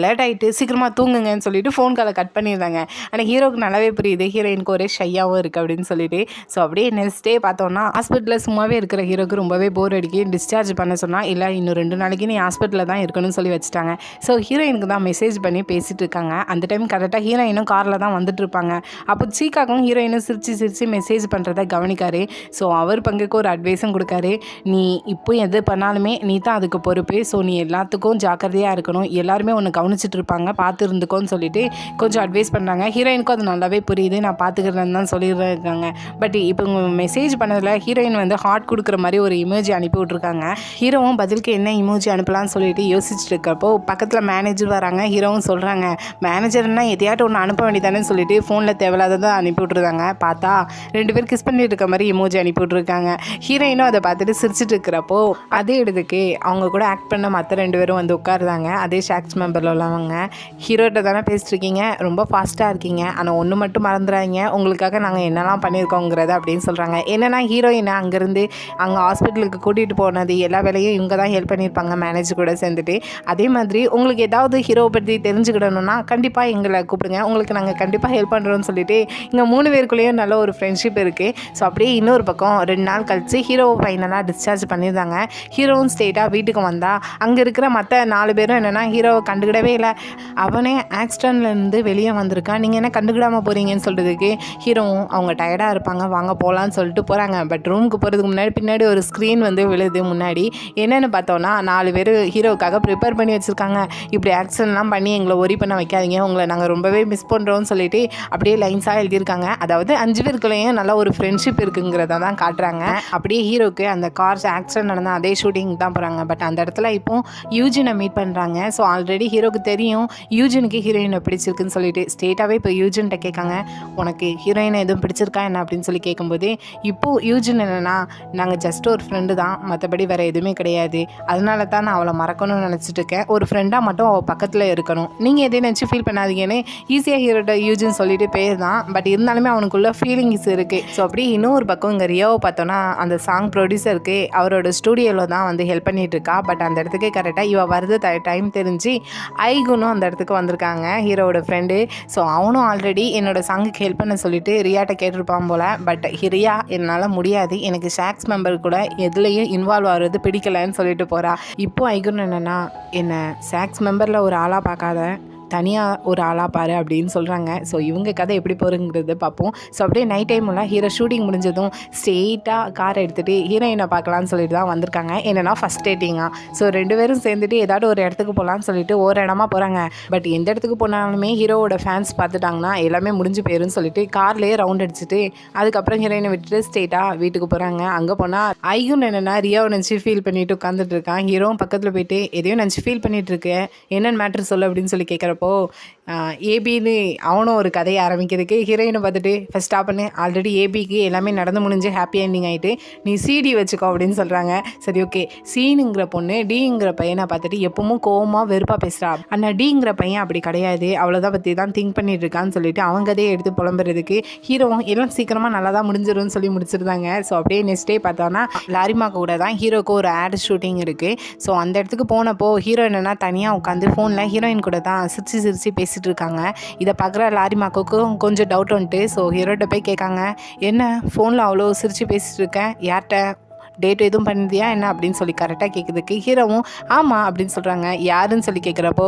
லேட் ஆகிட்டு சீக்கிரமாக தூங்குங்கன்னு சொல்லிட்டு ஃபோன் காலை கட் பண்ணிடுறாங்க. ஆனால் ஹீரோவுக்கு நல்லாவே புரியுது ஹீரோயினுக்கு ஒரே ஷையாகவும் இருக்குது அப்படின்னு சொல்லிட்டு. ஸோ அப்படியே நெக்ஸ்ட் டே பார்த்தோன்னா ஹாஸ்பிட்டலில் சும்மாவே இருக்கிற ஹீரோக்கு ரொம்பவே போர் அடிக்கி டிஸ்சார்ஜ் பண்ண சொன்னால் இல்லை இன்னும் 2 நாளைக்கு நீ ஹாஸ்பிட்டலில் தான் இருக்கணும்னு சொல்லி வச்சுட்டாங்க. ஸோ ஹீரோயினுக்கு தான் மெசேஜ் பண்ணி பேசிகிட்டு இருக்காங்க. அந்த டைம் கரெக்டாக ஹீரோயினும் காரில் தான் வந்துட்டு இருப்பாங்க. அப்போ சீக்காக்கும் ஹீரோயினும் சிரித்து மெசேஜ் பண்ணுறத கவனிக்காரு. ஸோ அவர் பங்குக்கு ஒரு அட்வைஸும் கொடுக்காரு. நீ இப்போ எது பண்ணாலுமே நீ தான் அதுக்கு பொறுப்பு, ஸோ நீ எல்லாத்துக்கும் ஜாக்கிரதையாக இருக்கணும், எல்லாருமே ஒன்று கவனிச்சிட்டு இருப்பாங்க, பார்த்து இருந்துக்கோன்னு சொல்லிட்டு கொஞ்சம் அட்வைஸ் பண்ணுறாங்க. ஹீரோயினுக்கும் அது நல்லாவே புரியுது, நான் பார்த்துக்கிறேன்னு தான் சொல்லியிருக்காங்க. பட் இப்போ மெசேஜ் பண்ணதில் ஹீரோயின் வந்து ஹார்ட் கொடுக்குற மாதிரி ஒரு இமோஜி அனுப்பி விட்ருக்காங்க. ஹீரோவும் பதிலுக்கு என்ன இமோஜி அனுப்பலான்னு சொல்லிட்டு யோசிச்சுட்டு இருக்கப்போ பக்கத்தில் மேனேஜர் வராங்க. ஹீரோவும் சொல்கிறாங்க மேனேஜர்னா எதையாட்டும் ஒன்று அனுப்ப வேண்டியதானே சொல்லிட்டு ஃபோனில் தேவையில்லாததை அனுப்பி விட்ருக்காங்க. பார்த்தா 2 பேர் கிஸ் பண்ணிட்டு இருக்க மாதிரி இமோஜி அனுப்பி விட்ருக்காங்க. ஹீரோயினும் அதை பார்த்துட்டு சிரிச்சிட்டு இருக்கிறப்போ அதே இடத்துக்கு அவங்க கூட ஆக்ட் பண்ண மற்ற 2 பேரும் வந்து உட்காருதாங்க. அதே ஷாக்ஸ் மெம்பரில் உள்ளவங்க. ஹீரோட்ட தானே பேசிட்டு இருக்கீங்க, ரொம்ப ஃபாஸ்ட்டாக இருக்கீங்க, ஆனால் ஒன்று மட்டும் மறந்துடாதீங்க, உங்களுக்காக நாங்கள் என்னெல்லாம் பண்ணியிருக்கோங்கிறத அப்படின்னு சொல்கிறாங்க. என்னென்னா ஹீரோயினை அங்கேருந்து அங்கே ஹாஸ்பிட்டலுக்கு கூட்டிகிட்டு போனது எல்லா வேலையும் இவங்க தான் ஹெல்ப் பண்ணியிருப்பாங்க மேனேஜர் கூட சேர்ந்துட்டு. அதே மாதிரி உங்களுக்கு ஏதாவது ஹீரோவை பற்றி தெரிஞ்சுக்கிடணும்னா கண்டிப்பாக எங்களை கூப்பிடுங்க, உங்களுக்கு நாங்கள் கண்டிப்பாக ஹெல்ப் பண்ணுறோன்னு சொல்லிட்டு இங்கே 3 பேருக்குள்ளேயும் நல்ல ஒரு ஃப்ரெண்ட்ஷிப் இருக்குது. ஸோ அப்படியே இன்னொரு பக்கம் 2 நாள் கழித்து ஹீரோவை ஃபைனலாக டிஸ்சார்ஜ் பண்ணியிருந்தாங்க. ஹீரோவும் ஸ்ட்ரெயிட்டாக வீட்டுக்கு வந்தால் அங்கே இருக்கிற மற்ற 4 பேரும் என்னென்னா ஹீரோவை கண்டுக்கிடவே இல்லை, அவனே ஆக்சிடென்ட்லேருந்து வெளியே வந்திருக்கான், நீங்கள் என்ன கண்டுக்கிடாமல் போகிறீங்கன்னு சொல்கிறதுக்கு ஹீரோவும் அவங்க டயர்டாக இருப்பாங்க வாங்க போகலான்னு சொல்லிட்டு போகிறாங்க. பட் ரூமுக்கு போகிறதுக்கு முன்னாடி பின்னாடி ஒரு ஸ்க்ரீன் வந்து விழுது. முன்னாடி என்னென்னு பார்த்தோன்னா 4 பேர் ஹீரோவுக்காக ப்ரிப்பேர் பண்ணி வச்சுருக்காங்க. இப்படி ஆக்சிடென்ட்லாம் பண்ணி எங்களை ஒரி பண்ண வைக்காதீங்க, உங்களை நாங்கள் ரொம்பவே மிஸ் பண்ணுறோன்னு சொல்லிட்டு அப்படியே லைன்ஸாக எழுதியிருக்காங்க. அதாவது 5 பேருக்குள்ளேயும் நல்ல ஒரு ஃப்ரெண்ட்ஷிப் இருக்குங்கிறத தான் காட்டுறாங்க. அப்படியே ஹீரோக்கு அந்த கார் ஆக்சிடென்ட் நடந்த அதே ஷூட்டிங் தான் போகிறாங்க. பட் அந்த இடத்துல இப்போ யூஜினை மீட் பண்ணுறாங்க. ஸோ ஆல்ரெடி ஹீரோக்கு தெரியும் யூஜினுக்கு ஹீரோயினை பிடிச்சிருக்குன்னு சொல்லிட்டு ஸ்ட்ரெயிட்டாகவே இப்போ யூஜின்கிட்ட கேட்காங்க உனக்கு ஹீரோயினை எதுவும் பிடிச்சிருக்கா என்ன அப்படின்னு சொல்லி கேட்கும்போது இப்போது யூஜின் என்னென்னா நாங்கள் ஜஸ்ட் ஒரு ஃப்ரெண்டு தான், மற்றபடி வேறு எதுவுமே கிடையாது, அதனால தான் நான் அவளை மறக்கணும்னு நினச்சிட்டு இருக்கேன், ஒரு ஃப்ரெண்டாக மட்டும் அவள் பக்கத்தில் இருக்கணும், நீங்கள் எதையும் நினச்சி ஃபீல் பண்ணாதீங்கன்னு ஈஸியாக ஹீரோட்ட யூஜின்னு சொல்லிட்டு பேர் தான். பட் இருந்தாலுமே அவனுக்குள்ள ஃபீலிங்ஸ் இருக்குது. ஸோ அப்படி இன்னொரு பக்கம் இங்கே ரியோவை பார்த்தோன்னா அந்த சாங் ப்ரொடியூசருக்கு அவரோட ஸ்டூடியோவில் தான் வந்து ஹெல்ப் பண்ணிகிட்டு இருக்கா. பட் அந்த இடத்துக்கு கரெக்டாக இவள் வருது டைம் தெரிஞ்சு ஐகுனும் அந்த இடத்துக்கு வந்திருக்காங்க ஹீரோவோட ஃப்ரெண்டு. ஸோ அவனும் ஆல்ரெடி என்னோட சாங்குக்கு ஹெல்ப் பண்ண சொல்லிட்டு ரியாட்ட கேட்டிருப்பான் போல். பட் ரியா என்னால் முடியாது, எனக்கு ஷாக்ஸ் மெம்பர் கூட எதுலேயும் இன்வால்வ் ஆகிறது பிடிக்கலன்னு சொல்லிட்டு போகிறா. இப்போது ஐகுன் என்னென்னா என்னை ஷாக்ஸ் மெம்பரில் ஒரு ஆளாக பார்க்காத, தனியாக ஒரு ஆளாக பாரு அப்படின்னு சொல்கிறாங்க. ஸோ இவங்க கதை எப்படி போகிறங்கிறது பார்ப்போம். ஸோ அப்படியே நைட் டைம்லாம் ஹீரோ ஷூட்டிங் முடிஞ்சதும் ஸ்ட்ரெயிட்டாக காரை எடுத்துகிட்டு ஹீரோயினை பார்க்கலான்னு சொல்லிட்டு தான் வந்திருக்காங்க. என்னென்னா ஃபஸ்ட் டேட்டிங்காக. ஸோ 2 பேரும் சேர்ந்துட்டு ஏதாவது ஒரு இடத்துக்கு போகலான்னு சொல்லிட்டு ஒரு இடமா போகிறாங்க. பட் எந்த இடத்துக்கு போனாலுமே ஹீரோவோட ஃபேன்ஸ் பார்த்துட்டாங்கன்னா எல்லாமே முடிஞ்சு போயிருன்னு சொல்லிட்டு கார்லேயே ரவுண்ட் அடிச்சுட்டு அதுக்கப்புறம் ஹீரோயினை விட்டுட்டு ஸ்ட்ரெயிட்டாக வீட்டுக்கு போகிறாங்க. அங்கே போனால் ஐகுன் என்னென்னா ரியாவை நினச்சி ஃபீல் பண்ணிட்டு உட்காந்துட்டு இருக்கான். ஹீரோவும் பக்கத்தில் போயிட்டு எதையும் நினச்சி ஃபீல் பண்ணிட்டு இருக்கேன், என்னென்னு மேட்ரு சொல்லு அப்படின்னு சொல்லி கேட்குற கேட்குறப்போ ஏபின்னு அவனும் ஒரு கதையை ஆரம்பிக்கிறதுக்கு ஹீரோயினை பார்த்துட்டு ஃபஸ்ட் ஸ்டாப் பண்ணு, ஆல்ரெடி ஏபிக்கு எல்லாமே நடந்து முடிஞ்சு ஹாப்பி எண்டிங் ஆகிட்டு நீ சிடி வச்சுக்கோ அப்படின்னு சொல்கிறாங்க. சரி ஓகே, சீனுங்கிற பொண்ணு டிங்கிற பையனை பார்த்துட்டு எப்பவும் கோவமாக வெறுப்பாக பேசுகிறா. ஆனால் டிங்கிற பையன் அப்படி கிடையாது, அவ்வளோதான் பற்றி தான் திங்க் பண்ணிட்டு இருக்கான்னு சொல்லிட்டு அவங்க கதையை எடுத்து புலம்புறதுக்கு ஹீரோவும் எல்லாம் சீக்கிரமாக நல்லா தான் முடிஞ்சிடும்னு சொல்லி முடிச்சிருந்தாங்க. ஸோ அப்படியே நெக்ஸ்ட் டே பார்த்தோன்னா லாரிமா கூட தான் ஹீரோக்கு ஒரு ஆட் ஷூட்டிங் இருக்குது. ஸோ அந்த இடத்துக்கு போனப்போ ஹீரோ என்னென்னா தனியாக உட்காந்து ஃபோனில் ஹீரோயின் கூட தான் சிரிச்சு பேசிகிட்டு இருக்காங்க. இதை பார்க்குற லாரிமாக்கும் கொஞ்சம் டவுட் வந்துட்டு ஸோ ஹீரோட்ட போய் கேட்காங்க, என்ன ஃபோனில் அவ்வளோ சிரித்து பேசிகிட்டு இருக்கேன், யார்கிட்ட டேட் எதுவும் பண்ணியா என்ன அப்படின்னு சொல்லி கரெக்டாக கேட்குறதுக்கு ஹீரோவும் ஆமாம் அப்படின்னு சொல்கிறாங்க. யாருன்னு சொல்லி கேட்குறப்போ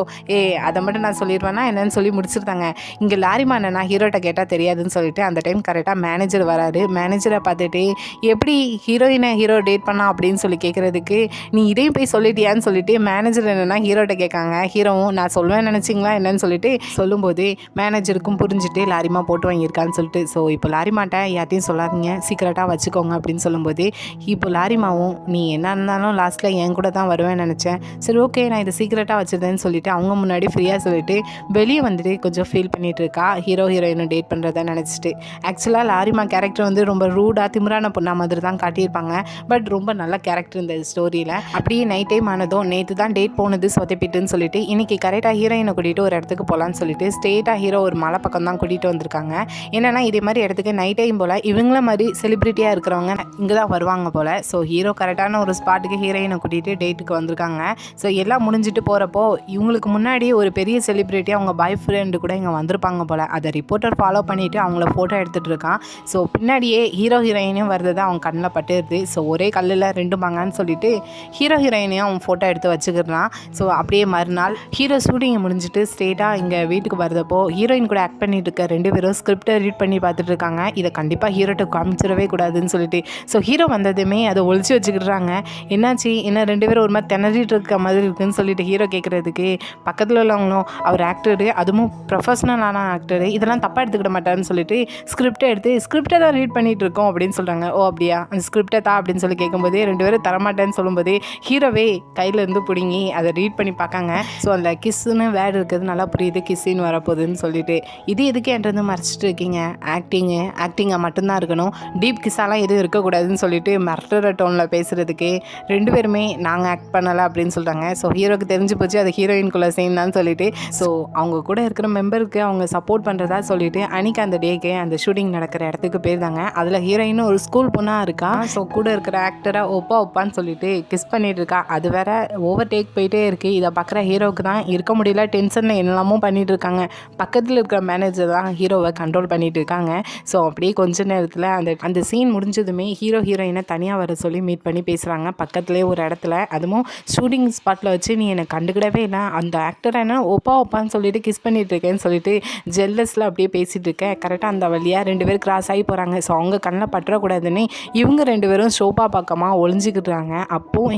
அதை மட்டும் நான் சொல்லிடுவேன்னா என்னன்னு சொல்லி முடிச்சிருந்தாங்க. இங்கே லாரிமா என்னன்னா ஹீரோட்ட கேட்டால் தெரியாதுன்னு சொல்லிட்டு அந்த டைம் கரெக்டாக மேனேஜர் வராரு. மேனேஜரை பார்த்துட்டு எப்படி ஹீரோயினை ஹீரோ டேட் பண்ணா அப்படின்னு சொல்லி கேட்குறதுக்கு நீ இதையும் போய் சொல்லிட்டியான்னு சொல்லிட்டு மேனேஜர் என்னென்னா ஹீரோட்ட கேட்காங்க. ஹீரோவும் நான் சொல்லுவேன் நினச்சிங்களா என்னன்னு சொல்லிட்டு சொல்லும்போது மேனேஜருக்கும் புரிஞ்சுட்டு லாரிமா போட்டு வாங்கியிருக்கான்னு சொல்லிட்டு ஸோ இப்போ லாரிமாட்ட யார்ட்டையும் சொல்லாதீங்க, சீக்கிரட்டாக வச்சுக்கோங்க அப்படின்னு சொல்லும்போது இப்போ லாரிமாவும் நீ என்ன இருந்தாலும் லாஸ்ட்டில் என் கூட தான் வருவேன்னு நினச்சேன், சரி ஓகே நான் இதை சீக்கிரட்டாக வச்சுருந்தேன்னு சொல்லிட்டு அவங்க முன்னாடி ஃப்ரீயாக சொல்லிட்டு வெளியே வந்துட்டு கொஞ்சம் ஃபீல் பண்ணிகிட்டு இருக்கா ஹீரோயினும் டேட் பண்ணுறத நினச்சிட்டு. ஆக்சுவலாக லாரிமா கேரக்டர் வந்து ரொம்ப ரூடாக திமிரான பொண்ணா மாதிரி தான் காட்டியிருப்பாங்க. பட் ரொம்ப நல்ல கேரக்டர் இந்த ஸ்டோரியில். அப்படியே நைட் டைம் ஆனதும் நேற்று தான் டேட் போனது சொதப்பிட்டுன்னு சொல்லிட்டு இன்றைக்கி கரெக்டாக ஹீரோயினை கூட்டிகிட்டு ஒரு இடத்துக்கு போகலான்னு சொல்லிட்டு ஸ்ட்ரெயிட்டாக ஹீரோ ஒரு மலை பக்கம் தான் கூட்டிகிட்டு வந்திருக்காங்க. என்னென்னா இதே மாதிரி இடத்துக்கு நைட் டைம் போல் இவங்கள மாதிரி செலிப்ரிட்டியாக இருக்கிறவங்க இங்கே தான் வருவாங்க போல். ஸோ ஹீரோ கரெக்டான ஒரு ஸ்பாட்டுக்கு ஹீரோயினை கூட்டிகிட்டு டேட்டுக்கு வந்திருக்காங்க. ஸோ எல்லாம் முடிஞ்சிட்டு போகிறப்போ இவங்களுக்கு முன்னாடி ஒரு பெரிய செலிப்ரிட்டி அவங்க பாய் ஃப்ரெண்டு கூட இங்கே வந்திருப்பாங்க போல். அதை ரிப்போர்ட்டர் ஃபாலோ பண்ணிவிட்டு அவங்கள ஃபோட்டோ எடுத்துகிட்டு இருக்கான். ஸோ பின்னாடியே ஹீரோயினையும் வருது அவங்க கண்ணில் பட்டுருது. ஸோ ஒரே கல்லில் ரெண்டு மாங்கன்னு சொல்லிட்டு ஹீரோயினையும் அவன் ஃபோட்டோ எடுத்து வச்சுக்கிறான். ஸோ அப்படியே மறுநாள் ஹீரோ ஷூட்டிங்கை முடிஞ்சிட்டு ஸ்ட்ரெயிட்டாக இங்கே வீட்டுக்கு வரதப்போ ஹீரோயின் கூட ஆக்ட் பண்ணிட்டு இருக்க ரெண்டு பேரும் ஸ்கிரிப்டை ரீட் பண்ணி பார்த்துட்டு இருக்காங்க. இதை கண்டிப்பாக ஹீரோட்ட காமிச்சிடவே கூடாதுன்னு சொல்லிட்டு ஸோ ஹீரோ வந்ததுமே அதை ஒழிச்சு வச்சுக்கிடுறாங்க. என்னாச்சு என்ன ரெண்டு பேரும் ஒரு மாதிரி திணறிட்டு இருக்க மாதிரி இருக்குன்னு சொல்லிட்டு ஹீரோ கேட்குறதுக்கு பக்கத்தில் உள்ளவங்களும் அவர் ஆக்டரு, அதுவும் ப்ரொஃபஷனலான ஆக்டரு, இதெல்லாம் தப்பாக எடுத்துக்கிட மாட்டாருன்னு சொல்லிட்டு ஸ்கிரிப்டை தான் ரீட் பண்ணிகிட்டு இருக்கோம் அப்படின்னு சொல்கிறாங்க. ஓ அப்படியா, அந்த ஸ்கிரிப்டை தான் அப்படின்னு சொல்லி கேட்கும்போதே ரெண்டு பேரும் தரமாட்டேன்னு சொல்லும்போது ஹீரோவே கையிலேருந்து பிடுங்கி அதை ரீட் பண்ணி பார்க்காங்க. ஸோ அந்த கிஸ்ஸுன்னு வேர்டு இருக்கிறது நல்லா புரியுது, கிஸ்ஸின்னு வரப்போகுதுன்னு சொல்லிட்டு இது எதுக்கு என்றது மறைச்சிட்டு இருக்கீங்க, ஆக்டிங்கை மட்டும்தான் இருக்கணும், டீப் கிஸ்ஸாலாம் எதுவும் இருக்கக்கூடாதுன்னு சொல்லிட்டு மிரட்டுற டோனில் பேசுகிறதுக்கு ரெண்டு பேருமே நாங்கள் ஆக்ட் பண்ணலை அப்படின்னு சொல்கிறாங்க. ஸோ ஹீரோக்கு தெரிஞ்சு போச்சு அது ஹீரோயின்குள்ளே சேர்ந்தான்னு சொல்லிட்டு ஸோ அவங்க கூட இருக்கிற மெம்பருக்கு அவங்க சப்போர்ட் பண்ணுறதா சொல்லிட்டு அன்றைக்கி அந்த டேக்கு அந்த ஷூட்டிங் நடக்கிற இடத்துக்கு போயிருந்தாங்க. அதில் ஹீரோயின் ஒரு ஸ்கூல் பொண்ணாக இருக்கா. ஸோ கூட இருக்கிற ஆக்டரை ஒப்பான்னு சொல்லிட்டு கிஸ் பண்ணிட்டு இருக்கா. அது வேற ஓவர் டேக் போயிட்டே இருக்குது. இதை பார்க்குற ஹீரோவுக்கு தான் இருக்க முடியல, டென்ஷனில் என்னெல்லாமோ பண்ணிட்டு இருக்காங்க. பக்கத்தில் இருக்கிற மேனேஜர் தான் ஹீரோவை கண்ட்ரோல் பண்ணிட்டு இருக்காங்க. ஸோ அப்படியே கொஞ்ச நேரத்தில் அந்த சீன் முடிஞ்சதுமே ஹீரோயினை தனியாக வர சொல்லி மீட் பண்ணி பேசுகிறாங்க பக்கத்துலேயே ஒரு இடத்துல. அதுவும் ஷூட்டிங் ஸ்பாட்டில் வச்சு நீ என்னை கண்டுக்கிடவே இல்லை, அந்த ஆக்டரை என்ன ஒப்பான்னு சொல்லிட்டு கிஸ் பண்ணிட்டு இருக்கேன்னு சொல்லிட்டு ஜெல்லஸில் அப்படியே பேசிகிட்டு இருக்கேன். கரெக்டாக அந்த வழியாக ரெண்டு பேரும் கிராஸ் ஆகி போகிறாங்க. ஸோ அவங்க கண்ணில் பற்றக்கூடாதுன்னு இவங்க ரெண்டு பேரும் ஷோபா பக்கமாக ஒளிஞ்சிக்கிட்டுறாங்க. அப்போது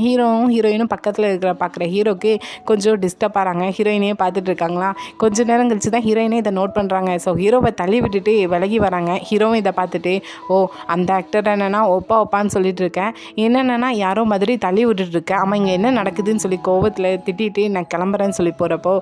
ஹீரோயினும் பக்கத்தில் பார்க்குற ஹீரோக்கு கொஞ்சம் டிஸ்டர்ப் ஆகிறாங்க. ஹீரோயினையே பார்த்துட்டு இருக்காங்களா. கொஞ்சம் நேரம் கழிச்சு தான் ஹீரோயினே இதை நோட் பண்ணுறாங்க. ஸோ ஹீரோவை தள்ளி விட்டுட்டு விலகி வராங்க. ஹீரோவும் இதை பார்த்துட்டு ஓ அந்த ஆக்டர் என்னென்னா ஒப்பான்னு சொல்லிட்டு இருக்கேன், என்னென்னா யாரோ மாதிரி தள்ளி விட்டுட்டுருக்கேன், ஆமாம் இங்கே என்ன நடக்குதுன்னு சொல்லி கோவத்தில் திட்டிட்டு நான் கிளம்புறேன்னு சொல்லி போகிறப்போ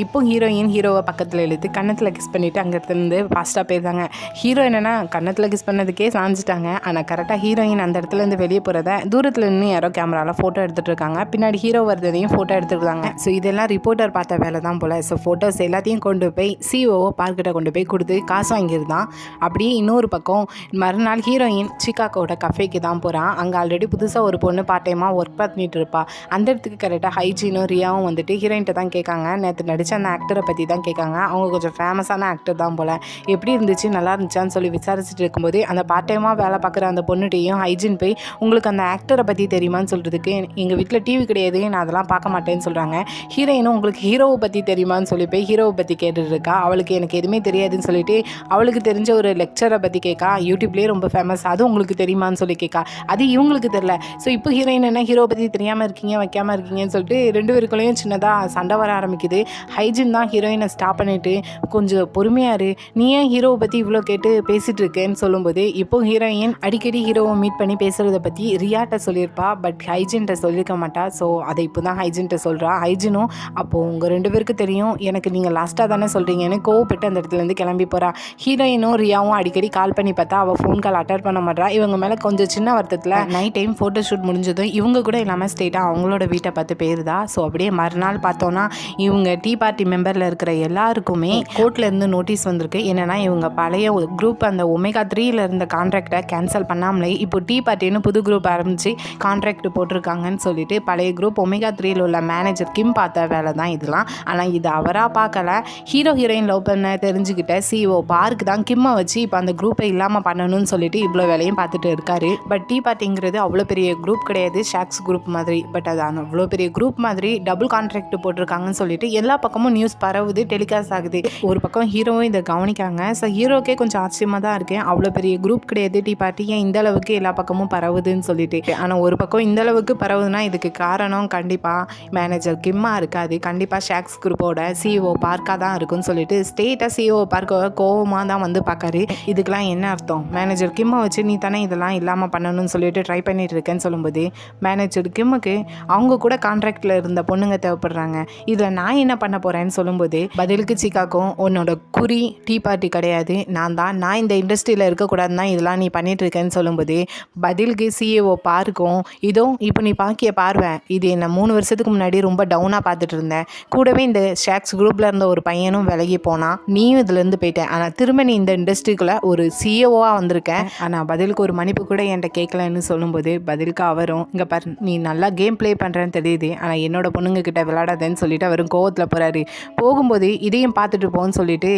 இப்போ ஹீரோவை பக்கத்தில் இழுத்து கன்னத்தில் கிஸ் பண்ணிவிட்டு அங்கேருந்து ஃபாஸ்ட்டாக போயிருந்தாங்க. ஹீரோ என்னென்னா கன்னத்தில் கிஸ் பண்ணதுக்கே சாஞ்சிட்டாங்க. ஆனால் கரெக்டாக ஹீரோயின் அந்த இடத்துலேருந்து வெளியே போகிறத தூரத்தில் நின்று யாரோ கேமராவில் ஃபோட்டோ எடுத்துகிட்டு இருக்காங்க. பின்னாடி ஹீரோ வரதையும் ஃபோட்டோ எடுத்துருக்காங்க. ஸோ இதெல்லாம் ரிப்போர்ட்டர் பார்த்த வேலை தான் போல். ஸோ ஃபோட்டோஸ் எல்லாத்தையும் கொண்டு போய் சிஓஓ பார்க்கிட்ட கொண்டு போய் கொடுத்து காசு வாங்கியிருந்தான். அப்படியே இன்னொரு பக்கம் மறுநாள் ஹீரோயின் சிகாகோட கஃபேக்கு தான் போகிறான். அங்கே ஆல்ரெடி புதுசாக ஒரு பொண்ணு பார்ட் டைமாக ஒர்க் பண்ணிட்டு இருப்பா. அந்த இடத்துக்கு கரெக்டாக ஹைஜீனும் ரியாவும் வந்துட்டு ஹீரோயின்ட்ட தான் கேட்காங்க. நேற்று நடித்த அந்த ஆக்டரை பற்றி தான் கேட்காங்க. அவங்க கொஞ்சம் ஃபேமஸான ஆக்டர் தான் போல். எப்படி இருந்துச்சு நல்லா இருந்துச்சான்னு சொல்லி விசாரிச்சுட்டு இருக்கும்போது அந்த பார்ட் டைமாக வேலை பார்க்குற அந்த பொண்ணுகிட்டையும் ஹைஜீன் போய் உங்களுக்கு அந்த ஆக்டரை பற்றி தெரியுமான்னு சொல்கிறதுக்கு எங்கள் வீட்டில் டிவி கிடையாது, நான் அதெல்லாம் பார்க்க மாட்டேன்னு சொல்கிறாங்க. ஹீரோயினும் உங்களுக்கு ஹீரோவை பற்றி தெரியுமான்னு சொல்லி போய் ஹீரோவை பற்றி கேட்டுட்டு இருக்கா. அவளுக்கு எனக்கு எதுவுமே தெரியாதுன்னு சொல்லிட்டு அவளுக்கு தெரிஞ்ச ஒரு லெக்சரை பற்றி கேட்கா. யூடியூப்லேயே ரொம்ப ஃபேமஸ், அது உங்களுக்கு தெரியுமான்னு சொல்லி கேட்கா. அது இவங்களுக்கு தெரில. ஸோ இப்போ ஹீரோயின் என்ன ஹீரோ பற்றி தெரியாமல் இருக்கீங்க வைக்காமல் இருக்கீங்கன்னு சொல்லிட்டு 2 பேருக்குள்ளேயும் சின்னதாக சண்டை வர ஆரம்பிக்குது. ஹைஜின் தான் ஹீரோயினை ஸ்டாப் பண்ணிவிட்டு கொஞ்சம் பொறுமையாரு, நீ ஏன் ஹீரோவை பற்றி இவ்வளோ கேட்டு பேசிகிட்டு இருக்கேன்னு சொல்லும்போது இப்போ ஹீரோயின் அடிக்கடி ஹீரோவை மீட் பண்ணி பேசுகிறத பற்றி ரியாட்ட சொல்லியிருப்பா. பட் ஹைஜின்கிட்ட சொல்லியிருக்க மாட்டா. ஸோ அதை இப்போ தான் ஹைஜின்கிட்ட சொல்கிறா. ஹைஜினும் அப்போது உங்கள் 2 பேருக்கு தெரியும் எனக்கு நீங்கள் லாஸ்ட்டாக தானே சொல்கிறீங்கன்னு கோவப்பட்டு அந்த இடத்துலேருந்து கிளம்பி போகிறா. ஹீரோயினும் ரியாவும் அடிக்கடி கால் பண்ணி பார்த்தா அவள் ஃபோன் கால் அட்டன் பண்ண மாட்டா. இவங்க மேலே கொஞ்சம் சின்ன வருத்தத்தில் நைட் டைம் ஃபோட்டோ ஷூட் முடிஞ்சதும் இவங்க கூட இல்லாமல் ஸ்ட்ரெயிட்டாக அவங்களோட வீட்டை பார்த்து போயிருதா. ஸோ அப்படியே மறுநாள் பார்த்தோன்னா இவங்க டீ பார்ட்டி மெம்பரில் இருக்கிற எல்லாருக்குமே கோர்ட்லேருந்து நோட்டீஸ் வந்திருக்கு. என்னென்னா இவங்க பழைய குரூப் அந்த ஒமேகா 3ல இருந்த கான்ட்ராக்டை கேன்சல் பண்ணாமலே இப்போ டீ பார்ட்டின்னு புது குரூப் ஆரம்பித்து கான்ட்ராக்ட் போட்டிருக்காங்கன்னு சொல்லிட்டு பழைய குரூப் ஒமேகா 3ல உள்ள மேனேஜர் கிம் பார்த்த வேலை தான் இதெல்லாம். ஆனால் இது அவராக பார்க்கல. ஹீரோயின் லவ் பண்ண தெரிஞ்சுக்கிட்ட சிஓ பார்க் தான் கிம்மை வச்சு இப்போ அந்த குரூப்பை இல்லாமல் பண்ணணும்னு சொல்லிட்டு இவ்வளோ வேலையும் பார்த்துட்டு இருக்காரு. பட் டீ பார்ட்டிங்கிறது அவ்வளோ பெரிய குரூப் கிடையாது, ஷாக்ஸ் குரூப் மாதிரி. பட் அது அவ்வளோ பெரிய குரூப் மாதிரி டபுள் கான்ட்ராக்ட் போட்டிருக்காங்கன்னு சொல்லிட்டு எல்லா பக்கமும் நியூஸ் பரவுது, டெலிகாஸ்ட் ஆகுது. ஒரு பக்கம் ஹீரோவும் இதை கவனிக்காங்க. ஸோ ஹீரோக்கே கொஞ்சம் ஆச்சரியமாக தான் இருக்கேன். அவ்வளோ பெரிய குரூப் கிடையாது டீ பார்ட்டி, ஏன் இந்த அளவுக்கு எல்லா பக்கமும் பரவுதுன்னு சொல்லிட்டு. ஆனால் ஒரு பக்கம் இந்த அளவுக்கு பரவுதுன்னா இதுக்கு காரணம் கண்டிப்பாக மேனேஜர் கிம்மா இருக்காது, கண்டிப்பாக ஷாக்ஸ் குரூப்போட சிஓ பார்க்காக தான் இருக்குன்னு சொல்லிட்டு ஸ்டேட்டாக சிஓ பார்க்க கோவமாக தான் வந்து பார்க்காரு. இதுக்கெலாம் என்ன அர்த்தம்? மேனேஜர் கிம்மை வச்சு நீ தானே இதெல்லாம் இல்லாமல் பண்ணணும்னு சொல்லிட்டு ட்ரை பண்ணிட்டு இருக்கேன்னு சொல்லும்போது மேனேஜர் கிம்முக்கு அவங்க கூட கான்ட்ராக்டில் இருந்த பொண்ணுங்க தேவைப்படுறாங்க, இதில் நான் என்ன பண்ண போகிறேன்னு சொல்லும்போது பதிலுக்கு சிக்காக்கும் உன்னோட குறி டீ பார்ட்டி கிடையாது, நான் இந்த இண்டஸ்ட்ரியில் இருக்கக்கூடாதுன்னா இதெல்லாம் நீ பண்ணிட்டு இருக்கேன்னு சொல்லும்போது பதிலுக்கு சிஏஓ பார்க்கும் இதோ இப்போ நீ பாக்கிய பார்வை, இது என்ன 3 வருஷத்துக்கு முன்னாடி ரொம்ப டவுனாக பார்த்துட்டு இருந்தேன், கூடவே இந்த ஷாக்ஸ் குரூப்பில் இருந்த ஒரு பையனும் விலகி போனா, நீயும் இதுலேருந்து போயிட்டேன், ஆனால் திரும்ப நீ இந்த இண்டஸ்ட்ரிக்குள்ளே ஒரு சிஏஓவாக வந்திருக்கேன், ஆனால் பதிலுக்கு ஒரு மன்னிப்பு கூட என்கிட்ட கேட்கலன்னு சொல்லும்போது பதிலுக்கு அவரும் இங்கே பாரு நீ நல்லா கேம் ப்ளே பண்ணுறேன்னு தெரியுது, ஆனால் என்னோட பொண்ணுங்க கிட்ட விளையாடாதேன்னு சொல்லிட்டு அவரும் கோவத்தில் போகிறாரு. போகும்போது இதையும் பார்த்துட்டு போன்னு சொல்லிட்டு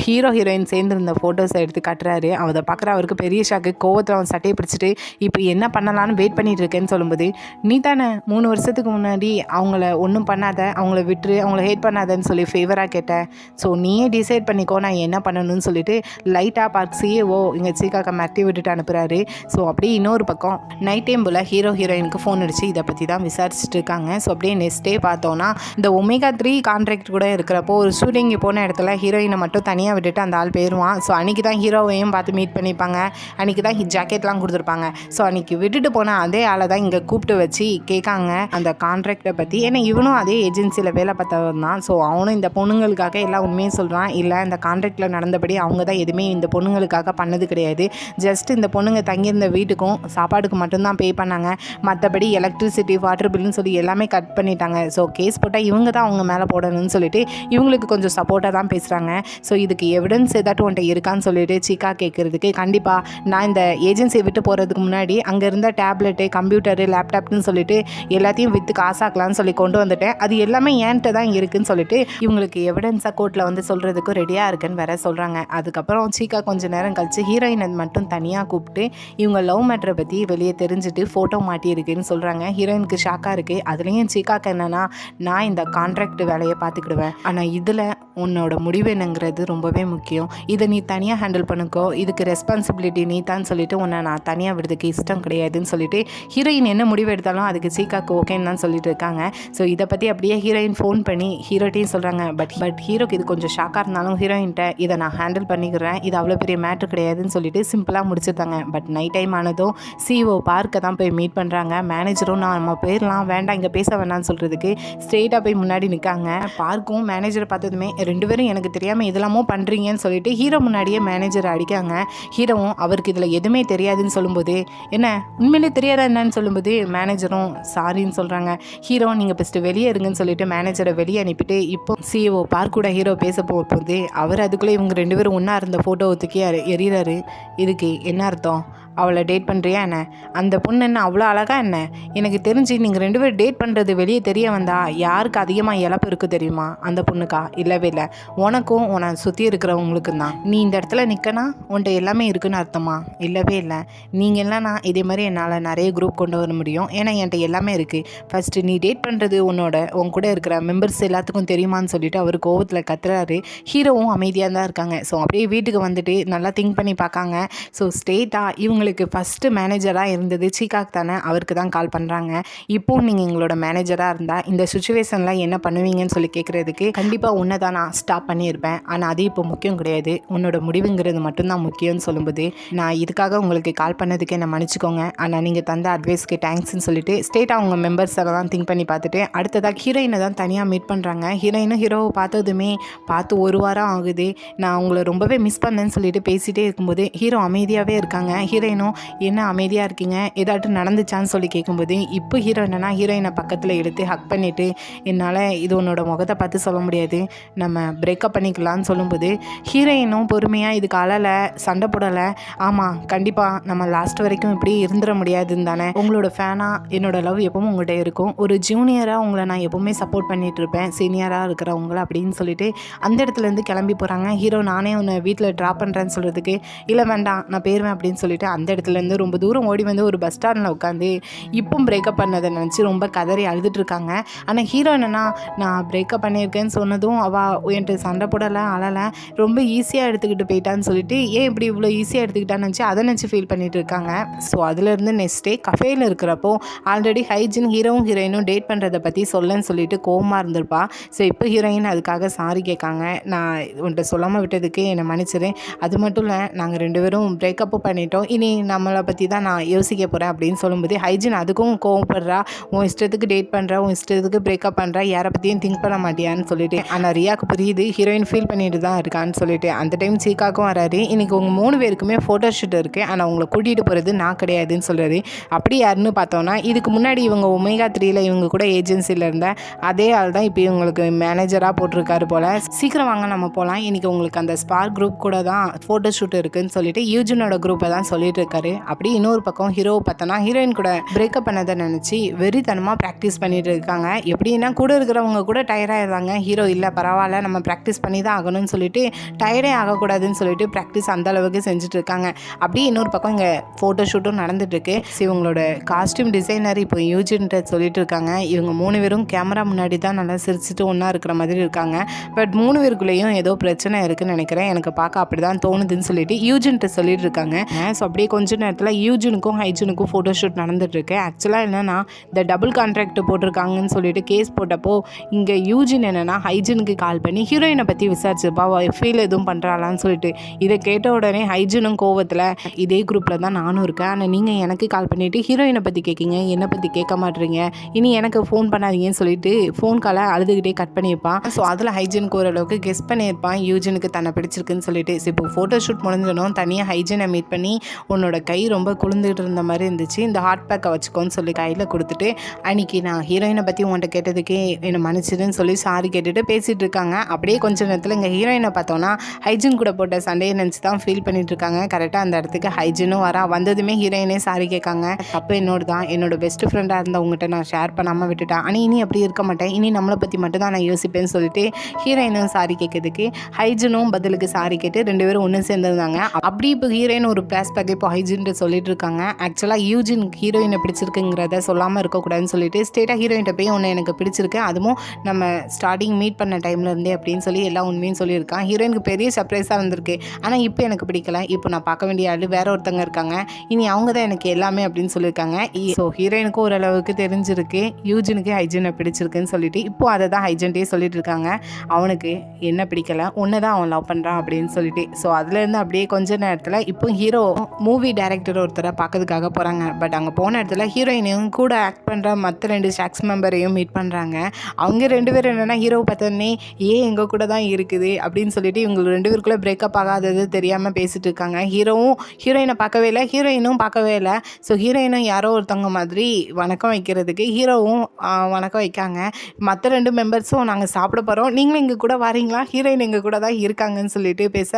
ஹீரோயின் சேர்ந்து இருந்த ஃபோட்டோஸை எடுத்து கட்டுறாரு. அதை பார்க்குற அவருக்கு பெரிய ஷாக்கு. கோவத்தில் அவன் சட்டையை பிடிச்சிட்டு இப்போ என்ன பண்ணலான்னு வெயிட் பண்ணிட்டு இருக்கேன்னு சொல்லும்போது நீ தானே 3 வருஷத்துக்கு முன்னாடி அவங்கள ஒன்றும் பண்ணாத, அவங்கள விட்டுரு, அவங்கள ஹேட் பண்ணாதன்னு சொல்லி ஃபேவராக கேட்டேன், ஸோ நீயே டிசைட் பண்ணிக்கோ நான் என்ன பண்ணணும்னு சொல்லிட்டு லைட்டாக பார்க் சிஏஓ இங்கே சீக்காக்க மிரட்டி விட்டுட்டு அனுப்புகிறாரு. ஸோ அப்படியே இன்னொரு பக்கம் நைட் டைம் போல் ஹீரோயினுக்கு ஃபோன் அடிச்சு இதை பற்றி தான் விசாரிச்சுட்டு இருக்காங்க. ஸோ அப்படியே நெக்ஸ்ட் டே பார்த்தோன்னா இந்த ஒமேகா 3 கான்ட்ராக்ட் கூட இருக்கிறப்போ ஒரு ஷூட்டிங் போன இடத்துல ஹீரோயினை மட்டும் தனியாக விட்டுட்டு அந்த ஆள் போயிடுவான். ஸோ அன்றைக்கி தான் ஹீரோவையும் பார்த்து மீட் பண்ணிப்பாங்க, அன்றைக்கி தான் ஜாக்கெட்லாம் கொடுத்துருப்பாங்க. ஸோ அன்றைக்கி விட்டுட்டு போன அதே ஆளை தான் இங்கே கூப்பிட்டு வச்சு கேட்காங்க அந்த கான்ட்ராக்டை பற்றி. ஏன்னா இவனும் அதே ஏஜென்சியில் வேலை பார்த்தவன் தான். ஸோ அவனும் இந்த பொண்ணுங்களுக்காக எல்லா உண்மையும் சொல்கிறான். இல்லை இந்த கான்ட்ராக்டில் நடந்தபடி அவங்க தான் எதுவுமே இந்த பொண்ணுங்களுக்காக பண்ணது கிடையாது, ஜஸ்ட் இந்த பொண்ணுங்க தங்கியிருந்த வீட்டுக்கும் சாப்பாடுக்கு மட்டும்தான் பே பண்ணாங்க, மற்றபடி எலக்ட்ரிசிட்டி வாட்டர் பில்லுன்னு சொல்லி எல்லாமே கட் பண்ணிட்டாங்க. ஸோ கேஸ் போட்டால் இவங்க தான் அவங்க மேலே போடணும்னு சொல்லிட்டு இவங்களுக்கு கொஞ்சம் சப்போர்ட்டாக தான் பேசுகிறாங்க. ஸோ இதுக்கு எவிடன்ஸ் ஏதாட்டும் உன்ட்ட இருக்கான்னு சொல்லிட்டு சீக்கா கேட்குறதுக்கு கண்டிப்பாக நான் இந்த ஏஜென்சியை விட்டு போகிறதுக்கு முன்னாடி அங்கே இருந்த டேப்லெட்டு கம்ப்யூட்டரு லேப்டாப்னு சொல்லிட்டு எல்லாத்தையும் விற்று காசாக்கலான்னு சொல்லி கொண்டு வந்துட்டேன், அது எல்லாமே ஏன்ட்ட தான் இருக்குன்னு சொல்லிட்டு இவங்களுக்கு எவிடன்ஸாக கோர்ட்டில் வந்து சொல்கிறதுக்கு ரெடியாக இருக்குன்னு வேற சொல்கிறாங்க. அதுக்கப்புறம் சீக்கா கொஞ்சம் நேரம் கழிச்சு ஹீரோயினை மட்டும் தனியாக கூப்பிட்டு இவங்க லவ் மேட்டரை பற்றி வெளியே தெரிஞ்சுட்டு ஃபோட்டோ மாட்டியிருக்குன்னு சொல்கிறாங்க. ஹீரோயினுக்கு ஷாக்காக இருக்குது. அதுலேயும் சீக்காக்கு என்னென்னா நான் இந்த கான்ட்ராக்ட் வேலையை பார்த்துக்கிடுவேன், ஆனால் இதில் உன்னோட முடிவு என்னங்கிறது ரொம்பவே முக்கியம், இதை நீ தனியாக ஹேண்டில் பண்ணிக்கோ, இதுக்கு ரெஸ்பான்சிபிலிட்டி நீ தான் சொல்லிட்டு உன்னை நான் தனியாக விடுறதுக்கு இஷ்டம் கிடையாதுன்னு சொல்லிட்டு ஹீரோயின் என்ன முடிவு எடுத்தாலும் அதுக்கு சீக்காக்கு ஓகேன்னு தான் சொல்லிட்டு இருக்காங்க. ஸோ இதை பற்றி அப்படியே ஹீரோயின் ஃபோன் பண்ணி ஹீரோட்டையும் சொல்கிறாங்க. பட் ஹீரோக்கு இது கொஞ்சம் ஷாக்காக இருந்தாலும் ஹீரோயின்ட்ட இதை நான் ஹேண்டில் பண்ணிக்கிறேன், இது அவ்வளோ பெரிய மேட்ரு கிடையாதுன்னு சொல்லிட்டு சிம்பிளாக முடிச்சிருந்தாங்க. பட் நைட் டைம் ஆனதும் சிஓ பார்க்க தான் போய் மீட் பண்ணுறாங்க. மேனேஜரும் நம்ம போயிடலாம் வேண்டாம் இங்கே பேச வேண்டாம்னு சொல்கிறதுக்கு ஸ்ட்ரெயிட்டாக போய் முன்னாடி நிற்காங்க. பார்க்கும் மேனேஜரை பார்த்ததுமே 2 பேரும் எனக்கு தெரியாமல் இதெல்லாமோ பண்ணுறீங்கன்னு சொல்லிட்டு ஹீரோ முன்னாடியே மேனேஜரை அடிக்காங்க. ஹீரோவும் அவருக்கு இதில் எதுவுமே தெரியாதுன்னு சொல்லும்போது என்ன உண்மையிலே தெரியாதா என்னன்னு சொல்லும்போது மேனேஜரும் சாரின்னு சொல்கிறாங்க. ஹீரோ நீங்கள் ஃபஸ்ட்டு வெளியே இருங்கன்னு சொல்லிட்டு மேனேஜரை வெளியே அனுப்பிட்டு இப்போ சிஓ பார்க் கூட ஹீரோ பேச போகும்போது அவர் அதுக்குள்ளே இவங்க 2 பேரும் ஒன்றா இருந்த ஃபோட்டோவை தூக்கி எறிகிறாரு. இதுக்கு என்ன அர்த்தம்? அவளை டேட் பண்ணுறியா என்ன? அந்த பொண்ணு என்ன அவ்வளோ அழகா என்ன? எனக்கு தெரிஞ்சு நீங்கள் 2 பேரும் டேட் பண்ணுறது வெளியே தெரிய வந்தா யாருக்கு அதிகமாக இழப்பு இருக்குது தெரியுமா? அந்த பொண்ணுக்கா? இல்லவே இல்லை, உனக்கும் உன்னை சுற்றி இருக்கிறவங்களுக்கும் தான். நீ இந்த இடத்துல நிற்கனா உன்ட்ட எல்லாமே இருக்குன்னு அர்த்தமா? இல்லவே இல்லை. நீங்கள் இல்லைனா இதே மாதிரி என்னால் நிறைய குரூப் கொண்டு வர முடியும், ஏன்னா என்கிட்ட எல்லாமே இருக்குது. ஃபஸ்ட்டு நீ டேட் பண்ணுறது உன் கூட இருக்கிற மெம்பர்ஸ் எல்லாத்துக்கும் தெரியுமான்னு சொல்லிட்டு அவர் கோவத்தில் கத்துறாரு. ஹீரோவும் அமைதியாக தான் இருக்காங்க. ஸோ அப்படியே வீட்டுக்கு வந்துட்டு நல்லா திங்க் பண்ணி பார்க்காங்க. ஸோ ஸ்ட்ரெயிட்டாக இவங்களுக்கு உங்களுக்கு ஃபஸ்ட்டு மேனேஜராக இருந்தது சீகாக் தானே, அவருக்கு தான் கால் பண்ணுறாங்க. இப்போவும் நீங்கள் எங்களோட மேனேஜராக இருந்தால் இந்த சுச்சுவேஷனில் என்ன பண்ணுவீங்கன்னு சொல்லி கேட்குறதுக்கு, கண்டிப்பாக உன்னை தான் நான் ஸ்டாப் பண்ணியிருப்பேன், ஆனால் அது இப்போ முக்கியம் கிடையாது, உன்னோட முடிவுங்கிறது மட்டும்தான் முக்கியம்னு சொல்லும்போது, நான் இதுக்காக உங்களுக்கு கால் பண்ணதுக்கு என்னை மன்னிச்சிக்கோங்க, ஆனால் நீங்கள் தந்த அட்வைஸ்க்கு தேங்க்ஸ்ன்னு சொல்லிட்டு ஸ்டேட்டாக அவங்க மெம்பர்ஸ் எல்லாம் திங்க் பண்ணி பார்த்துட்டு அடுத்ததாக ஹீரோயினை தான் தனியாக மீட் பண்ணுறாங்க. ஹீரோயினும் ஹீரோவை பார்த்ததுமே பார்த்து 1 வாரம் ஆகுது, நான் உங்களை ரொம்பவே மிஸ் பண்ணேன்னு சொல்லிட்டு பேசிகிட்டே இருக்கும்போது ஹீரோ அமைதியாகவே இருக்காங்க. ஹீரோயினும் என்ன அமைதியாக இருக்கீங்க, ஏதாட்டும் நடந்துச்சான்னு சொல்லி கேட்கும்போது இப்போ ஹீரோ என்னன்னா ஹீரோயினை பக்கத்தில் எடுத்து ஹக் பண்ணிவிட்டு, என்னால் இது உன்னோட முகத்தை பார்த்து சொல்ல முடியாது, நம்ம பிரேக்கப் பண்ணிக்கலான்னு சொல்லும்போது ஹீரோயினும் பொறுமையாக இதுக்கு அழலை, சண்டை போடலை. ஆமாம், கண்டிப்பாக நம்ம லாஸ்ட் வரைக்கும் இப்படி இருந்துட முடியாதுன்னு தானே, உங்களோட ஃபேனாக என்னோட லவ் எப்பவும் உங்கள்கிட்ட இருக்கும், ஒரு ஜூனியராக உங்களை நான் எப்போவுமே சப்போர்ட் பண்ணிகிட்டு இருப்பேன், சீனியராக இருக்கிறவங்கள அப்படின்னு சொல்லிட்டு அந்த இடத்துலேருந்து கிளம்பி போகிறாங்க. ஹீரோ நானே உன்னை வீட்டில் ட்ராப் பண்ணுறேன்னு சொல்கிறதுக்கு, இல்லை வேண்டாம் நான் போயிடுவேன் அப்படின்னு சொல்லிட்டு அந்த இடத்துலேருந்து ரொம்ப தூரம் ஓடி வந்து ஒரு பஸ் ஸ்டாண்டில் உட்காந்து இப்பவும் பிரேக்கப் பண்ணதை நினச்சி ரொம்ப கதறி அழுதுட்டுருக்காங்க. ஆனால் ஹீரோ என்னன்னா, நான் பிரேக்கப் பண்ணியிருக்கேன்னு சொன்னதும் அவள் என்கிட்ட சண்டை போடலை, அழலை, ரொம்ப ஈஸியாக எடுத்துக்கிட்டு போயிட்டான்னு சொல்லிட்டு, ஏன் இப்படி இவ்வளோ ஈஸியாக எடுத்துக்கிட்டான்னு நினச்சி அதை நினச்சி ஃபீல் பண்ணிட்டு இருக்காங்க. ஸோ அதுலேருந்து நெக்ஸ்ட் டே கஃபேயில் இருக்கிறப்போ ஆல்ரெடி ஹைஜின் ஹீரோவும் ஹீரோயினும் டேட் பண்ணுறதை பற்றி சொல்லன்னு சொல்லிட்டு கோவமாக இருந்திருப்பா. ஸோ இப்போ ஹீரோயின் அதுக்காக சாரி கேட்காங்க, நான் உன்கிட்ட சொல்லாமல் விட்டதுக்கு என்னை மன்னிச்சிரு, அது மட்டும் இல்லை நாங்கள் 2 பேரும் பிரேக்கப்பும் பண்ணிட்டோம், இனி நம்மளை பற்றி தான் நான் யோசிக்க போகிறேன் அப்படின்னு சொல்லும்போது ஹைஜின் அதுக்கும் கோவப்படுறா, உன் இஷ்டத்துக்கு டேட் பண்ணுற, உன் இஷ்டத்துக்கு பிரேக்கப் பண்ணுற, யாரை பற்றியும் திங்க் பண்ண மாட்டியான்னு சொல்லிட்டு. ஆனால் ரியாவுக்கு புரியுது ஹீரோயின் ஃபீல் பண்ணிட்டு தான் இருக்கான்னு சொல்லிட்டு. அந்த டைம் சீக்காக்கும் வராரு, இன்றைக்கி உங்கள் 3 பேருக்குமே ஃபோட்டோ ஷூட் இருக்குது, ஆனால் உங்களை கூட்டிகிட்டு போகிறது நான் கிடையாதுன்னு சொல்கிறாரு. அப்படி யாருன்னு பார்த்தோன்னா இதுக்கு முன்னாடி இவங்க ஒமேகா 3ல் இவங்க கூட ஏஜென்சியில் இருந்த அதே ஆள் தான் இப்போ இவங்களுக்கு மேனேஜராக போட்டிருக்காரு போல். சீக்கிரம் வாங்க நம்ம போகலாம், இன்றைக்கி உங்களுக்கு அந்த ஸ்பார்க் குரூப் கூட தான் ஃபோட்டோ ஷூட் இருக்குதுன்னு சொல்லிட்டு யூஜினோட குரூப்பை தான் சொல்லிட்டு இருக்காரு. அப்படி இன்னொரு பக்கம் ஹீரோவை பார்த்தோன்னா ஹீரோயின் கூட பிரேக்கப் பண்ணதை நினச்சி வெறித்தனமாக ப்ராக்டிஸ் பண்ணிட்டு இருக்காங்க. எப்படின்னா கூட இருக்கிறவங்க கூட டயர்டாகிடுறாங்க, ஹீரோ இல்லை பரவாயில்ல நம்ம ப்ராக்டிஸ் பண்ணி தான் ஆகணும்னு சொல்லிட்டு டயர்டே ஆகக்கூடாதுன்னு சொல்லிட்டு ப்ராக்டிஸ் அந்த அளவுக்கு செஞ்சுட்டு இருக்காங்க. அப்படியே இன்னொரு பக்கம் இங்கே ஃபோட்டோ ஷூட்டும் நடந்துட்டுருக்கு. இவங்களோட காஸ்டியூம் டிசைனர் இப்போ யூஜின்ட்ட சொல்லிட்டு இருக்காங்க, இவங்க 3 பேரும் கேமரா முன்னாடி தான் நல்லா சிரிச்சுட்டு ஒன்றா இருக்கிற மாதிரி இருக்காங்க, பட் 3 பேருக்குள்ளேயும் ஏதோ பிரச்சனை இருக்குன்னு நினைக்கிறேன், எனக்கு பார்க்க அப்படி தான் தோணுதுன்னு சொல்லிட்டு யூஜின்ட்ட சொல்லிட்டு இருக்காங்க. ஸோ அப்படியே கொஞ்ச நேரத்தில் யூஜினுக்கும் ஹைஜினுக்கும் ஃபோட்டோ ஷூட் நடந்துட்டுருக்கு. ஆக்சுவலாக என்னென்னா இந்த டபுள் கான்ட்ராக்ட் போட்டிருக்காங்கன்னு சொல்லிட்டு கேஸ் போட்டப்போ இங்கே யூஜின் என்னென்னா ஹைஜினுக்கு கால் பண்ணி ஹீரோயினை பற்றி விசாரிச்சுப்பா, ஃபீல் எதுவும் பண்ணுறாளான்னு சொல்லிட்டு. இதை கேட்ட உடனே ஹைஜினும் கோவத்தில், இதே குரூப்பில் தான் நானும் இருக்கேன், ஆனால் நீங்கள் எனக்கு கால் பண்ணிவிட்டு ஹீரோயினை பற்றி கேட்குங்க, என்னை பற்றி கேட்க மாட்டேறீங்க, இனி எனக்கு ஃபோன் பண்ணாதீங்கன்னு சொல்லிட்டு ஃபோன் காலை அழுதுகிட்டே கட் பண்ணியிருப்பான். ஸோ அதில் ஹைஜினுக்கு ஓரளவுக்கு கெஸ் பண்ணியிருப்பான் யூஜினுக்கு தன்னை பிடிச்சிருக்குன்னு சொல்லிட்டு. இப்போ ஃபோட்டோ ஷூட் முடிஞ்சணும் தனியாக ஹைஜினை மீட் பண்ணி, உன்னோட கை ரொம்ப குளிர்ந்துகிட்டு இருந்த மாதிரி இருந்துச்சு, இந்த ஹாட் பேக்கை வச்சுக்கோன்னு சொல்லி கையில் கொடுத்துட்டு, அன்றைக்கி நான் ஹீரோயினை பற்றி உன்கிட்ட கேட்டதுக்கே என்னை மன்னிச்சிடுன்னு சொல்லி சாரி கேட்டுட்டு பேசிகிட்டு இருக்காங்க. அப்படியே கொஞ்சம் நேரத்தில் இங்கே ஹீரோயினை பார்த்தோன்னா ஹைஜின் கூட போட்ட சண்டையை நினச்சி தான் ஃபீல் பண்ணிட்டு இருக்காங்க. கரெக்டாக அந்த இடத்துக்கு ஹைஜினும் வந்ததுமே ஹீரோயினே சாரி கேட்காங்க, அப்போ என்னோட தான் என்னோட பெஸ்ட் ஃப்ரெண்டாக இருந்த உங்கள்கிட்ட நான் ஷேர் பண்ணாமல் விட்டுட்டேன், ஆனால் இனி அப்படி இருக்க மாட்டேன், இனி நம்மளை பற்றி மட்டும் தான் நான் யோசிப்பேன்னு சொல்லிட்டு ஹீரோயினும் சாரி கேட்கறதுக்கு ஹைஜினும் பதிலுக்கு சாரி கேட்டு 2 பேரும் ஒன்று சேர்ந்துருந்தாங்க. அப்படி இப்போ ஹீரோயின் ஒரு ஃப்ளாஷ்பேக் இப்போ ஹைஜின்ட்டு சொல்லிட்டு இருக்காங்க. ஆக்சுவலாக யூஜின் ஹீரோயினை பிடிச்சிருக்குங்கிறத சொல்லாமல் இருக்கக்கூடாதுன்னு சொல்லிட்டு ஸ்டேட்டாக ஹீரோயின்ட்ட போய் உன்னை எனக்கு பிடிச்சிருக்கு, அதுவும் நம்ம ஸ்டார்டிங் மீட் பண்ண டைமில் இருந்தே அப்படின்னு சொல்லி எல்லா உண்மையும் சொல்லியிருக்கான். ஹீரோயினுக்கு பெரிய சர்ப்ரைஸாக இருந்திருக்கு, ஆனால் இப்போ எனக்கு பிடிக்கல, இப்போ நான் பார்க்க வேண்டிய ஆள் வேற ஒருத்தங்க இருக்காங்க, இனி அவங்க தான் எனக்கு எல்லாமே அப்படின்னு சொல்லியிருக்காங்க. ஸோ ஹீரோயினுக்கு ஓரளவுக்கு தெரிஞ்சிருக்கு யூஜினுக்கு ஹைஜினை பிடிச்சிருக்குன்னு சொல்லிட்டு இப்போ அதை தான் ஹைஜின்ட்டே சொல்லிட்டு இருக்காங்க. அவனுக்கு என்ன பிடிக்கல, ஒன்று தான் அவன் லவ் பண்ணுறான் அப்படின்னு சொல்லிட்டு. ஸோ அதுலேருந்து அப்படியே கொஞ்ச நேரத்தில் இப்போ ஹீரோ மூவி டைரக்டர் ஒருத்தரை பார்க்கறதுக்காக போகிறாங்க. பட் அங்கே போன இடத்துல ஹீரோயினையும் கூட ஆக்ட் பண்ணுற மற்ற 2 ஷாக்ஸ் மெம்பரையும் மீட் பண்ணுறாங்க. அவங்க 2 பேரும் என்னென்னா ஹீரோவை பார்த்தோன்னே ஏன் எங்கள் கூட தான் இருக்குது அப்படின்னு சொல்லிட்டு இவங்க 2 பேருக்குள்ளே பிரேக்கப் ஆகாதது தெரியாமல் பேசிகிட்டு இருக்காங்க. ஹீரோவும் ஹீரோயினை பார்க்கவே இல்லை, ஹீரோயினும் பார்க்கவே இல்லை. ஸோ ஹீரோயினும் யாரோ ஒருத்தவங்க மாதிரி வணக்கம் வைக்கிறதுக்கு ஹீரோவும் வணக்கம் வைக்காங்க. மற்ற 2 மெம்பர்ஸும் நாங்கள் சாப்பிட போகிறோம், நீங்களும் எங்கள் கூட வரீங்களா, ஹீரோயின் எங்கள் கூட தான் இருக்காங்கன்னு சொல்லிட்டு பேச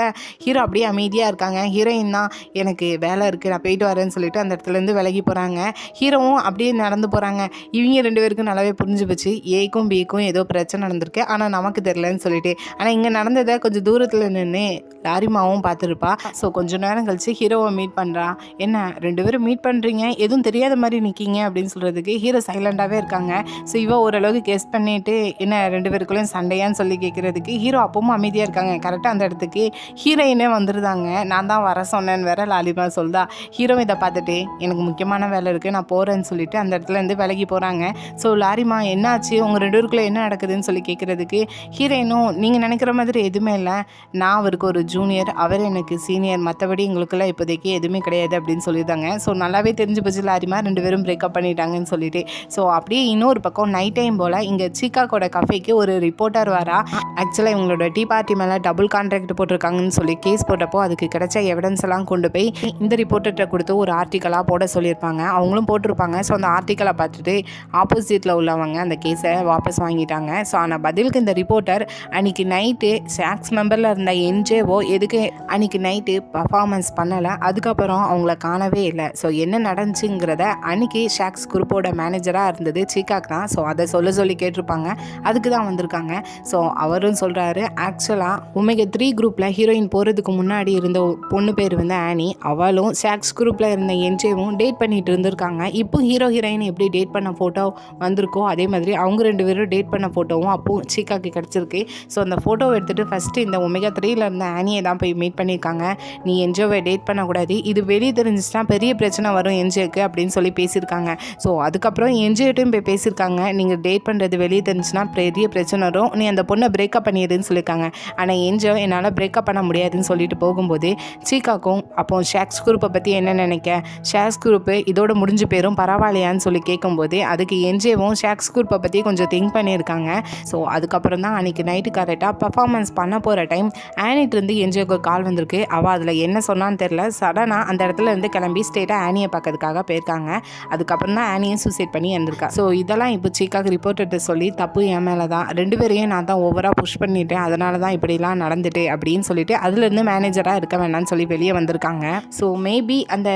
ஹீரோ அப்படியே அமைதியாக இருக்காங்க. ஹீரோயின் தான் எனக்கு வேலை இருக்குது நான் போயிட்டு வரேன்னு சொல்லிட்டு அந்த இடத்துலேருந்து விலகி போகிறாங்க. ஹீரோவும் அப்படியே நடந்து போகிறாங்க. இவங்க 2 பேருக்கும் நல்லாவே புரிஞ்சு போச்சு, ஏக்கும் பிக்கும் ஏதோ பிரச்சனை நடந்திருக்கு, ஆனால் நமக்கு தெரிலன்னு சொல்லிட்டு. ஆனால் இங்கே நடந்ததை கொஞ்சம் தூரத்தில் நின்று லாரிமாவும் பார்த்துருப்பா. ஸோ கொஞ்ச நேரம் கழிச்சு ஹீரோவை மீட் பண்ணுறா. என்ன 2 பேரும் மீட் பண்ணுறீங்க, எதுவும் தெரியாத மாதிரி நிற்கிங்க அப்படின்னு சொல்கிறதுக்கு ஹீரோ சைலண்டாகவே இருக்காங்க. ஸோ இவ ஓரளவுக்கு கெஸ் பண்ணிவிட்டு என்ன 2 பேருக்குள்ளேயும் சண்டையான்னு சொல்லி கேட்குறதுக்கு ஹீரோ அப்பவும் அமைதியாக இருக்காங்க. கரெக்டாக அந்த இடத்துக்கு ஹீரோயினே வந்துருந்தாங்க. நான் தான் வர சொன்னேன்னு வேற லாலிமா சொல்லுதா. ஹீரோ இதை பார்த்துட்டு எனக்கு முக்கியமான வேலை இருக்குது, நான் போகிறேன்னு சொல்லிட்டு அந்த இடத்துலேருந்து விலகி போகிறாங்க. ஸோ லாரிமா என்னாச்சு, உங்கள் 2 பேருக்குள்ளே என்ன நடக்குதுன்னு சொல்லி கேட்குறதுக்கு ஹீரோயினும் நீங்கள் நினைக்கிற மாதிரி எதுவுமே இல்லை, நான் அவருக்கு ஒரு ஜூனியர், அவர் எனக்கு சீனியர், மற்றபடி எங்களுக்குள்ள இப்போதைக்கு எதுவுமே கிடையாது அப்படின்னு சொல்லியிருந்தாங்க. ஸோ நல்லாவே தெரிஞ்சு போச்சு லாரிமா 2 பேரும் பிரேக்கப் பண்ணிட்டாங்கன்னு சொல்லிட்டு. ஸோ அப்படியே இன்னொரு பக்கம் நைட் டைம் போல் இங்கே சிகாகோட கஃபேக்கு ஒரு ரிப்போர்ட்டர் வரா. ஆக்சுவலாக இவங்களோட டீ பார்ட்டி மேலே டபுள் கான்ட்ராக்ட் போட்டிருக்காங்கன்னு சொல்லி கேஸ் போட்டப்போ அதுக்கு கிடைச்ச எவிடன்ஸ் எல்லாம் கொண்டு போய் இந்த ரிப்போர்ட்டர்கிட்ட கொடுத்து ஒரு ஆர்டிக்கலாக போட சொல்லியிருப்பாங்க. அவங்களும் போட்டிருப்பாங்க. ஸோ அந்த ஆர்டிக்கலை பார்த்துட்டு ஆப்போசிட்டில் உள்ளவங்க அந்த கேஸை வாபஸ் வாங்கிட்டாங்க. ஸோ ஆனால் பதிலுக்கு இந்த ரிப்போர்ட்டர் அன்றைக்கி நைட்டு ஷாக்ஸ் மெம்பரில் இருந்த என்ஜேஓ எதுக்கு அன்றைக்கி நைட்டு பர்ஃபார்மன்ஸ் பண்ணலை, அதுக்கப்புறம் அவங்கள காணவே இல்லை. ஸோ என்ன நடந்துச்சுங்கிறத அன்றைக்கி ஷாக்ஸ் குரூப்போட மேனேஜராக இருந்தது சிகாக் தான். ஸோ அதை சொல்லி கேட்டிருப்பாங்க, அதுக்கு தான் வந்திருக்காங்க. ஸோ அவரும் சொல்கிறாரு, ஆக்சுவலாக ஒமேகா 3 குரூப்பில் ஹீரோயின் போகிறதுக்கு முன்னாடி இருந்த பொண்ணு பேர் வந்து ஆனி, அவளும் ஷாக்ஸ் குரூப்பில் இருந்த என்ஜேவும் டேட் பண்ணிட்டு இருந்திருக்காங்க. இப்போ ஹீரோயின் எப்படி டேட் பண்ண ஃபோட்டோ வந்திருக்கோ அதே மாதிரி அவங்க 2 பேரும் டேட் பண்ண ஃபோட்டோவும் அப்போ சிகாக்கு கிடச்சிருக்கு. ஸோ அந்த ஃபோட்டோவை எடுத்துகிட்டு ஃபஸ்ட்டு இந்த ஒமேகா 3ல இருந்த ஆனியை தான் போய் மீட் பண்ணியிருக்காங்க. நீ என்ஜோவை டேட் பண்ணக்கூடாது, இது வெளியே தெரிஞ்சிச்சுன்னா பெரிய பிரச்சனை வரும் என்ஜோக்கு அப்படின்னு சொல்லி பேசியிருக்காங்க. ஸோ அதுக்கப்புறம் என்ஜோட்டையும் போய் பேசியிருக்காங்க, நீங்கள் டேட் பண்ணுறது வெளியே தெரிஞ்சுன்னா பெரிய பிரச்சனை வரும், நீ அந்த பொண்ணை பிரேக்கப் பண்ணிடுன்னு சொல்லியிருக்காங்க. ஆனால் என்ஜோ என்னால் பிரேக்கப் பண்ண முடியாதுன்னு சொல்லிட்டு போகும்போது சிகாக்கும் அப்போ ஷாக்ஸ் குரூப்பை பற்றி என்ன நினைக்க, ஷாக்ஸ் குரூப்பு இதோட முடிஞ்சு பேரும் பரவாயில்லையான்னு சொல்லி கேட்கும்போது அதுக்கு என்ஜேவும் ஷாக்ஸ் குரூப்பை பற்றி கொஞ்சம் திங்க் பண்ணியிருக்காங்க. ஸோ அதுக்கப்புறம் தான் அன்றைக்கி நைட்டு கரெக்டாக பர்ஃபார்மன்ஸ் பண்ண போகிற டைம் ஆனிட்டிருந்து என்ஜோக்கு கால் வந்திருக்கு. அவள் அதில் என்ன சொன்னான்னு தெரில, சடனாக அந்த இடத்துல இருந்து கிளம்பி ஸ்டேட்டாக ஆனியை பார்க்கறதுக்காக போயிருக்காங்க. அதுக்கப்புறம் தான் ஆனியை சூசைட் பண்ணி இருந்திருக்கா. ஸோ இதெல்லாம் இப்போ சிகாக்கு ரிப்போர்ட்டர்கிட்ட சொல்லி தப்பு என் மேலே தான், 2 பேரையும் நான் தான் ஓவராக புஷ் பண்ணிட்டேன், அதனால தான் இப்படிலாம் நடந்துட்டு அப்படின்னு சொல்லிட்டு அதுலேருந்து மேனேஜராக இருக்க வேணாம்னு சொல்லி வெளியே வந்திருக்காங்க. ஸோ மேபி அந்த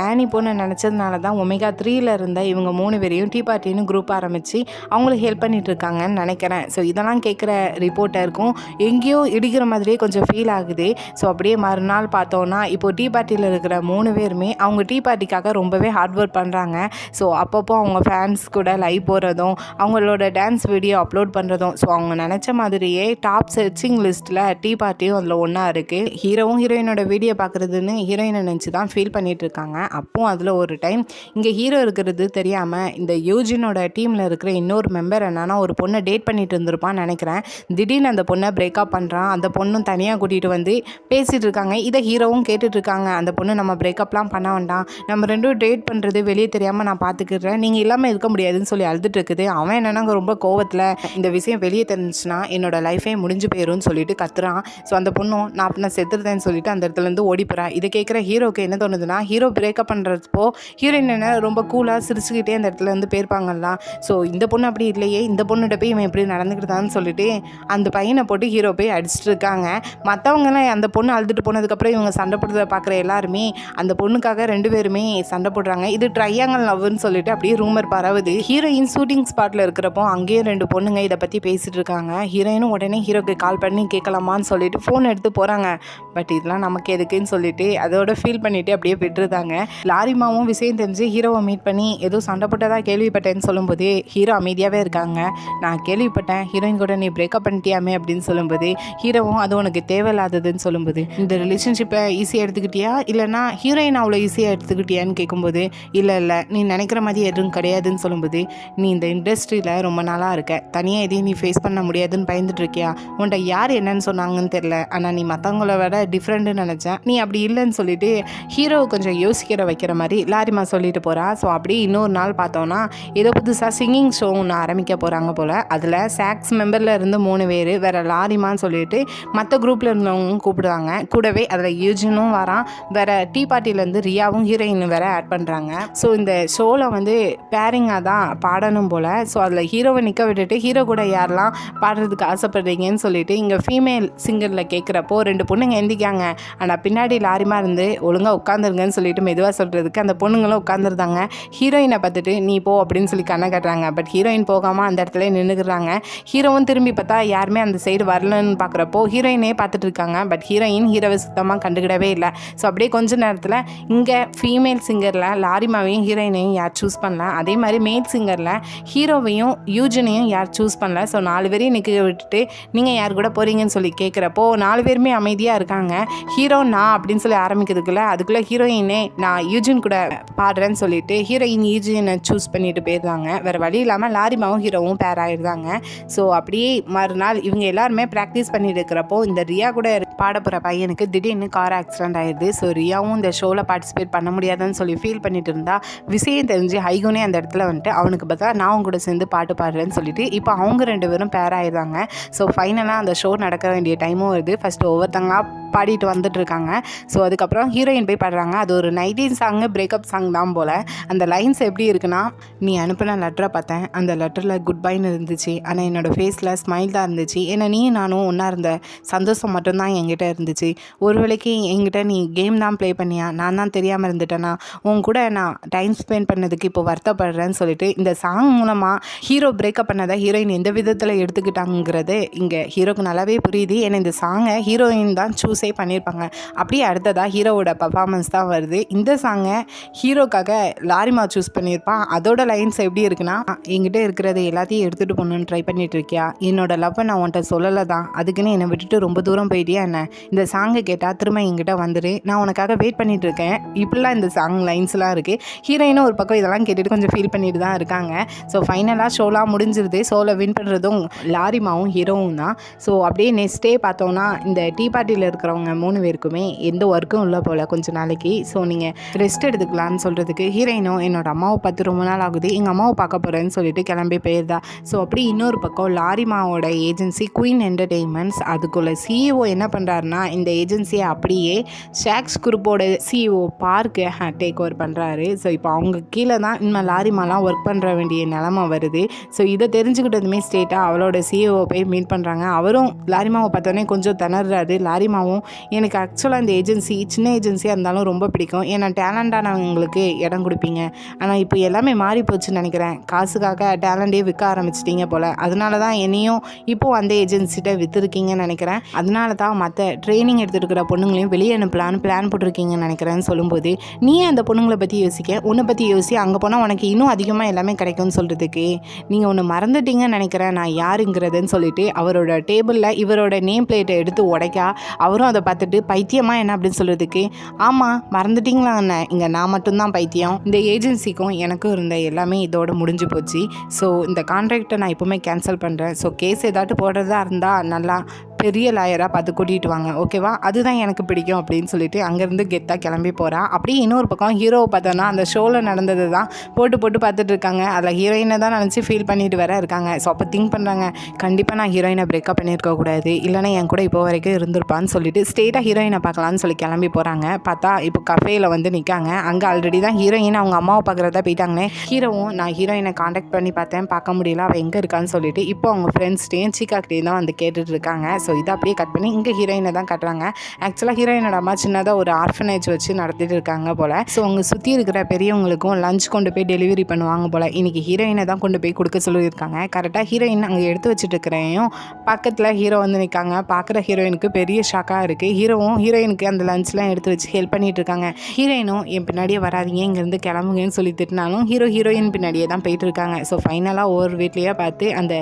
ஆனி பொண்ணு நினச்சதுனால தான் ஒமேகா 3ல இருந்த இவங்க 3 பேரையும் டீ பார்ட்டின்னு குரூப் ஆரம்பித்து அவங்களுக்கு ஹெல்ப் பண்ணிட்டு இருக்காங்கன்னு நினைக்கிறேன். ஸோ இதெல்லாம் கேட்குற ரிப்போர்ட்டருக்கும் எங்கேயோ இடிக்கிற மாதிரியே கொஞ்சம் ஃபீல் ஆகுது. ஸோ அப்படியே மறுநாள் பார்த்தோன்னா இப்போ டீ பார்ட்டியில் இருக்கிற 3 பேருமே அவங்க டீ பார்ட்டிக்காக ரொம்பவே ஹார்ட் ஒர்க் பண்ணுறாங்க. ஸோ அப்பப்போ அவங்க ஃபேன்ஸ் கூட லைவ் போகிறதும் அவங்களோட டான்ஸ் வீடியோ அப்லோட் பண்ணுறதும், ஸோ அவங்க நினச்ச மாதிரியே டாப் சர்ச்சிங் லிஸ்ட்டில் டீ பார்ட்டியும் அதில் ஒன்றா இருக்குது. ஹீரோவும் ஹீரோயினோட வீடியோ பார்க்குறதுன்னு ஹீரோயினை நினச்சி தான் ஃபீல் பண்ணிகிட்டு இருக்காங்க. அப்போது அதில் ஒரு டைம் இங்கே ஹீரோ இருக்கிறது தெரியாமல் இந்த யூஜினோட டீமில் இருக்கிற இன்னொரு மெம்பர் என்னன்னா ஒரு பொண்ணை டேட் பண்ணிட்டு இருந்திருப்பான்னு நினைக்கிறேன். திடீர்னு அந்த பொண்ணை பிரேக்கப் பண்ணுறான். அந்த பொண்ணும் தனியாக கூட்டிகிட்டு வந்து பேசிகிட்டு இருக்காங்க. இதை ஹீரோவும் கேட்டுட்டு இருக்காங்க, அந்த பொண்ணு நம்ம பிரேக்கப்லாம் பண்ண வேண்டாம், நம்ம 2 டேட் பண்ணுறது வெளியே தெரியாமல் நான் பார்த்துக்கிறேன், நீங்கள் இல்லாமல் இருக்க முடியாதுன்னு சொல்லி அழுதுட்டு இருக்குது. அவன் என்னன்னா ரொம்ப கோவத்தில் இந்த விஷயம் வெளியே தெரிஞ்சுன்னா என்னோட லைஃபே முடிஞ்சு போயிடும்னு சொல்லிட்டு கத்துறான். ஸோ அந்த பொண்ணும் நான் செத்துருதேன்னு சொல்லிட்டு அந்த இடத்துலேருந்து ஓடிப்போறா. இதை கேட்குற ஹீரோக்கு என்ன தோணுதுன்னா, ஹீரோ பிரேக்கப் பண்ணுறப்போ ஹீரோயின் என்ன ரொம்ப கூலாக சிரிச்சுக்கிட்டே அந்த இடத்துல இருந்து போயிருப்பாங்கல்ல. ஸோ இந்த பொண்ணு அப்படி இல்லையே, இந்த பொண்ணுகிட்ட போய் இவன் எப்படி நடந்துக்கிட்டான்னு சொல்லிட்டு அந்த பையனை போட்டு ஹீரோ போய் அடிச்சுட்டு இருக்காங்க. மற்றவங்கலாம் அந்த பொண்ணு அழுதுட்டு போனதுக்கப்புறம் இவங்க சண்டை போடுறத பார்க்குற எல்லாருமே அந்த பொண்ணுக்காக 2 பேருமே சண்டை போடுறாங்க. இது ட்ரையாங்கல் லவ்னு சொல்லிட்டு அப்படியே ரூமர் பரவுது. ஹீரோயின் ஷூட்டிங் ஸ்பாட்டில் இருக்கிறப்போ அங்கேயே 2 பொண்ணுங்க இதை பற்றி பேசிகிட்டு இருக்காங்க. ஹீரோயினும் உடனே ஹீரோக்கு கால் பண்ணி கேட்கலாமான்னு சொல்லிட்டு ஃபோன் எடுத்து போகிறாங்க. பட் இதெல்லாம் நமக்கு எதுக்குன்னு சொல்லிட்டு அதோட ஃபீல் பண்ணிவிட்டு அப்படியே விட்டுருந்தாங்க. லாரிமாவும் விஷயம் தெரிஞ்சு ஹீரோவை மீட் பண்ணி ஏதோ சண்டை போட்டதாக கேள்விப்பட்டேன்னு சொல்லும்போது ஹீரோ அமைதியாகவே இருக்காங்க. நான் கேள்விப்பட்டேன் ஹீரோயின் கூட நீ பிரேக்கப் பண்ணிட்டியாமே அப்படின்னு சொல்லும்போது ஹீரோவும் அது உனக்கு தேவையில்லாததுன்னு சொல்லும்போது இந்த ரிலேஷன்ஷிப்பை ஈஸியாக எடுத்துக்கிட்டியா இல்லைனா ஹீரோயின் அவ்வளோ ஈஸியாக எடுத்துக்கிட்டியான்னு கேட்கும்போது இல்லை நீ நினைக்கிற மாதிரி எதுவும் கிடையாதுன்னு சொல்லும்போது நீ இந்த இண்டஸ்ட்ரியில் ரொம்ப நாளாக இருக்க, தனியாக எதையும் நீ ஃபேஸ் பண்ண முடியாதுன்னு பயந்துட்டு இருக்கியா, உன்ட்ட யார் என்னன்னு சொன்னாங்கன்னு தெரில, ஆனால் நீ மற்றவங்கள விட டிஃப்ரெண்ட்டுன்னு நினச்சேன், நீ அப்படி இல்லைன்னு சொல்லிட்டு ஹீரோவை கொஞ்சம் யோசிக்கிற வைக்கிற மாதிரி லாரிமா சொல்லிட்டு போகிறா. ஸோ அப்படியே இன்னொரு நாள் பார்த்தோன்னா ஏதோ புதுசாக சிங்கிங் ஷோ ஒன்று ஆரம்பிக்க போகிறாங்க போல். அதில் சாக்ஸ் மெம்பரில் இருந்து 3 பேர் வேறு லாரிமான்னு சொல்லிட்டு மற்ற குரூப்பில் இருந்தவங்க கூப்பிடுவாங்க. கூடவே அதில் யூஜினும் வரான், வேறு டீ பார்ட்டிலேருந்து ரியாவும் ஹீரோயின் வேறு ஆட் பண்ணுறாங்க. ஸோ இந்த ஷோவில் வந்து பேரிங்காக தான் பாடணும் போல். ஸோ அதில் ஹீரோவை நிற்க விட்டுட்டு ஹீரோ கூட யாரெல்லாம் பாடுறதுக்கு ஆசைப்படுறீங்கன்னு சொல்லிட்டு இங்கே ஃபீமேல் சிங்கரில் கேட்குறப்போ 2 பொண்ணுங்க எந்திக்காங்க. ஆனால் பின்னாடி லாரிமா இருந்து ஒழுங்காக உட்காந்துருங்கன்னு சொல்லிட்டு மெதுவாக சொல்கிறதுக்கு அந்த பொண்ணுங்களும் உட்காந்துருந்தாங்க. ஹீரோயினை பார்த்துட்டு நீ போ அப்படின்னு சொல்லி கண்ணை கட்டுறாங்க. பட் ஹீரோயின் போகாமல் அந்த இடத்துல நின்றுக்கிறாங்க. ஹீரோவும் திரும்பி பார்த்தா யாருமே அந்த சைடு வரலன்னு பார்க்குறப்போ ஹீரோயினே பார்த்துட்டு இருக்காங்க. இருக்காங்க. பட் ஹீரோயின் ஹீரோவை சுத்தமாக கண்டுக்கிடவே இல்லை. ஸோ அப்படியே கொஞ்ச நேரத்தில் இங்கே ஃபீமேல் சிங்கரில் லாரிமாவையும் ஹீரோயினையும் யார் சூஸ் பண்ணல, அதே மாதிரி மேல் சிங்கரில் ஹீரோவையும் யூஜனையும் யார் சூஸ் பண்ணல. ஸோ 4 பேரையும் நிற்க விட்டுட்டு நீங்கள் யார் கூட போகிறீங்கன்னு சொல்லி கேட்குறப்போ 4 பேருமே அமைதியாக இருக்காங்க. ஹீரோ நான் அப்படின்னு சொல்லி ஆரம்பிக்கிறதுக்குள்ள அதுக்குள்ளே ஹீரோயினே நான் யூஜின் கூட பாடுறேன்னு சொல்லிட்டு ஹீரோயின் யூஜினை சூஸ் பண்ணிட்டு போயிருந்தாங்க. வேறு வழி இல்லாமல் லாரிமாவும் ஹீரோவும் பேர் ஆகிருந்தாங்க. ஸோ அப்படியே மறுநாள் இவங்க எல்லாருமே ப்ராக்டிஸ் பண்ணிட்டு இருக்கிறப்போ இந்த ரியா கூட பாட போகிற பையனுக்கு திடீர்னு கார் ஆக்சிடென்ட் ஆயிடுது. ஸோ ரியாவும் இந்த ஷோவில் பார்ட்டிசிபேட் பண்ண முடியாதுன்னு சொல்லி ஃபீல் பண்ணிட்டு இருந்தா விஷயம் தெரிஞ்சு ஹைகுனே அந்த இடத்துல வந்துட்டு அவனுக்கு பார்த்தா நான் அவங்க கூட சேர்ந்து பாட்டு பாடுறேன்னு சொல்லிட்டு இப்போ அவங்க 2 பேரும் பேர் ஆயிடுறாங்க. ஸோ ஃபைனலாக அந்த ஷோ நடக்க வேண்டிய டைமும் வருது. ஃபஸ்ட்டு ஒவ்வொருத்தங்களா பாடிட்டு வந்துட்டு இருக்காங்க. ஸோ அதுக்கப்புறம் ஹீரோயின் போய் பாடுறாங்க. அது ஒரு 90s சாங்கு, பிரேக்கப் சாங் தான் போல். அந்த லைன்ஸ் எப்படி இருக்குன்னா, நீ அனுப்பின லெட்டரை பார்த்தேன், அந்த லெட்டரில் குட் பைன்னு இருந்துச்சு, ஆனால் என்னோடய ஃபேஸில் ஸ்மைல் தான் இருந்துச்சு. ஏன்னா நீ நானும் ஒன்றா இருந்த சந்தோஷம் மட்டும்தான் என்கிட்ட இருந்துச்சு. ஒரு வேளைக்கு என்கிட்ட நீ கேம் தான் ப்ளே பண்ணியா, நான் தான் தெரியாமல் இருந்துட்டேன்னா, உன் கூட நான் டைம் ஸ்பெண்ட் பண்ணதுக்கு இப்போ வருத்தப்படுறேன்னு சொல்லிட்டு இந்த சாங் மூலமாக ஹீரோ பிரேக்கப் பண்ணதை ஹீரோயின் எந்த விதத்தில் எடுத்துக்கிட்டாங்கிறது இங்கே ஹீரோக்கு நல்லாவே புரியுது. ஏன்னா இந்த சாங்கை ஹீரோயின் தான் சூஸே பண்ணியிருப்பாங்க. அப்படியே அடுத்ததாக ஹீரோவோட பர்ஃபார்மன்ஸ் தான் வருது. இந்த சாங்கை ஹீரோக்காக லாரிமா சூஸ் பண்ணியிருப்பான். அதோட லைன்ஸ் எப்படி இருக்குன்னா, என்கிட்ட இருக்கிறது எல்லாத்தையும் எடுத்துகிட்டு போகணுன்னு ட்ரை பண்ணிட்டு இருக்கியா, என்னோட லவ்வை நான் உன்ட்ட சொல்லலை தான், அதுக்குன்னு என்னை விட்டுட்டு ரொம்ப தூரம் போயிட்டியா என்ன, இந்த சாங்கை கேட்டால் திரும்ப என்கிட்ட வந்துடு, நான் உனக்காக வெயிட் பண்ணிட்டு இருக்கேன். இப்படிலாம் இந்த சாங் லைன்ஸ்லாம் இருக்குது. ஹீரோயினும் ஒரு பக்கம் இதெல்லாம் கேட்டுட்டு கொஞ்சம் ஃபீல் பண்ணிட்டு தான் இருக்காங்க. ஸோ ஃபைனலாக ஷோலாம் முடிஞ்சிருது. ஷோவில் வின் பண்ணுறதும் லாரிமாவும் ஹீரோவும் தான். ஸோ அப்படியே நெக்ஸ்ட் டே பார்த்தோன்னா இந்த டீ பார்ட்டியில் இருக்கிறவங்க 3 பேருக்குமே எந்த ஒர்க்கும் இல்லை போல் கொஞ்சம் நாளைக்கு. ஸோ நீங்கள் ரெஸ்ட் எடுத்துக்கலான்னு சொல்கிறதுக்கு ஹீரோயினும் என்னோட அம்மாவை பார்த்து ரொம்ப நாள் ஆகுது, எங்கள் அம்மாவை பார்க்க போகிறேன்னு சொல்லிட்டு கிளம்பி போயிருந்தா. ஸோ அப்படி இன்னொரு பக்கம் லாரிமாவோட ஏஜென்சி குயின் என்டர்டெயின்மெண்ட்ஸ், அதுக்குள்ள சிஇஓ என்ன பண்ணுறாருன்னா இந்த ஏஜென்சியை அப்படியே ஷாக்ஸ் குரூப்போட சிஇஓ பார்க்கு டேக் ஓவர் பண்ணுறாரு. ஸோ இப்போ அவங்க கீழே தான் இனிமேல் லாரிமாலாம் ஒர்க் பண்ணுற வேண்டிய நிலமை வருது. ஸோ இதை தெரிஞ்சுக்கிட்டதுமே ஸ்டேட்டாக அவளோட சிஇஓ போய் மீட் பண்ணுறாங்க. அவரும் லாரிமாவை பார்த்தோன்னே கொஞ்சம் திணறாரு. லாரிமாவும் எனக்கு ஆக்சுவலாக இந்த ஏஜென்சி சின்ன ஏஜென்சியாக இருந்தாலும் ரொம்ப பிடிக்கும், ஏன்னா டேலண்டானவங்களுக்கு இடம் கொடுப்பீங்க, ஆனால் இப்போ எல்லாமே மாறி போச்சுன்னு நினைக்கிறேன், காசுக்காக டேலண்டே விற்க ஆரம்பிச்சிட்டிங்க போல், அதனால தான் என்னையும் இப்போது அந்த ஏஜென்சிட்ட விற்றுருக்கீங்கன்னு நினைக்கிறேன், அதனால தான் மற்ற ட்ரைனிங் எடுத்துருக்கிற பொண்ணுங்களையும் வெளியே அனுப்பலான்னு பிளான் போட்டிருக்கீங்கன்னு நினைக்கிறேன்னு சொல்லும்போது, நீ அந்த பொண்ணுங்களை பற்றி யோசிக்க, உன்னை பற்றி யோசி, அங்கே போனால் உனக்கு இன்னும் அதிகமாக எல்லாமே கிடைக்கும்னு சொல்கிறதுக்கு நீங்கள் ஒன்று மறந்துட்டீங்கன்னு நினைக்கிறேன் நான் யாருங்கிறதுன்னு சொல்லிட்டு அவரோட டேபிளில் இவரோட நேம் பிளேட்டை எடுத்து உடைக்கா, அவரும் அதை பார்த்துட்டு பைத்தியமா என்ன அப்படின்னு சொல்கிறதுக்கு, ஆமாம் மறந்துட்டிங்களா என்ன, இங்கே நான் மட்டும்தான் பைத்தியம், இந்த ஏஜென்சிக்கும் எனக்கும் இருந்த எல்லாமே இதோட முடிஞ்சு போச்சு, ஸோ இந்த கான்ட்ராக்டை நான் எப்போவுமே கேன்சல் பண்ணுறேன், ஸோ கேஸ் ஏதாட்டு போடுறதா இருந்தால் நல்லா பெரிய லாயராக பார்த்து கூட்டிகிட்டு வாங்க, ஓகேவா, அதுதான் எனக்கு பிடிக்கும் அப்படின்னு சொல்லிட்டு அங்கேருந்து கெத்தாக கிளம்பி போகிறான். அப்படியே இன்னொரு பக்கம் ஹீரோவை பார்த்தோன்னா அந்த ஷோவில் நடந்தது தான் போட்டு பார்த்துட்டு இருக்காங்க. அதில் ஹீரோயினை தான் நினச்சி ஃபீல் பண்ணிட்டு வேற இருக்காங்க. ஸோ அப்போ திங்க் பண்ணுறாங்க, கண்டிப்பாக நான் ஹீரோயினை பிரேக்கப் பண்ணியிருக்கக்கூடாது, இல்லைனா என் கூட இப்போ வரைக்கும் இருந்திருப்பான்னு சொல்லிட்டு ஸ்ட்ரெயிட்டாக ஹீரோயினை பார்க்கலான்னு சொல்லி கிளம்பி போகிறாங்க. பார்த்தா இப்போ கஃபேயில் வந்து நிற்காங்க. அங்கே ஆல்ரெடி தான் ஹீரோயின் அவங்க அம்மாவை பார்க்குறதா போயிட்டாங்கன்னே ஹீரோவும் நான் ஹீரோயினை காண்டாக்ட் பண்ணி பார்த்தேன், பார்க்க முடியல, அவள் எங்கே இருக்கான்னு சொல்லிட்டு இப்போ அவங்க ஃப்ரெண்ட்ஸ்டையும் சீக்காக்கிட்டையும் தான் வந்து கேட்டுட்டு இருக்காங்க. ஸோ இதை அப்படியே கட் பண்ணி இங்கே ஹீரோயினை தான் காட்டுறாங்க. ஆக்சுவலாக ஹீரோயினோட அம்மா சின்னதாக ஒரு ஆர்ஃபனேஜ் வச்சு நடத்திட்டு இருக்காங்க போல். ஸோ அவங்க சுற்றி இருக்கிற பெரியவங்களுக்கும் லஞ்ச் கொண்டு போய் டெலிவரி பண்ணுவாங்க போல். இன்றைக்கி ஹீரோயினை தான் கொண்டு போய் கொடுக்க சொல்லியிருக்காங்க. கரெக்டாக ஹீரோயின் அங்கே எடுத்து வச்சுட்டு இருக்கிறையும் பக்கத்தில் ஹீரோ வந்து நிற்காங்க. பார்க்குற ஹீரோயினுக்கு பெரிய ஷாக்காக இருக்குது. ஹீரோவும் ஹீரோயினுக்கு அந்த லஞ்ச்லாம் எடுத்து வச்சு ஹெல்ப் பண்ணிட்டு இருக்காங்க. ஹீரோயினும் என் பின்னாடியே வராதிங்க, இங்கேருந்து கிளம்புங்கன்னு சொல்லி திட்டினாலும் ஹீரோயின் பின்னாடியே தான் போயிட்டு இருக்காங்க. ஸோ ஃபைனலாக ஒவ்வொரு வீட்லேயே பார்த்து அந்த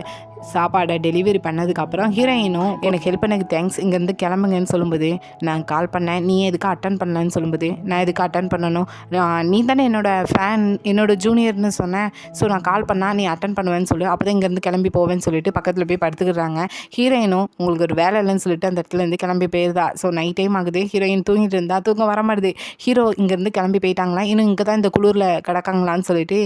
சாப்பாடை டெலிவரி பண்ணதுக்கப்புறம் ஹீரோயினும் எனக்கு ஹெல்ப் பண்ணதுக்கு தேங்க்ஸ், இங்கேருந்து கிளம்புங்கன்னு சொல்லும்போது, நான் கால் பண்ணேன், நீ எதுக்கு அட்டன் பண்ணலன்னு சொல்லும்போது, நான் எதுக்கு அட்டன் பண்ணணும், நீ தானே என்னோடய ஃபேன், என்னோடய ஜூனியர்னு சொன்னேன், ஸோ நான் கால் பண்ணால் நீ அட்டன் பண்ணுவேன்னு சொல்லி அப்போ தான் இங்கேருந்து கிளம்பி போவேன்னு சொல்லிட்டு பக்கத்தில் போய் படுத்துக்கிறாங்க. ஹீரோயினும் உங்களுக்கு ஒரு வேலை இல்லைன்னு சொல்லிட்டு அந்த இடத்துலேருந்து கிளம்பி போயிருந்தா. ஸோ நைட் டைம் ஆகுது, ஹீரோயின் தூங்கிட்டு இருந்தா, தூக்கம் வர மாட்டுது. ஹீரோ இங்கேருந்து கிளம்பி போயிட்டாங்களா, இன்னும் இங்கே தான் இந்த குளிரில் கிடக்காங்களான்னு சொல்லிட்டு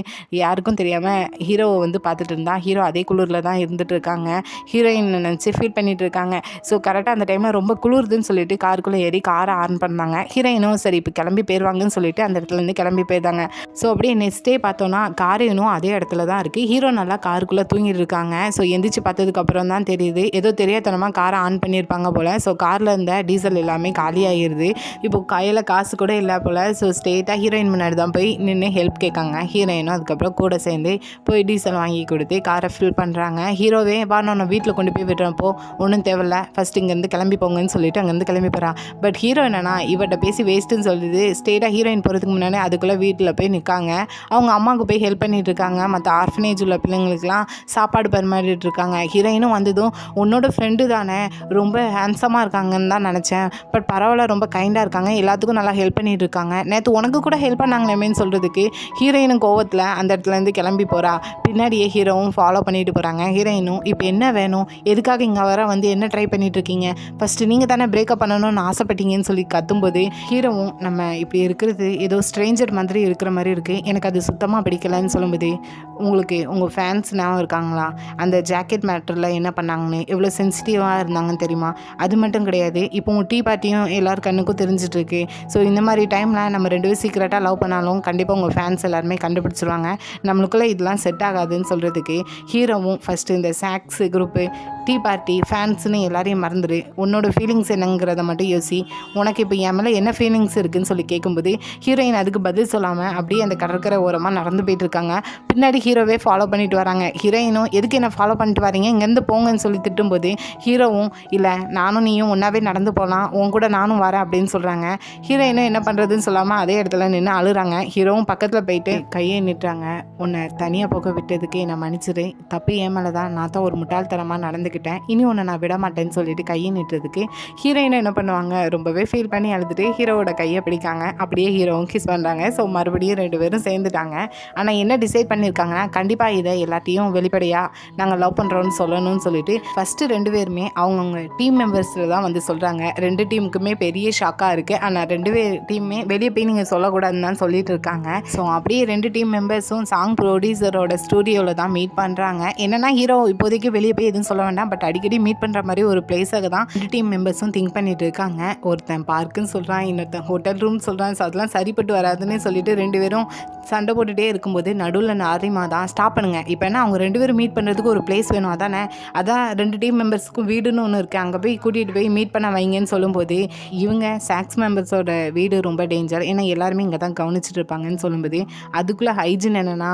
யாருக்கும் தெரியாமல் ஹீரோவை வந்து பார்த்துட்டு இருந்தா. ஹீரோ அதே குளிரில் தான் இருந்துட்டு இருக்காங்க. ஹீரோயின் நினச்சி ஃபீல் பண்ணிட்டு இருக்காங்க. ஸோ கரெக்டாக அந்த டைமில் ரொம்ப குளிருதுன்னு சொல்லிட்டு காருக்குள்ளே ஏறி காரை ஆன் பண்ணாங்க. ஹீரோயினும் சரி இப்போ கிளம்பி போயிடுவாங்கன்னு சொல்லிட்டு அந்த இடத்துலேருந்து கிளம்பி போயிருந்தாங்க. ஸோ அப்படியே நெக்ஸ்ட் டே பார்த்தோன்னா காரையும் அதே இடத்துல தான் இருக்குது. ஹீரோ நல்லா காருக்குள்ளே தூங்கிட்டு இருக்காங்க. ஸோ எந்திரிச்சு பார்த்ததுக்கப்புறம் தான் தெரியுது ஏதோ தெரியாதனமாக காரை ஆன் பண்ணியிருப்பாங்க போல். ஸோ காரில் இருந்த டீசல் எல்லாமே காலியாகிடுது. இப்போ கையில் காசு கூட இல்லை போல். ஸோ ஸ்ட்ரெயிட்டாக ஹீரோயின் முன்னாடி தான் போய் நின்று ஹெல்ப் கேட்காங்க. ஹீரோயினும் அதுக்கப்புறம் கூட சேர்ந்து போய் டீசல் வாங்கி கொடுத்து காரை ஃபில் பண்ணுறாங்க. ஹீரோவே வா நான் வீட்டில் கொண்டு போய் விடுறப்போ ஒன்றும் தேவையில்ல ஃபஸ்ட் இங்கேருந்து கிளம்பி போங்கன்னு சொல்லிட்டு அங்கேருந்து கிளம்பி போகிறா. பட் ஹீரோ என்னன்னா இவட்ட பேசி வேஸ்ட்டுன்னு சொல்லுது. ஸ்டேட்டாக ஹீரோயின் போகிறதுக்கு முன்னாடி அதுக்குள்ளே வீட்டில் போய் நிற்காங்க. அவங்க அம்மாவுக்கு போய் ஹெல்ப் பண்ணிட்டு இருக்காங்க. மற்ற ஆர்ஃபனேஜ் உள்ள பிள்ளைங்களுக்குலாம் சாப்பாடு பரிமாறிட்டு இருக்காங்க. ஹீரோயினும் வந்ததும் உன்னோட ஃப்ரெண்டு தானே, ரொம்ப ஹேண்ட்ஸமாக இருக்காங்கன்னு தான் நினச்சேன், பட் பரவாயில்ல ரொம்ப கைண்டாக இருக்காங்க, எல்லாத்துக்கும் நல்லா ஹெல்ப் பண்ணிட்டு இருக்காங்க, நேற்று உனக்கு கூட ஹெல்ப் பண்ணாங்களேமேன்னு சொல்கிறதுக்கு ஹீரோயினும் கோவத்தில் அந்த இடத்துலேருந்து கிளம்பி போகிறா. பின்னாடியே ஹீரோவும் ஃபாலோ பண்ணிட்டு போகிறாங்க. ஹீரோயினும் இப்போ என்ன வேணும், எதுக்காக இங்கே வர வந்து என்ன ட்ரை பண்ணிட்டு இருக்கீங்க, ஃபஸ்ட்டு நீங்கள் தானே பிரேக்கப் பண்ணணும்னு ஆசைப்பட்டீங்கன்னு சொல்லி கத்தும்போது ஹீரோவும் நம்ம இப்படி இருக்கிறது ஏதோ ஸ்ட்ரேஞ்சர் மாதிரி இருக்கிற மாதிரி இருக்குது, எனக்கு அது சுத்தமாக பிடிக்கலன்னு சொல்லும்போது உங்களுக்கு உங்கள் ஃபேன்ஸ் ஞாபகம் இருக்காங்களா, அந்த ஜாக்கெட் மேட்டரில் என்ன பண்ணாங்கன்னு எவ்வளோ சென்சிட்டிவாக இருந்தாங்கன்னு தெரியுமா, அது மட்டும் கிடையாது இப்போ உங்கள் டீ பார்ட்டியும் எல்லார் கண்ணுக்கும் தெரிஞ்சிட்ருக்கு, ஸோ இந்த மாதிரி டைமில் நம்ம 2 பேரும் சீக்கிரட்டாக லவ் பண்ணாலும் கண்டிப்பாக உங்கள் ஃபேன்ஸ் எல்லாருமே கண்டுபிடிச்சிருவாங்க, நம்மளுக்குள்ளே இதெல்லாம் செட் ஆகாதுன்னு சொல்கிறதுக்கு ஹீரோவும் ஃபஸ்ட்டு இந்த சாக்ஸு குரூப்பு டீ பார்ட்டி ஃபேன்ஸ்னு எல்லாரையும் மறந்துடு, உன்னோட ஃபீலிங்ஸ் என்னங்கிறத மட்டும் யோசி, உனக்கு இப்போ என் மேலே என்ன ஃபீலிங்ஸ் இருக்குதுன்னு சொல்லி கேட்கும்போது ஹீரோயின் அதுக்கு பதில் சொல்லாமல் அப்படியே அந்த கடற்கரை ஓரமாக நடந்து போயிட்டு இருக்காங்க. பின்னாடி ஹீரோவே ஃபாலோ பண்ணிட்டு வராங்க. ஹீரோயினும் எதுக்கு என்ன ஃபாலோ பண்ணிட்டு வரீங்க, இங்கேருந்து போங்கன்னு சொல்லி திட்டும்போது ஹீரோவும் இல்லை நானும் நீயும் ஒன்றாவே நடந்து போகலாம், உன் கூட நானும் வரேன் அப்படின்னு சொல்கிறாங்க. ஹீரோயினும் என்ன பண்ணுறதுன்னு சொல்லாமல் அதே இடத்துல நின்று அழுறாங்க. ஹீரோவும் பக்கத்தில் போயிட்டு கையை நிட்டுறாங்க. உன்னை தனியாக போக விட்டதுக்கு என்னை மன்னிச்சிடு, தப்பு ஏன் மேலே தான், நான் தான் ஒரு முட்டாள்தனமாக நடந்துக்கிட்டேன், இனி உன்னை நான் விட மாட்டேன்னு சொல்லிட்டு கையை நிட்டுறதுக்கு ஹீரோயினும் என்ன பண்ணுவாங்க, ரொம்பவே ஃபீல் பண்ணி அழுதுட்டு ஹீரோவோட கையை பிடிக்காங்க. அப்படியே ஹீரோவும் கிஸ் பண்ணுறாங்க. ஸோ மறுபடியும் 2 பேரும் சேர்ந்துட்டாங்க. ஆனால் என்ன டிசைட் பண்ணியிருக்காங்கன்னா கண்டிப்பாக இதை எல்லாத்தையும் வெளிப்படையாக நாங்கள் லவ் பண்ணுறோன்னு சொல்லணும்னு சொல்லிட்டு ஃபஸ்ட்டு 2 பேருமே அவங்கவுங்க டீம் மெம்பர்ஸில் தான் வந்து சொல்கிறாங்க. 2 டீமுக்குமே பெரிய ஷாக்காக இருக்குது. ஆனால் 2 டீமுமே வெளியே போய் நீங்கள் சொல்லக்கூடாதுன்னு தான் சொல்லிட்டு இருக்காங்க. ஸோ அப்படியே 2 டீம் மெம்பர்ஸும் சாங் ப்ரொடியூசரோட ஸ்டூடியோவில் தான் மீட் பண்ணுறாங்க. என்னென்னா ஹீரோ இப்போதைக்கு வெளியே போய் எதுவும் சொல்ல வேண்டாம், பட் அடிக்கடி மீட் பண்ணுற மாதிரி ஒரு பிளேஸாக தான் 2 டீம் மெம்பர்ஸும் திங்க் பண்ணிட்டு இருக்காங்க. ஒருத்தன் பார்க்குன்னு சொல்கிறான், இன்னொருத்தன் ஹோட்டல் ரூம் சொல்கிறான். ஸோ அதெல்லாம் சரிப்பட்டு வராதுன்னு சொல்லிட்டு 2 பேரும் சண்டை போட்டுகிட்டே இருக்கும்போது நடுவில் நாரிமா தான் ஸ்டாப் பண்ணுங்க, இப்போ என்ன அவங்க 2 பேரும் மீட் பண்ணுறதுக்கு ஒரு பிளேஸ் வேணும், அதான் 2 டீம் மெம்பர்ஸுக்கும் வீடுன்னு ஒன்று இருக்குது, அங்கே போய் கூட்டிகிட்டு போய் மீட் பண்ண வைங்கன்னு சொல்லும்போது இவங்க சாக்ஸ் மெம்பர்ஸோட வீடு ரொம்ப டேஞ்சர், ஏன்னா எல்லாருமே இங்கே தான் கவனிச்சிட்டு இருப்பாங்கன்னு சொல்லும்போது அதுக்குள்ளே ஹைஜின் என்னென்னா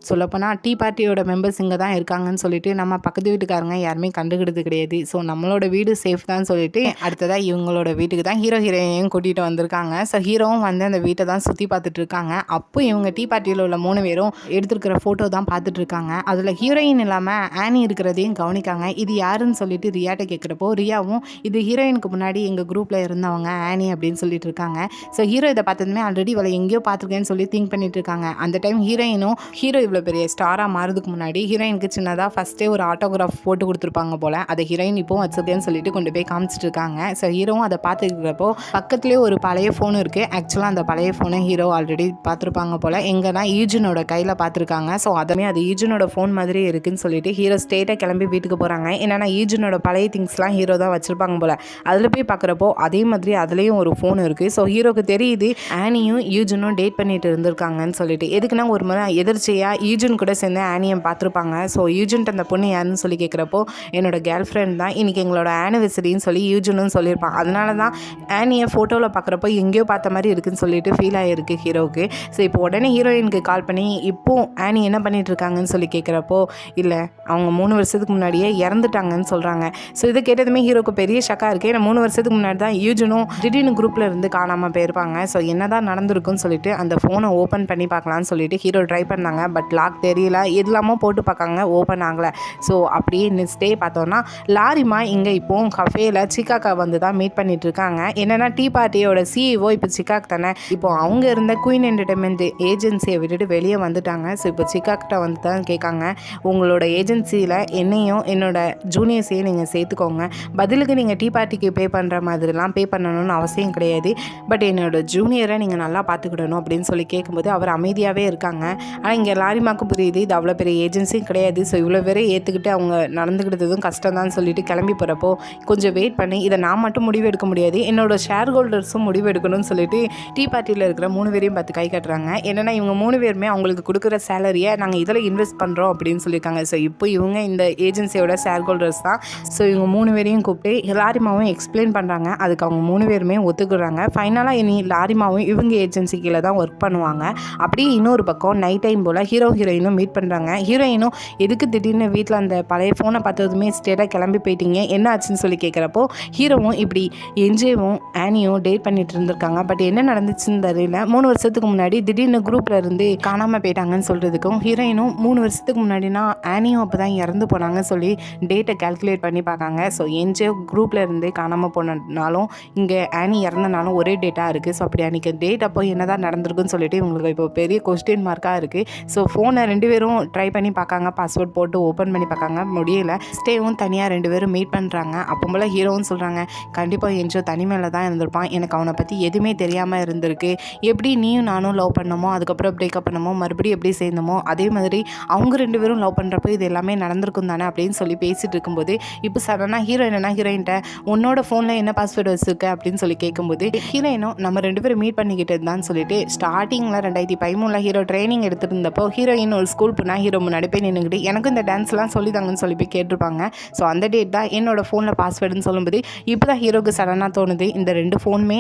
சொல்லப்போனால் டீ பார்ட்டியோட மெம்பர்ஸ் இங்கே தான் இருக்காங்கன்னு சொல்லிட்டு நம்ம பக்கத்து வீட்டுக்காரங்க யாருமே கண்டுக்கிட்டது கிடையாது, ஸோ நம்மளோட வீடு சேஃப் தான் சொல்லிட்டு அடுத்ததாக இவங்களோட வீட்டுக்கு தான் ஹீரோயினையும் கூட்டிகிட்டு வந்திருக்காங்க. ஸோ ஹீரோவும் வந்து அந்த வீட்டை தான் சுற்றி பார்த்துட்டு இருக்காங்க. அப்போ இவங்க டீ பார்ட்டியில் உள்ள 3 பேரும் எடுத்துருக்கிற ஃபோட்டோ தான் பார்த்துட்டு இருக்காங்க. அதில் ஹீரோயின் இல்லாமல் ஆனி இருக்கிறதையும் கவனிக்காங்க. இது யாருன்னு சொல்லிட்டு ரியாட்ட கேட்குறப்போ ரியாவும் இது ஹீரோயினுக்கு முன்னாடி எங்கள் குரூப்பில் இருந்தவங்க ஆனி அப்படின்னு சொல்லிட்டு இருக்காங்க. ஸோ ஹீரோ இதை பார்த்ததுமே ஆல்ரெடி இவளை எங்கேயோ பார்த்துருக்கேன்னு சொல்லி திங்க் பண்ணிட்டு இருக்காங்க. அந்த டைம் ஹீரோ இவ்வளோ பெரிய ஸ்டாராக மாறதுக்கு முன்னாடி ஹீரோயினுக்கு சின்னதாக ஃபஸ்ட்டே ஒரு ஆட்டோகிராஃப் போட்டு கொடுத்துருப்பாங்க போல், அதை ஹீரோயின் இப்போ வச்சிருக்கேன்னு சொல்லிட்டு கொண்டு போய் காமிச்சிட்டு இருக்காங்க. ஸோ ஹீரோவும் அதை பார்த்துக்கிறப்போ பக்கத்துலேயே ஒரு பழைய ஃபோன் இருக்குது. ஆக்சுவலாக அந்த பழைய ஃபோனை ஹீரோ ஆல்ரெடி பார்த்துருப்பாங்க போல், எங்கன்னா ஈஜனோட கையில் பார்த்துருக்காங்க. ஸோ அது ஈஜனோட ஃபோன் மாதிரி இருக்குன்னு சொல்லிட்டு ஹீரோ ஸ்டேட்டாக கிளம்பி வீட்டுக்கு போகிறாங்க. என்னன்னா ஈஜனோட பழைய திங்ஸ்லாம் ஹீரோ தான் வச்சுருப்பாங்க போல், அதில் போய் பார்க்குறப்போ அதே மாதிரி அதுலேயும் ஒரு ஃபோன் இருக்குது. ஸோ ஹீரோக்கு தெரியுது ஆனியும் ஈஜனும் டேட் பண்ணிட்டு இருந்திருக்காங்கன்னு சொல்லிட்டு, எதுக்குன்னா ஒரு முறை எதிர்ச்சியாக ஈஜன் கூட சேர்ந்து ஆனியை பார்த்துருப்பாங்க. ஸோ ஈஜன்ட்டு அந்த பொண்ணு யாருன்னு சொல்லி கேட்குறப்போ என்னோட கேர்ள் ஃப்ரெண்ட் தான், இன்றைக்கி எங்களோட ஆனிவர்சரின்னு சொல்லி ஈஜனும் சொல்லியிருப்பான், அதனால தான் ஆனியை ஃபோட்டோவில் பார்க்குறப்போ எங்கேயோ பார்த்த மாதிரி இருக்குன்னு சொல்லிட்டு ஃபீல் ஆகிருக்கு ஹீரோவுக்கு. ஸோ இப்போ உடனே ஹீரோயினுக்கு கால் பண்ணி இப்போ ஆனி என்ன பண்ணிட்டு இருக்காங்கன்னு சொல்லி கேட்குறப்போ இல்லை அவங்க 3 வருஷத்துக்கு முன்னாடியே இறந்துட்டாங்கன்னு சொல்கிறாங்க. ஸோ இதை கேட்டதுமே ஹீரோக்கு பெரிய ஷக்காக இருக்குது. ஏன்னா 3 வருஷத்துக்கு முன்னாடி தான் யூஜனும் திடீர்னு குரூப்பில் இருந்து காணாமல் போயிருப்பாங்க. ஸோ என்ன தான் நடந்திருக்குன்னு சொல்லிட்டு அந்த ஃபோனை ஓப்பன் பண்ணி பார்க்கலான்னு சொல்லிட்டு ஹீரோ ட்ரை பண்ணாங்க. பட் லாக் தெரியல, எதுலாமோ போட்டு பார்க்காங்க, ஓப்பன் ஆகலை. ஸோ அப்படியே நெக்ஸ்ட் டே பார்த்தோன்னா லாரிமா இங்கே இப்போ கஃபேயில் சிக்காக்கா வந்து தான் மீட் பண்ணிட்டு இருக்காங்க. என்னென்னா டீ பார்ட்டியோட சிஇஓ இப்போ சிக்காக் தானே, இப்போ அவங்க இருந்த குயின் என்டர்டைன்மெண்ட் ஏஜென்சியை விட்டுட்டு வெளியே வந்துட்டாங்க. ஸோ இப்போ சிக்காக்கிட்ட வந்து தான் கேட்காங்க, உங்களோட ஏஜென்சியில் என்னையும் என்னோட ஜூனியர்ஸையும் நீங்கள் சேர்த்துக்கோங்க, பதிலுக்கு நீங்கள் டீ பார்ட்டிக்கு பே பண்ணுற மாதிரிலாம் பே பண்ணணும்னு அவசியம் கிடையாது, பட் என்னோட ஜூனியரை நீங்கள் நல்லா பார்த்துக்கிடணும் அப்படின்னு சொல்லி கேட்கும்போது அவர் அமைதியாகவே இருக்காங்க. ஆனால் இங்கே லாரிமாக்கு புரியுது இது அவ்வளோ பெரிய ஏஜென்சியும் கிடையாது, ஸோ இவ்வளோ பேரை ஏற்றுக்கிட்டு அவங்க நடந்துக்கிட்டதும் கஷ்டம் தான் சொல்லிட்டு கிளம்பி போகிறப்போ கொஞ்சம் வெயிட் பண்ணி இதை நான் மட்டும் முடிவு எடுக்க முடியாது, என்னோட ஷேர் ஹோல்டர்ஸும் முடிவு எடுக்கணும்னு சொல்லிட்டு டீ பார்ட்டியில் இருக்கிற 3 பேரையும் பார்த்து கை கட்டுறாங்க. என்னென்னா இவங்க 3 பேருமே அவங்களுக்கு கொடுக்குற சேலரியை நாங்கள் இதில் இன்வெஸ்ட் பண்ணுறோம் அப்படின்னு சொல்லியிருக்காங்க. ஸோ இப்போ இவங்க இந்த ஏஜென்சியோட ஷேர் ஹோல்டர்ஸ் தான். ஸோ இவங்க 3 பேரையும் கூப்பிட்டு லாரிமாவும் எக்ஸ்பிளைன் பண்ணுறாங்க. அதுக்கு அவங்க 3 பேருமே ஒத்துக்குறாங்க. ஃபைனலாக இனி லாரிமாவும் இவங்க ஏஜென்சி கீழே தான் ஒர்க் பண்ணுவாங்க. அப்படியே இன்னொரு பக்கம் நைட் டைம் போல் ஹீரோயினும் மீட் பண்ணுறாங்க. ஹீரோயினும் எதுக்கு திடீர்னு வீட்டில் டேட்டில் அந்த பழைய ஃபோனை பார்த்ததுமே ஸ்டேட்டாக கிளம்பி போயிட்டீங்க, என்ன ஆச்சுன்னு சொல்லி கேட்குறப்போ ஹீரோவும் இப்படி என்ஜேவும் ஆனியும் டேட் பண்ணிட்டு இருந்திருக்காங்க. பட் என்ன நடந்துச்சுன்னு தெரியல. 3 வருஷத்துக்கு முன்னாடி திடீர்னு குரூப்பில் இருந்து காணாமல் போயிட்டாங்கன்னு சொல்கிறதுக்கும் ஹீரோயினும் 3 வருஷத்துக்கு முன்னாடினா ஆனியும் அப்போ தான் இறந்து போனாங்கன்னு சொல்லி டேட்டை கால்குலேட் பண்ணி பார்க்காங்க. ஸோ என்ஜே குரூப்பில் இருந்து காணாமல் போனனாலும் இங்கே ஆனி இறந்தனாலும் ஒரே டேட்டாக இருக்குது. ஸோ அப்படி அன்றைக்கி டேட் அப்போ என்ன தான் நடந்திருக்குன்னு சொல்லிட்டு இவங்களுக்கு இப்போ பெரிய கொஸ்டின் மார்க்காக இருக்குது. ஸோ ஃபோனை 2 பேரும் ட்ரை பண்ணி பார்க்காங்க, பாஸ்வேர்ட் போட்டு ஓப்பன் பண்ணி பார்க்காங்க, முடியல. ஸ்டேவும் தனியாக 2 பேரும் மீட் பண்ணுறாங்க. அப்போ போல் ஹீரோவும் சொல்கிறாங்க, கண்டிப்பாக என்ஜோ தனிமையில் தான் இருந்திருப்பான், எனக்கு அவனை பற்றி எதுவுமே தெரியாமல் இருந்திருக்கு, எப்படி நீயும் நானும் லவ் பண்ணமோ அதுக்கப்புறம் பிரேக்கப் பண்ணமோ மறுபடியும் எப்படி சேர்ந்தமோ அதே மாதிரி அவங்க 2 பேரும் லவ் பண்ணுறப்போ இது எல்லாமே நடந்திருக்கும் தானே அப்படின்னு சொல்லி பேசிகிட்டு இருக்கும்போது இப்போ சடனாக ஹீரோயின்கிட்ட உன்னோட ஃபோனில் என்ன பாஸ்வேர்டு வச்சுருக்க அப்படின்னு சொல்லி கேட்கும்போது ஹீரோயினும் நம்ம 2 பேரும் மீட் பண்ணிக்கிட்டு இருந்தான்னு சொல்லிட்டு ஸ்டார்டிங்கில் 2013 ஹீரோ ட்ரைனிங் எடுத்துகிட்டு இருந்தப்போ ஹீரோயின் ஒரு ஸ்கூல் போனால் ஹீரோ முன்னாடி போய் நின்றுக்கிட்டு எனக்கும் இந்த டான்ஸ்லாம் சொல்லித்தாங்கன்னு சொல்லி போய் கேட்டிருப்பாங்க. ஸோ அந்த டேட் தான் என்னோட ஃபோனில் பாஸ்வேர்டுன்னு சொல்லும்போது இப்போ தான் ஹீரோக்கு சடனாக தோணுது இந்த 2 ஃபோனுமே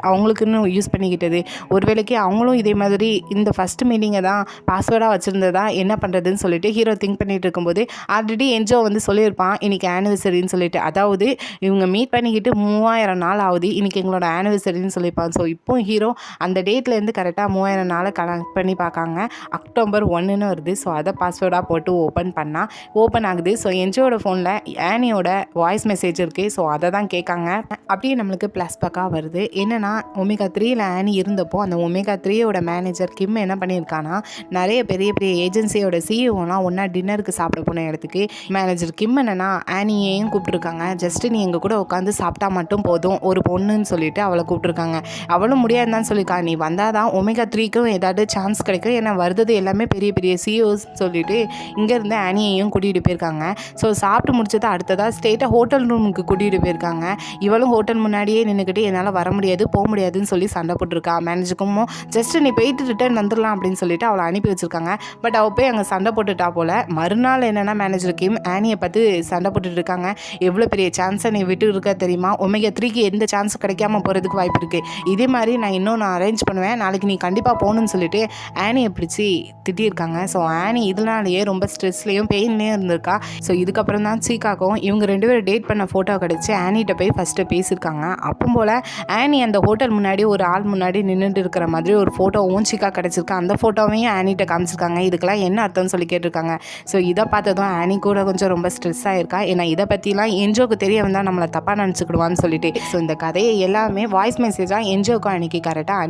அவங்களுக்குன்னு யூஸ் பண்ணிக்கிட்டது, ஒருவேளைக்கு அவங்களும் இதே மாதிரி இந்த ஃபஸ்ட் மீட்டிங்கை தான் பாஸ்வேர்டாக வச்சுருந்ததா என்ன பண்ணுறதுன்னு சொல்லிட்டு ஹீரோ திங்க் பண்ணிட்டு இருக்கும்போது ஆல்ரெடி என்ஜோ வந்து சொல்லியிருப்பான் இன்றைக்கி ஆனிவர்சரின்னு சொல்லிட்டு, அதாவது இவங்க மீட் பண்ணிக்கிட்டு 3000 நாள் ஆகுது, இன்றைக்கி எங்களோட ஆனிவர்சரின்னு சொல்லியிருப்பான். ஸோ இப்போ ஹீரோ அந்த டேட்லேருந்து கரெக்டாக 3000 நாளை கனெக்ட் பண்ணி பார்க்காங்க. அக்டோபர் 1ன்னு வருது. ஸோ அதை பாஸ்வேர்டாக போட்டு ஓப்பன் ஆகுது. ஸோ என்ஜோட ஃபோனில் ஆனியோட வாய்ஸ் மெசேஜ் இருக்குது. ஸோ அதை தான் கேட்காங்க. அப்படியே நம்மளுக்கு ப்ளஸ் பக்காக வருது. என்னென்னா ஒமேகா 3ல் ஆனி இருந்தப்போ அந்த ஒமேகா 3யோட மேனேஜர் கிம் என்ன பண்ணியிருக்கான்னா நிறைய பெரிய பெரிய ஏஜென்சியோட சிஇஓலாம் ஒன்றா டின்னருக்கு சாப்பிட போன இடத்துக்கு மேனேஜர் கிம் என்னன்னா ஆனியையும் கூப்பிட்ருக்காங்க. ஜஸ்ட்டு நீ எங்கள் கூட உட்காந்து சாப்பிட்டா மட்டும் போதும் ஒரு பொண்ணுன்னு சொல்லிட்டு அவளை கூப்பிட்ருக்காங்க. அவளும் முடியாதுன்னு சொல்லியிருக்கா, நீ வந்தால் தான் ஒமேகா 3க்கும் ஏதாவது சான்ஸ் கிடைக்கும், ஏன்னா வருது எல்லாமே பெரிய பெரிய சிஇஓஸ் சொல்லிட்டு இங்கேருந்து ஆனியையும் கூட்டிகிட்டு போயிருக்காங்க. ஸோ சாப்பிட்டு முடிச்சதை அடுத்ததாக ஸ்டேட்டாக ஹோட்டல் ரூமுக்கு கூட்டிகிட்டு போயிருக்காங்க. இவளும் ஹோட்டல் முன்னாடியே நின்றுக்கிட்டு என்னால் வர முடியாது போக முடியாதுன்னு சொல்லி சண்டை போட்டிருக்கா. மேனேஜருக்கும் ஜஸ்ட்டு நீ போயிட்டு ரிட்டர்ன் வந்துடலாம் அப்படின்னு சொல்லிட்டு அவளை அனுப்பி வச்சுருக்காங்க. பட் அவள் போய் அங்கே சண்டை போட்டுட்டா போல். மறுநாள் என்னென்னா மேனேஜர் கிம் ஆனியை பார்த்து சண்டை போட்டுட்டு இருக்காங்க. எவ்வளோ பெரிய சான்ஸை நீ விட்டு இருக்க தெரியுமா, ஒமேகா 3க்கு எந்த சான்ஸும் கிடைக்காம போகிறதுக்கு வாய்ப்பு இருக்குது, இதே மாதிரி நான் அரேஞ்ச் பண்ணுவேன், நாளைக்கு நீ கண்டிப்பாக போகணுன்னு சொல்லிட்டு ஆனியை பிடிச்சி திட்டியிருக்காங்க. ஸோ ஆனி இதனாலேயே ரொம்ப ஸ்ட்ரெஸ்லேயும் பெயின்லேயும் இருந்திருக்கா. ஸோ இதுக்கப்புறம் தான் சீக்காக்கும் இவங்க 2 பேரும் டேட் பண்ண ஃபோட்டோ கிடச்சி ஆனிகிட்ட போய் ஃபஸ்ட்டு பேசியிருக்காங்க. அப்போ போல் ஆனி அந்த ஹோட்டல் முன்னாடி ஒரு ஆள் முன்னாடி நின்றுட்டு இருக்கிற மாதிரி ஒரு ஃபோட்டோவும் சீக்கா கிடச்சிருக்கு. அந்த ஃபோட்டோவையும் ஆனிகிட்ட காமிச்சிருக்காங்க. இதுக்கெல்லாம் என்ன அர்த்தம்னு சொல்லி கேட்டிருக்காங்க. ஸோ இதை பார்த்ததும் ஆனி கூட கொஞ்சம் ரொம்ப ஸ்ட்ரெஸ் ஆகிருக்கா. ஏன்னா இதை பற்றிலாம் என்ஜோக்கு தெரிய வந்தால் நம்மளை தப்பாக நினச்சிக்கிடுவான்னு சொல்லிட்டு. ஸோ இந்த கதையை எல்லாமே வாய்ஸ் மெசேஜாக என்ஜோக்கு அன்றைக்கி கரெக்டாக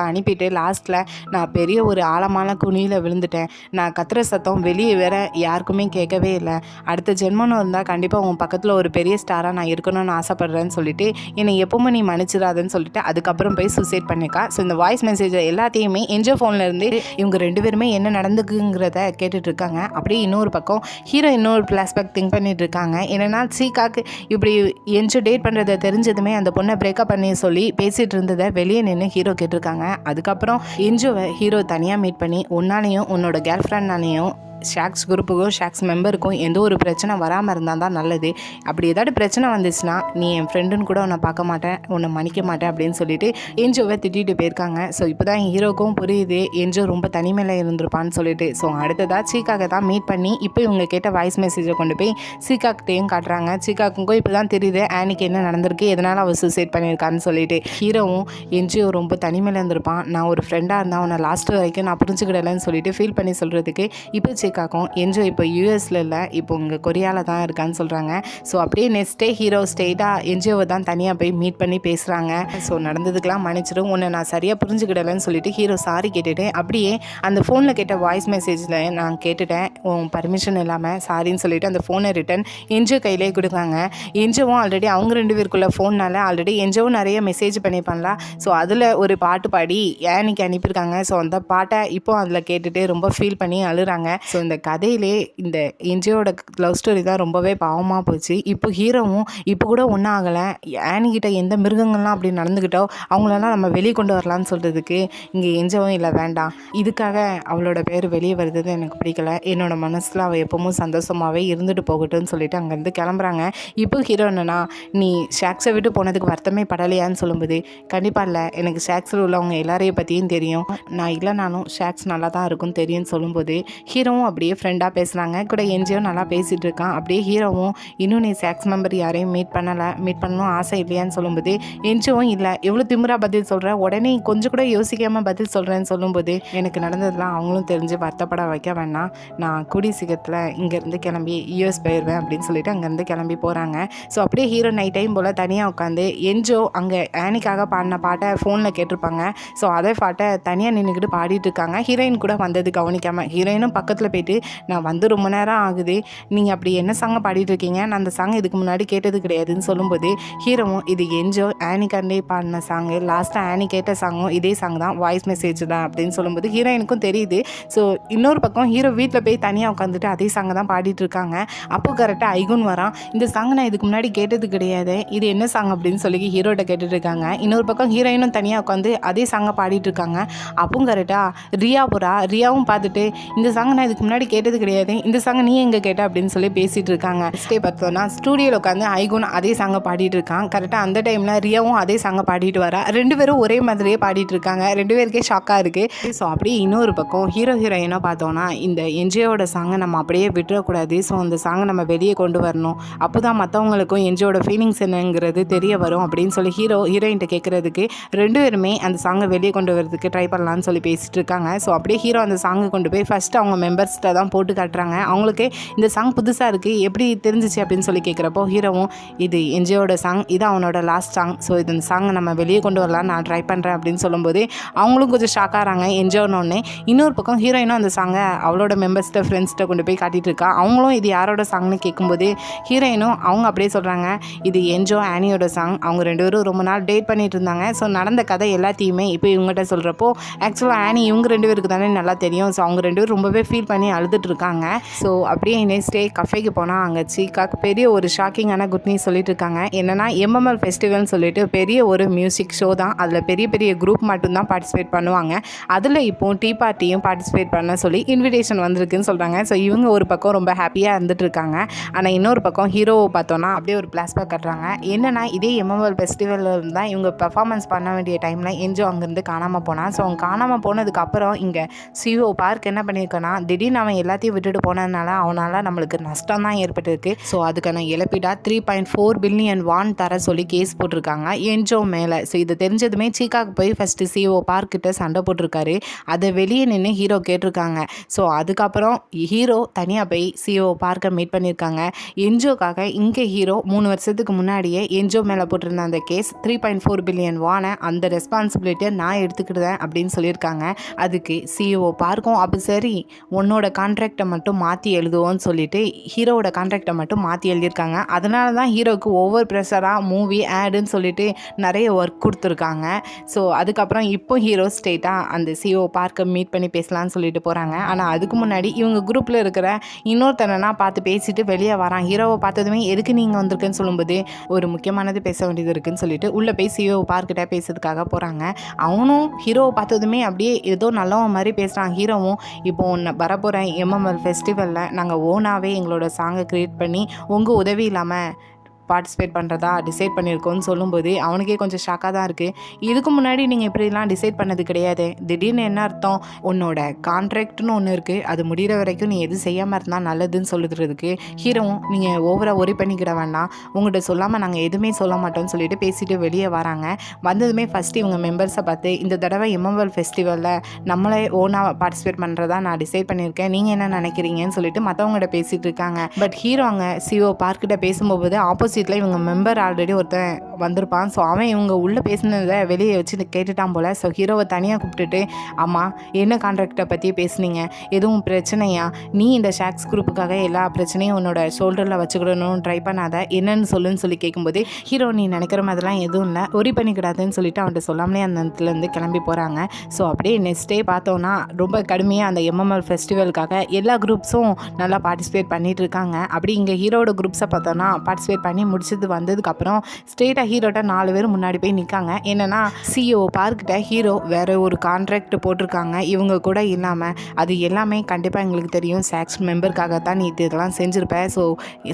அனுப்பிட்டு லாஸ்ட்டில் நான் பெரிய ஒரு ஆழமான குழியில் விழுந்துட்டேன், நான் கத்துற சத்தம் வெளியே வேற யாருக்குமே கேட்கவே இல்லை, அடுத்த ஜென்மன்னு இருந்தால் கண்டிப்பாக உன் பக்கத்தில் ஒரு பெரிய ஸ்டாராக நான் இருக்கணும்னு ஆசைப்பட்றேன்னு சொல்லிட்டு என்னை எப்பவுமே நீ மன்னிச்சிடாதுன்னு சொல்லிட்டு அதுக்கப்புறம் போய் சூசைட் பண்ணிக்கா. ஸோ இந்த வாய்ஸ் மெசேஜை எல்லாத்தையுமே என்ஜோ ஃபோனில் இருந்து இவங்க 2 பேருமே என்ன நடந்துக்குங்கிறத கேட்டுட்டு இருக்காங்க. அப்படியே இன்னொரு பக்கம் ஹீரோ இன்னொரு ஃப்ளாஷ்பேக் திங்க் பண்ணிட்டு இருக்காங்க. என்னன்னா சீக்காக்கு இப்படி என்ஜோ டேட் பண்ணுறதை தெரிஞ்சதுமே அந்த பொண்ணை பிரேக்கப் பண்ணி சொல்லி பேசிகிட்டு இருந்ததை வெளியே நின்று ஹீரோ கேட்டிருக்காங்க. அதுக்கப்புறம் என்ஜோவை ஹீரோ தனியாக மீட் பண்ணி உன்னாலையும் உன்னோட கேர்ள் ஃப்ரெண்ட்னாலையும் ஷாக்ஸ் குரூப்புக்கும் ஷாக்ஸ் மெம்பருக்கும் எந்த ஒரு பிரச்சனை வராமல் இருந்தால் தான் நல்லது, அப்படி ஏதாவது பிரச்சனை வந்துச்சுன்னா நீ என் ஃப்ரெண்டுன்னு கூட உன்னை பார்க்க மாட்டேன், உன்னை மன்னிக்க மாட்டேன் அப்படின்னு சொல்லிட்டு என்ஜோவை திட்டிகிட்டு போயிருக்காங்க. ஸோ இப்போ தான் ஹீரோக்கும் புரியுது என்ஜோ ரொம்ப தனிமையில் இருந்திருப்பான்னு சொல்லிட்டு. ஸோ அடுத்ததாக சீக்காக தான் மீட் பண்ணி இப்போ இவங்க கேட்ட வாய்ஸ் மெசேஜை கொண்டு போய் சீக்காக்கிட்டையும் காட்டுறாங்க. சீக்காக்கும் இப்போ தான் தெரியுது ஆனிக்கு என்ன நடந்திருக்கு, எதனால் அவள் சூசைட் பண்ணியிருக்கான்னு சொல்லிட்டு. ஹீரோவும் என்ஜோ ரொம்ப தனிமையில் இருந்திருப்பான், நான் ஒரு ஃப்ரெண்டாக இருந்தால் அவனை லாஸ்ட் வரைக்கும் நான் புரிஞ்சுக்கிடலைன்னு சொல்லிட்டு ஃபீல் பண்ணி சொல்கிறதுக்கு இப்போ சீக்காக்கும் என்ஜோ இப்போ யூஎஸில் இல்லை, இப்போ இங்கே கொரியாவில் தான் இருக்கான்னு சொல்கிறாங்க. ஸோ அப்படியே நெக்ஸ்ட் டே ஹீரோ ஸ்டேட்டாக என்ஜோவை தான் தனியாக போய் மீட் பண்ணி பேசுகிறாங்க. ஸோ நடந்ததுக்கெலாம் மன்னிச்சிடும், உன்னை நான் சரியாக புரிஞ்சுக்கிடலைன்னு சொல்லிட்டு ஹீரோ சாரி கேட்டுட்டு அப்படியே அந்த ஃபோனில் கேட்ட வாய்ஸ் மெசேஜில் நான் கேட்டுட்டேன் உன் பர்மிஷன் இல்லாமல் சாரின்னு சொல்லிட்டு அந்த ஃபோனை ரிட்டன் என்ஜோ கையிலே கொடுக்காங்க. என்ஜோவும் ஆல்ரெடி அவங்க 2 பேருக்குள்ள ஃபோன்னால ஆல்ரெடி என்ஜோவும் நிறைய மெசேஜ் பண்ணியிருப்பாங்களா. ஸோ அதில் ஒரு பாட்டு பாடி ஆனிக்கு அனுப்பியிருக்காங்க. ஸோ அந்த பாட்டை இப்போ அதில் கேட்டுட்டு ரொம்ப ஃபீல் பண்ணி அழுறாங்க. ஸோ இந்த கதையிலே இந்த என்ஜியோட லவ் ஸ்டோரி தான் ரொம்பவே பாவமாக போச்சு. இப்போ ஹீரோவும் இப்போ கூட ஒன்றும் ஆகலை, ஆனிக்கிட்ட எந்த மிருகங்கள்லாம் அப்படி நடந்துக்கிட்டோ அவங்களெல்லாம் நம்ம வெளியே கொண்டு வரலான்னு சொல்கிறதுக்கு இங்கே என்ஜோவும் இல்லை வேண்டாம், இதுக்காக அவளோட பேர் வெளியே வருது எனக்கு பிடிக்கல, என்னோட மனசில் அவள் எப்பவும் சந்தோஷமாகவே இருந்துட்டு போகட்டும்னு சொல்லிட்டு அங்கேருந்து கிளம்புறாங்க. இப்போ ஹீரோ என்னன்னா நீ ஷாக்ஸை விட்டு போனதுக்கு வருத்தமே படலையான்னு சொல்லும்போது கண்டிப்பாக இல்லை, எனக்கு ஷாக்ஸில் உள்ளவங்க எல்லாரையும் பற்றியும் தெரியும், நான் இல்லைனாலும் ஷாக்ஸ் நல்லா தான் இருக்கும்னு தெரியும்னு சொல்லும்போது ஹீரோவும் அப்படியே ஃப்ரெண்டாக பேசுகிறாங்க. கூட என்ஜியும் நல்லா பேசிகிட்டு இருக்கான். அப்படியே ஹீரோவும் இன்னும் நீ சாக்ஸ் மெம்பர் யாரையும் மீட் பண்ணணும் ஆசை இல்லையான்னு சொல்லும்போது என்ஜியும் இல்லை எவ்வளோ திமிரா பதில் சொல்கிற, உடனே கொஞ்சம் கூட யோசிக்காமல் பதில் சொல்கிறேன்னு சொல்லும்போது எனக்கு நடந்ததெல்லாம் அவங்களும் தெரிஞ்சு வருத்தப்பட வைக்க வேணாம், நான் கூடிய சீக்கிரத்தில் இங்கேருந்து கிளம்பி யூஎஸ் போயிடுவேன் அப்படின்னு சொல்லிட்டு அங்கேருந்து கிளம்பி போகிறாங்க. ஸோ அப்படியே ஹீரோ நைட் டைம் போல் தனியாக உட்காந்து என்ஜோ அங்கே ஆனிக்காக பாடின பாட்டை ஃபோனில் கேட்டிருப்பாங்க. ஸோ அதே பாட்டை தனியாக நின்றுக்கிட்டு பாடிட்டு இருக்காங்க. ஹீரோயின் கூட வந்தது கவனிக்காமல் ஹீரோயினும் பக்கத்தில் போயிட்டு நான் வந்து ரொம்ப நேரம் ஆகுது, நீங்கள் அப்படி என்ன சாங்கை பாடிட்டு இருக்கீங்க, நான் அந்த சாங் இதுக்கு முன்னாடி கேட்டது கிடையாதுன்னு சொல்லும்போது ஹீரோவும் இது என்ஜோ ஆனிக்காண்டே பாடின சாங்கு, லாஸ்ட்டாக ஆனி கேட்ட சாங்கும் இதே சாங் தான், வாய்ஸ் மெசேஜ் தான் அப்படின்னு சொல்லும்போது ஹீரோயினுக்கும் தெரியுது. ஸோ இன்னொரு பக்கம் ஹீரோ வீட்டில் போய் தனியாக உட்காந்துட்டு அதே சாங்கை தான் பாடிட்டு இருக்காங்க. அப்போ கரெக்டாக ஐகுன் வரான். இந்த சாங் நான் இதுக்கு முன்னாடி கேட்டது கிடையாது, இது என்ன சாங் அப்படின்னு சொல்லி ஹீரோட்ட கேட்டுட்டு இருக்காங்க. இன்னொரு பக்கம் ஹீரோயினும் தனியாக உட்காந்து அதே சாங்கை பாடிட்டு இருக்காங்க. அப்பவும் கரெக்டாக ரியா போகிறா. ரியாவும் பார்த்துட்டு இந்த சாங் நான் இதுக்கு முன்னாடி கேட்டது கிடையாது, இந்த சாங்கை நீ எங்கே கேட்ட அப்படின்னு சொல்லி பேசிகிட்டு இருக்காங்க. ஸ்டே பார்த்தோன்னா ஸ்டூடியோவில் உட்காந்து ஐகுன் அதே சாங்கை பாடிட்டு இருக்கான். கரெக்டாக அந்த டைமில் ரியாவும் அதே சாங்கை பாடிட்டு வரா. ரெண்டு பேரும் ஒரே மாதிரியே பாடிட்டு இருக்காங்க. ரெண்டு பேருக்கே ஷாக்காக இருக்குது. ஸோ அப்படியே இன்னொரு பக்கம் ஹீரோயினாக பார்த்தோன்னா இந்த என்ஜியோட சாங்கை நம்ம அப்படியே விட்டுறக்கூடாது, ஸோ அந்த சாங்கை நம்ம வெளியே கொண்டு வரணும், அப்போ தான் மற்றவங்களுக்கும் என்ஜியோட ஃபீலிங்ஸ் என்னங்கிறது தெரிய வரும் அப்படின்னு சொல்லி ஹீரோயின்ட்ட கேட்குறதுக்கு ரெண்டு பேருமே அந்த சாங்கை வெளியே கொண்டு வரதுக்கு ட்ரை பண்ணலான்னு சொல்லி பேசிகிட்டு இருக்காங்க. ஸோ அப்படியே ஹீரோ அந்த சாங்கை கொண்டு போய் ஃபஸ்ட்டு அவங்க மெம்பர்ஸ்கிட்ட தான் போட்டு காட்டுறாங்க. அவங்களுக்கு இந்த சாங் புதுசாக இருக்குது, எப்படி தெரிஞ்சிச்சு அப்படின்னு சொல்லி கேட்குறப்போ ஹீரோவும் இது என்ஜியோட சாங், இது அவனோட லாஸ்ட் சாங், ஸோ இது இந்த சாங்கை நம்ம வெளியே கொண்டு வரலாம் நான் ட்ரை பண்ணுறேன் அப்படின்னு சொல்லும்போது அவங்களும் கொஞ்சம் ஷாக் ஆகிறாங்க என்ஜியோன்னு. இன்னொரு பக்கம் ஹீரோயினும் அந்த சாங்கை அவளோட மெம்பர்ஸ்கிட்ட ஃப்ரெண்ட்ஸ்கிட்ட கொண்டு போய் காட்டிகிட்டு இருக்கா. அவங்களும் இது யாரோட சாங்னு கேட்கும்போது ஹீரோயினும் அவங்க அப்படியே சொல்கிறாங்க இது என்ஜோ ஆனியோட சாங், அவங்க ரெண்டு பேரும் ரொம்ப நாள் டேட் பண்ணிட்டு இருந்தாங்க. ஸோ நடந்த கதை எல்லாத்தையுமே இப்போ இவங்ககிட்ட சொல்கிறப்போ ஆக்சுவலாக ஆனி இவங்க ரெண்டு பேருக்கு தானே நல்லா தெரியும். ஸோ அவங்க ரெண்டு பேரும் ரொம்பவே ஃபீல் பண்ணி அழுதுட்டு இருக்காங்க. ஸோ அப்படியே நெக்ஸ்ட் டே கஃபேக்கு போனால் அங்கே சீக்காக்கு பெரிய ஒரு ஷாக்கிங்கான குட் நியூஸ் சொல்லிட்டு இருக்காங்க. என்னென்னா எம்எம்எல் ஃபெஸ்டிவல்னு சொல்லிட்டு பெரிய ஒரு மியூசிக் ஷோ தான், அதில் பெரிய பெரிய குரூப் மட்டும்தான் பார்ட்டிசிபேட் பண்ணுவாங்க. அதில் இப்போ டீ பார்ட்டியும் பார்ட்டிசிபேட் பண்ண சொல்லி இன்விடேஷன் வந்திருக்குன்னு சொல்கிறாங்க. ஸோ இவங்க ஒரு பக்கம் ரொம்ப ஹாப்பியாக இருந்துட்டு இருக்காங்க. ஆனால் இன்னொரு பக்கம் ஹீரோவை பார்த்தோன்னா அப்படியே ஒரு பிளாஸ்பேக் கட்டுறாங்க. என்னென்னா இதே எம்எம்எல் ஃபெஸ்டிவலில் தான் இவங்க பெர்ஃபார்மன்ஸ் பண்ண வேண்டிய டைமில் என்ஜோ அங்கேருந்து காணாமல் போனான். ஸோ அவங்க காணாமல் போனதுக்கப்புறம் இங்கே சிஓ பார்க் என்ன பண்ணியிருக்கான்னா திடீர்னு அவன் எல்லாத்தையும் விட்டுட்டு போனதுனால அவனால் நம்மளுக்கு நஷ்டம் தான் ஏற்பட்டிருக்கு. ஸோ அதுக்கான இழப்பீடாக 3.4 பில்லியன் வான் தர சொல்லி கேஸ் போட்டிருக்காங்க என்ஜோ மேலே. ஸோ இது தெரிஞ்சதுமே சீக்காக்கு போய் ஃபஸ்ட்டு சிஓ பார்க்கிட்ட சண்டை போட்டிருக்காரு. அதை வெளியே நின்று ஹீரோ கேட்டிருக்காங்க. ஸோ அதுக்கப்புறம் ஹீரோ தனியாக போய் சிஓ பார்க்கை மீட் பண்ணியிருக்காங்க. என்ஜோக்காக இங்கே ஹீரோ 3 வருஷத்துக்கு முன்னாடியே என்ஜோ மேலே போட்டிருந்த அந்த கேஸ் 3.4 பில்லியன் வானை அந்த ரெஸ்பான்சிபிலிட்டியை நான் எடுத்துக்கிட்டேன் அப்படின்னு சொல்லியிருக்காங்க. அதுக்கு சிஓ பார்க்கும் அப்போ சரி உன்னோட கான்ட்ராக்டை மட்டும் மாற்றி எழுதுவோன்னு சொல்லிட்டு ஹீரோவோட கான்ட்ராக்டை மட்டும் மாற்றி எழுதியிருக்காங்க. அதனால தான் ஹீரோவுக்கு ஓவர் ப்ரெஷராக மூவி ஆடுன்னு சொல்லிட்டு நிறைய ஒர்க் கொடுத்துருக்காங்க. ஸோ அதுக்கப்புறம் இப்போ ஹீரோ ஸ்ட்ரெயிட்டாக அந்த சிஓ பார்க்கை மீட் பண்ணி பேசலான்னு சொல்லிட்டு போகிறாங்க. ஆனால் அதுக்கு முன்னாடி இவங்க குரூப்பில் இருக்கிற இன்னொருத்தனா பார்த்து பேசிட்டு வெளியே வரான். ஹீரோவை பார்த்ததுமே எதுக்கு நீங்கள் வந்திருக்குன்னு சொல்லும்போது ஒரு முக்கியமானது பேச வேண்டியது இருக்குன்னு சொல்லிட்டு உள்ளே போய் சிஓ பார்க்கிட்ட பேசுறதுக்காக போகிறாங்க. அவனும் ஹீரோவை பார்த்ததுமே அப்படியே ஏதோ நல்லவன் மாதிரி பேசுகிறான். ஹீரோவும் இப்போ ஒன்று வரப்போகிற எம்எம்எல் ஃபெஸ்டிவலில் நாங்கள் ஓனாகவே எங்களோட சாங்கை க்ரியேட் பண்ணி உங்கள் உதவி இல்லாமல் பார்ட்டிசிபேட் பண்ணுறதா டிசைட் பண்ணியிருக்கோன்னு சொல்லும்போது அவனுக்கே கொஞ்சம் ஷாக்காக தான் இருக்குது. இதுக்கு முன்னாடி நீங்கள் இப்படிலாம் டிசைட் பண்ணது கிடையாது, திடீர்னு என்ன அர்த்தம், உன்னோட கான்ட்ராக்ட்னு ஒன்று இருக்குது, அது முடிகிற வரைக்கும் நீ எதுவும் செய்யாமல் இருந்தால் நல்லதுன்னு சொல்லுறதுக்கு ஹீரோவும் நீங்கள் ஓவராக ஒரி பண்ணிக்கிட வேண்டாம், உங்கள்கிட்ட சொல்லாமல் நாங்கள் எதுவுமே சொல்ல மாட்டோம்னு சொல்லிட்டு பேசிட்டு வெளியே வராங்க. வந்ததுமே ஃபஸ்ட்டு இவங்க மெம்பர்ஸை பார்த்து இந்த தடவை எம்எம்எல் ஃபெஸ்டிவலில் நம்மளே ஓனாக பார்ட்டிசிபேட் பண்ணுறதா நான் டிசைட் பண்ணியிருக்கேன், நீங்கள் என்ன நினைக்கிறீங்கன்னு சொல்லிட்டு மற்றவங்கள்ட்ட பேசிகிட்டு இருக்காங்க. பட் ஹீரோ அங்கே சிஓ பார்க்கிட்ட பேசும்போது ஆப்போசிட்டில் இவங்க மெம்பர் ஆல்ரெடி ஒருத்தன் வந்திருப்பான். ஸோ அவன் இவங்க உள்ளே பேசினதை வெளியே வச்சு கேட்டுட்டான் போல். ஸோ ஹீரோவை தனியாக கூப்பிட்டுட்டு ஆமாம் என்ன கான்ட்ராக்டை பற்றி பேசுனீங்க, எதுவும் பிரச்சனையா, நீ இந்த ஷாக்ஸ் குரூப்புக்காக எல்லா பிரச்சனையும் உன்னோட ஷோல்டரில் வச்சுக்கிடணும்னு ட்ரை பண்ணாத, என்னன்னு சொல்லுன்னு சொல்லி கேட்கும்போது ஹீரோ நீ நினைக்கிற மாதிரிலாம் எதுவும் இல்லை, ஒரி பண்ணிக்கிடாதுன்னு சொல்லிட்டு அவன்கிட்ட சொல்லாமலே அந்த இடத்துலேருந்து கிளம்பி போகிறாங்க. ஸோ அப்படியே நெக்ஸ்ட் டே பார்த்தோன்னா ரொம்ப கடுமையாக அந்த எம்எம்எல் ஃபெஸ்டிவலுக்காக எல்லா குரூப்ஸும் நல்லா பார்ட்டிசிபேட் பண்ணிகிட்டு இருக்காங்க. அப்படி இங்கே ஹீரோட குரூப்ஸை பார்த்தோன்னா பார்ட்டிசிபேட் பண்ணி முடிச்சது வந்ததுக்கப்புறம் ஸ்ட்ரெயிட்டாக ஹீரோட்ட 4 பேர் முன்னாடி போய் நிற்காங்க. என்னென்னா சிஇஓ பார்க்கிட்ட ஹீரோ வேறு ஒரு கான்ட்ராக்ட் போட்டிருக்காங்க இவங்க கூட இல்லாமல். அது எல்லாமே கண்டிப்பாக எங்களுக்கு தெரியும், சாக்ஸ் மெம்பருக்காக தான் நீ இதெல்லாம் செஞ்சுருப்ப. ஸோ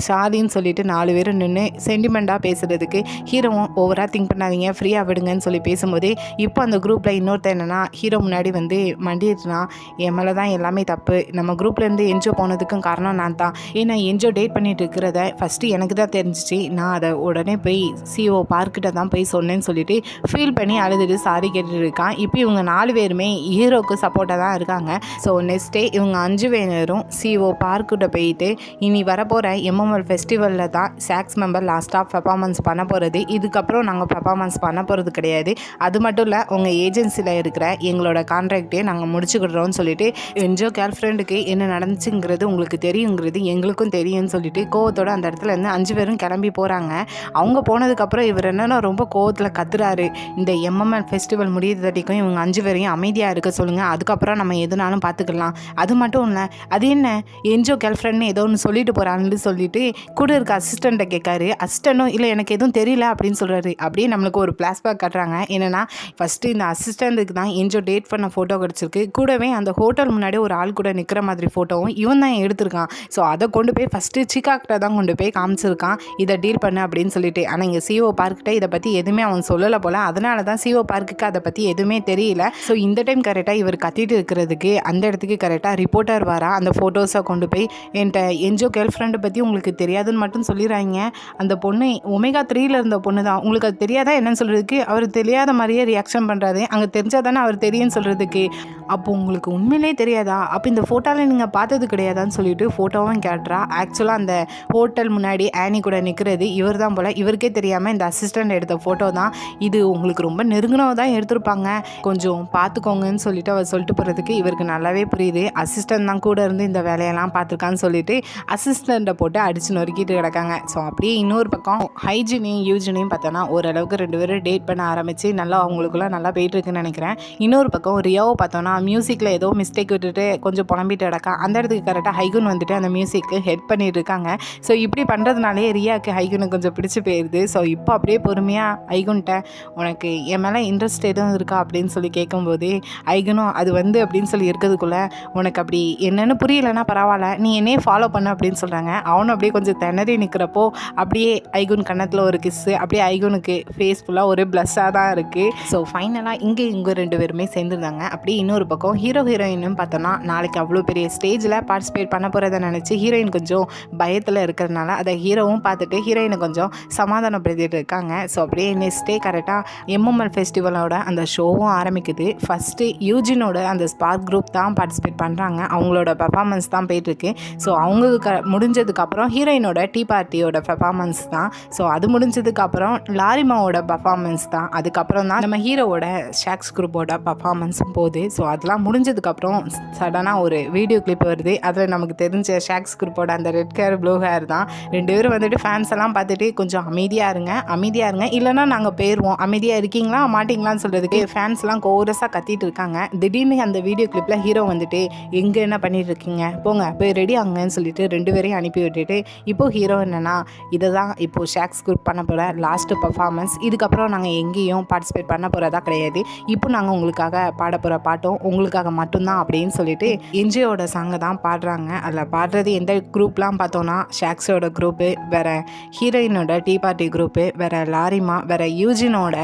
சாரின்னு சொல்லிட்டு 4 பேரும் நின்று சென்டிமெண்ட்டாக பேசுகிறதுக்கு ஹீரோவும் ஓவராக திங்க் பண்ணாதீங்க, ஃப்ரீயாக விடுங்கன்னு சொல்லி பேசும்போதே இப்போ அந்த குரூப்பில் இன்னொருத்தர் என்னென்னா ஹீரோ முன்னாடி வந்து மண்டிடுனா, என் மேலே தான் எல்லாமே தப்பு, நம்ம குரூப்லேருந்து என்ஜோ போனதுக்கும் காரணம் நான் தான். ஏன்னா என்ஜோ டேட் பண்ணிட்டு இருக்கிறத ஃபஸ்ட்டு எனக்கு தான் தெரிஞ்சிச்சு, நான் அதை உடனே போய் சிஓ பார்க்கிட்ட தான் போய் சொன்னேன்னு சொல்லிட்டு ஃபீல் பண்ணி அழுதுட்டு சாரி கேட்டுட்டு இருக்கான். இப்போ இவங்க 4 பேருமே ஹீரோக்கு சப்போர்ட்டாக தான் இருக்காங்க. ஸோ நெக்ஸ்ட் டே இவங்க 5 பேரும் சிஓ பார்க்கிட்ட போயிட்டு இனி வரப்போகிற எம்எம்எல் ஃபெஸ்டிவலில் தான் சாக்ஸ் மெம்பர் லாஸ்ட்டாக பெர்ஃபார்மன்ஸ் பண்ண போகிறது, இதுக்கப்புறம் நாங்கள் பெர்ஃபார்மன்ஸ் பண்ண போகிறது கிடையாது, அது மட்டும் இல்லை உங்கள் ஏஜென்சியில் இருக்கிற எங்களோட கான்ட்ராக்டே நாங்கள் முடிச்சுக்கிடுறோம்னு சொல்லிட்டு என்ஜோ கேர்ள் ஃப்ரெண்டுக்கு என்ன நடந்துச்சுங்கிறது உங்களுக்கு தெரியுங்கிறது எங்களுக்கும் தெரியும்னு சொல்லிட்டு கோவத்தோடு அந்த இடத்துல இருந்து 5 பேரும் கிளம்பி போகிறாங்க. அவங்க போனதுக்கப்புறம் இவர் என்னென்னா ரொம்ப கோவத்தில் கத்துறாரு, இந்த எம்எம்எல் ஃபெஸ்டிவல் முடியுது தட்டிக்கும் இவங்க 5 பேரையும் அமைதியாக இருக்க சொல்லுங்கள், அதுக்கப்புறம் நம்ம எதுனாலும் பார்த்துக்கலாம். அது மட்டும் இல்லை, அது என்ன என்ஜோ கேர்ள் ஃப்ரெண்ட்னு ஏதோ ஒன்று சொல்லிட்டு போகிறான்னு சொல்லிட்டு கூட இருக்க அசிஸ்டண்ட்டை கேட்காரு. அசிஸ்டண்ட்டும் இல்லை எனக்கு எதுவும் தெரியல அப்படின்னு சொல்கிறாரு. அப்படியே நம்மளுக்கு ஒரு ஃப்ளாஷ்பேக் காட்டுறாங்க. என்னென்னா ஃபஸ்ட்டு இந்த அசிஸ்டண்ட்டுக்கு தான் என்ஜோ டேட் பண்ண ஃபோட்டோ கிடச்சிருக்கு, கூடவே அந்த ஹோட்டல் முன்னாடி ஒரு ஆள் கூட நிற்கிற மாதிரி ஃபோட்டோவும் இவன் தான் எடுத்திருக்கான். ஸோ அதை கொண்டு போய் ஃபஸ்ட்டு சிக்காக்கிட்ட தான் கொண்டு போய் காமிச்சிருக்கான், இதை டீல் பண்ண அப்படின்னு சொல்லிட்டு. ஆனால் இங்கே சிஓ பார்க்கிட்ட இதை பற்றி எதுவுமே அவன் சொல்லலை போல், அதனால தான் சிஓ பார்க்குக்கு அதை பற்றி எதுவுமே தெரியல. ஸோ இந்த டைம் கரெக்டாக இவர் கத்திட்டு இருக்கிறதுக்கு அந்த இடத்துக்கு கரெக்டாக ரிப்போர்ட்டர் வரா. அந்த ஃபோட்டோஸை கொண்டு போய் என்கிட்ட என்ஜோ கேர்ள் ஃப்ரெண்டை பற்றி உங்களுக்கு தெரியாதுன்னு மட்டும் சொல்லிடுறாங்க, அந்த பொண்ணு ஒமேகா 3 இருந்த பொண்ணு தான், உங்களுக்கு அது தெரியாதா என்னன்னு சொல்கிறதுக்கு அவர் தெரியாத மாதிரியே ரியாக்ஷன் பண்ணுறாரு. அங்கே தெரிஞ்சால் தானே அவர் தெரியும்னு சொல்கிறதுக்கு. அப்போ உங்களுக்கு உண்மையிலே தெரியாதா, அப்போ இந்த ஃபோட்டோவில் நீங்கள் பார்த்தது கிடையாதான்னு சொல்லிட்டு ஃபோட்டோவும் கேட்டுறா. ஆக்சுவலாக அந்த ஹோட்டல் முன்னாடி ஆனி கூட நிற்கிறது இவர் தான் போல், இவருக்கே தெரியாமல் இந்த அசிஸ்டண்ட் எடுத்த ஃபோட்டோ தான் இது, உங்களுக்கு ரொம்ப நெருங்கினவ தான் எடுத்திருப்பாங்க, கொஞ்சம் பார்த்துக்கோங்கன்னு சொல்லிட்டு அவர் சொல்லிட்டு போகிறதுக்கு இவருக்கு நல்லாவே புரியுது, அசிஸ்டண்ட் தான் கூட இருந்து இந்த வேலையெல்லாம் பார்த்துருக்கான்னு சொல்லிட்டு அசிஸ்டண்ட்டை போட்டு அடிச்சு நொறுக்கிட்டு கிடக்காங்க. ஸோ அப்படியே இன்னொரு பக்கம் ஹைஜினையும் யூஜினையும் பார்த்தோன்னா ஓரளவுக்கு 2 பேரும் டேட் பண்ண ஆரம்பித்து நல்லா அவங்களுக்குள்ள நல்லா போயிட்டுருக்குன்னு நினைக்கிறேன். இன்னொரு பக்கம் ரியாவை பார்த்தோன்னா மியூசிக்கில் ஏதோ மிஸ்டேக் விட்டுட்டு கொஞ்சம் புலம்பிட்டு கிடக்கா. அந்த இடத்துக்கு கரெக்டாக ஹைகுன் வந்துட்டு அந்த மியூசிக்கு ஹெட் பண்ணிட்டு இருக்காங்க. ஸோ இப்படி பண்ணுறதுனாலே ரியாவுக்கு ஹைகுனுக்கு கொஞ்சம் பிடிச்சி போயிடுது. ஸோ இப்போ அப்படியே பொறுமையாக ஐகுன்ட்ட உனக்கு என் மேலே இன்ட்ரெஸ்ட் எதுவும் இருக்கா அப்படின்னு சொல்லி கேட்கும்போது ஐகுனும் அது வந்து அப்படின்னு சொல்லி இருக்கிறதுக்குள்ளே உனக்கு அப்படி என்னென்னு புரியலைன்னா பரவாயில்ல, நீ என்னையே ஃபாலோ பண்ண அப்படின்னு சொல்கிறாங்க. அவனும் அப்படியே கொஞ்சம் திணறி நிற்கிறப்போ அப்படியே ஐகுன் கன்னத்தில் ஒரு கிஸ்ஸு, அப்படியே ஐகுனுக்கு ஃபேஸ் ஃபுல்லாக ஒரு ப்ளஸ்ஸாக தான் இருக்குது. ஸோ ஃபைனலாக இங்கே 2 பேருமே சேர்ந்துருந்தாங்க. அப்படியே இன்னொரு பக்கம் ஹீரோயினும் பார்த்தோன்னா நாளைக்கு அவ்வளோ பெரிய ஸ்டேஜில் பார்ட்டிசிபேட் பண்ண போகிறத நினச்சி ஹீரோயின் கொஞ்சம் பயத்தில் இருக்கிறதுனால அதை ஹீரோவும் பார்த்துட்டு ஹீரோயினை கொஞ்சம் சமாதானப்படுத்திட்டு இருக்காங்க. ஸோ அப்படியே நெக்ஸ்ட் டே கரெக்டாக எம்எம்எல் ஃபெஸ்டிவலோட அந்த ஷோவும் ஆரம்பிக்குது. ஃபஸ்ட்டு யூஜினோட அந்த ஸ்பார்க் குரூப் தான் பார்ட்டிசிபேட் பண்ணுறாங்க, அவங்களோட பெர்ஃபார்மன்ஸ் தான் போயிட்டுருக்கு. ஸோ அவங்க முடிஞ்சதுக்கப்புறம் ஹீரோயினோட டீ பார்ட்டியோட பெர்ஃபார்மன்ஸ் தான். ஸோ அது முடிஞ்சதுக்கப்புறம் லாரிமாவோட பர்ஃபார்மன்ஸ் தான். அதுக்கப்புறம் தான் நம்ம ஹீரோவோட ஷாக்ஸ் குரூப்போட பர்ஃபார்மன்ஸும் போகுது. ஸோ அதெல்லாம் முடிஞ்சதுக்கப்புறம் சடனாக ஒரு வீடியோ கிளிப் வருது. அதில் நமக்கு தெரிஞ்ச ஷாக்ஸ் குரூப்போட அந்த ரெட் ஹேர் ப்ளூ ஹேர் தான். 2 பேரும் வந்துட்டு ஃபேன்ஸ் எல்லாம் பார்த்துட்டு கொஞ்சம் அமைதியாக இருங்க இல்லைனா நாங்கள் போயிடுவோம், அமைதியாக இருக்கீங்களா மாட்டிங்களான்னு சொல்கிறதுக்கு ஃபேன்ஸ்லாம் கோரஸாக கத்திட்டு இருக்காங்க. திடீர்னு அந்த வீடியோ கிளிப்பில் ஹீரோ வந்துட்டு எங்கே என்ன பண்ணிட்டு இருக்கீங்க, போங்க போய் ரெடி ஆகுங்கன்னு சொல்லிட்டு 2 பேரையும் அனுப்பி விட்டுட்டு இப்போது ஹீரோ என்னென்னா இதை தான் இப்போது ஷாக்ஸ் குரூப் பண்ண போகிற லாஸ்ட்டு பர்ஃபார்மன்ஸ், இதுக்கப்புறம் நாங்கள் எங்கேயும் பார்ட்டிசிபேட் பண்ண போகிறதா கிடையாது, இப்போ நாங்கள் உங்களுக்காக பாட போகிற பாட்டும் உங்களுக்காக மட்டும்தான் அப்படின்னு சொல்லிட்டு என்ஜியோட சாங்கை தான் பாடுறாங்க. அதில் பாடுறது எந்த குரூப்லாம் பார்த்தோன்னா ஷாக்ஸோட குரூப்பு, வேறு ஹீரோயினோட டீ பார்ட்டி குரூப்பு, வேறு லாரிமா, வேறு யூஜினோட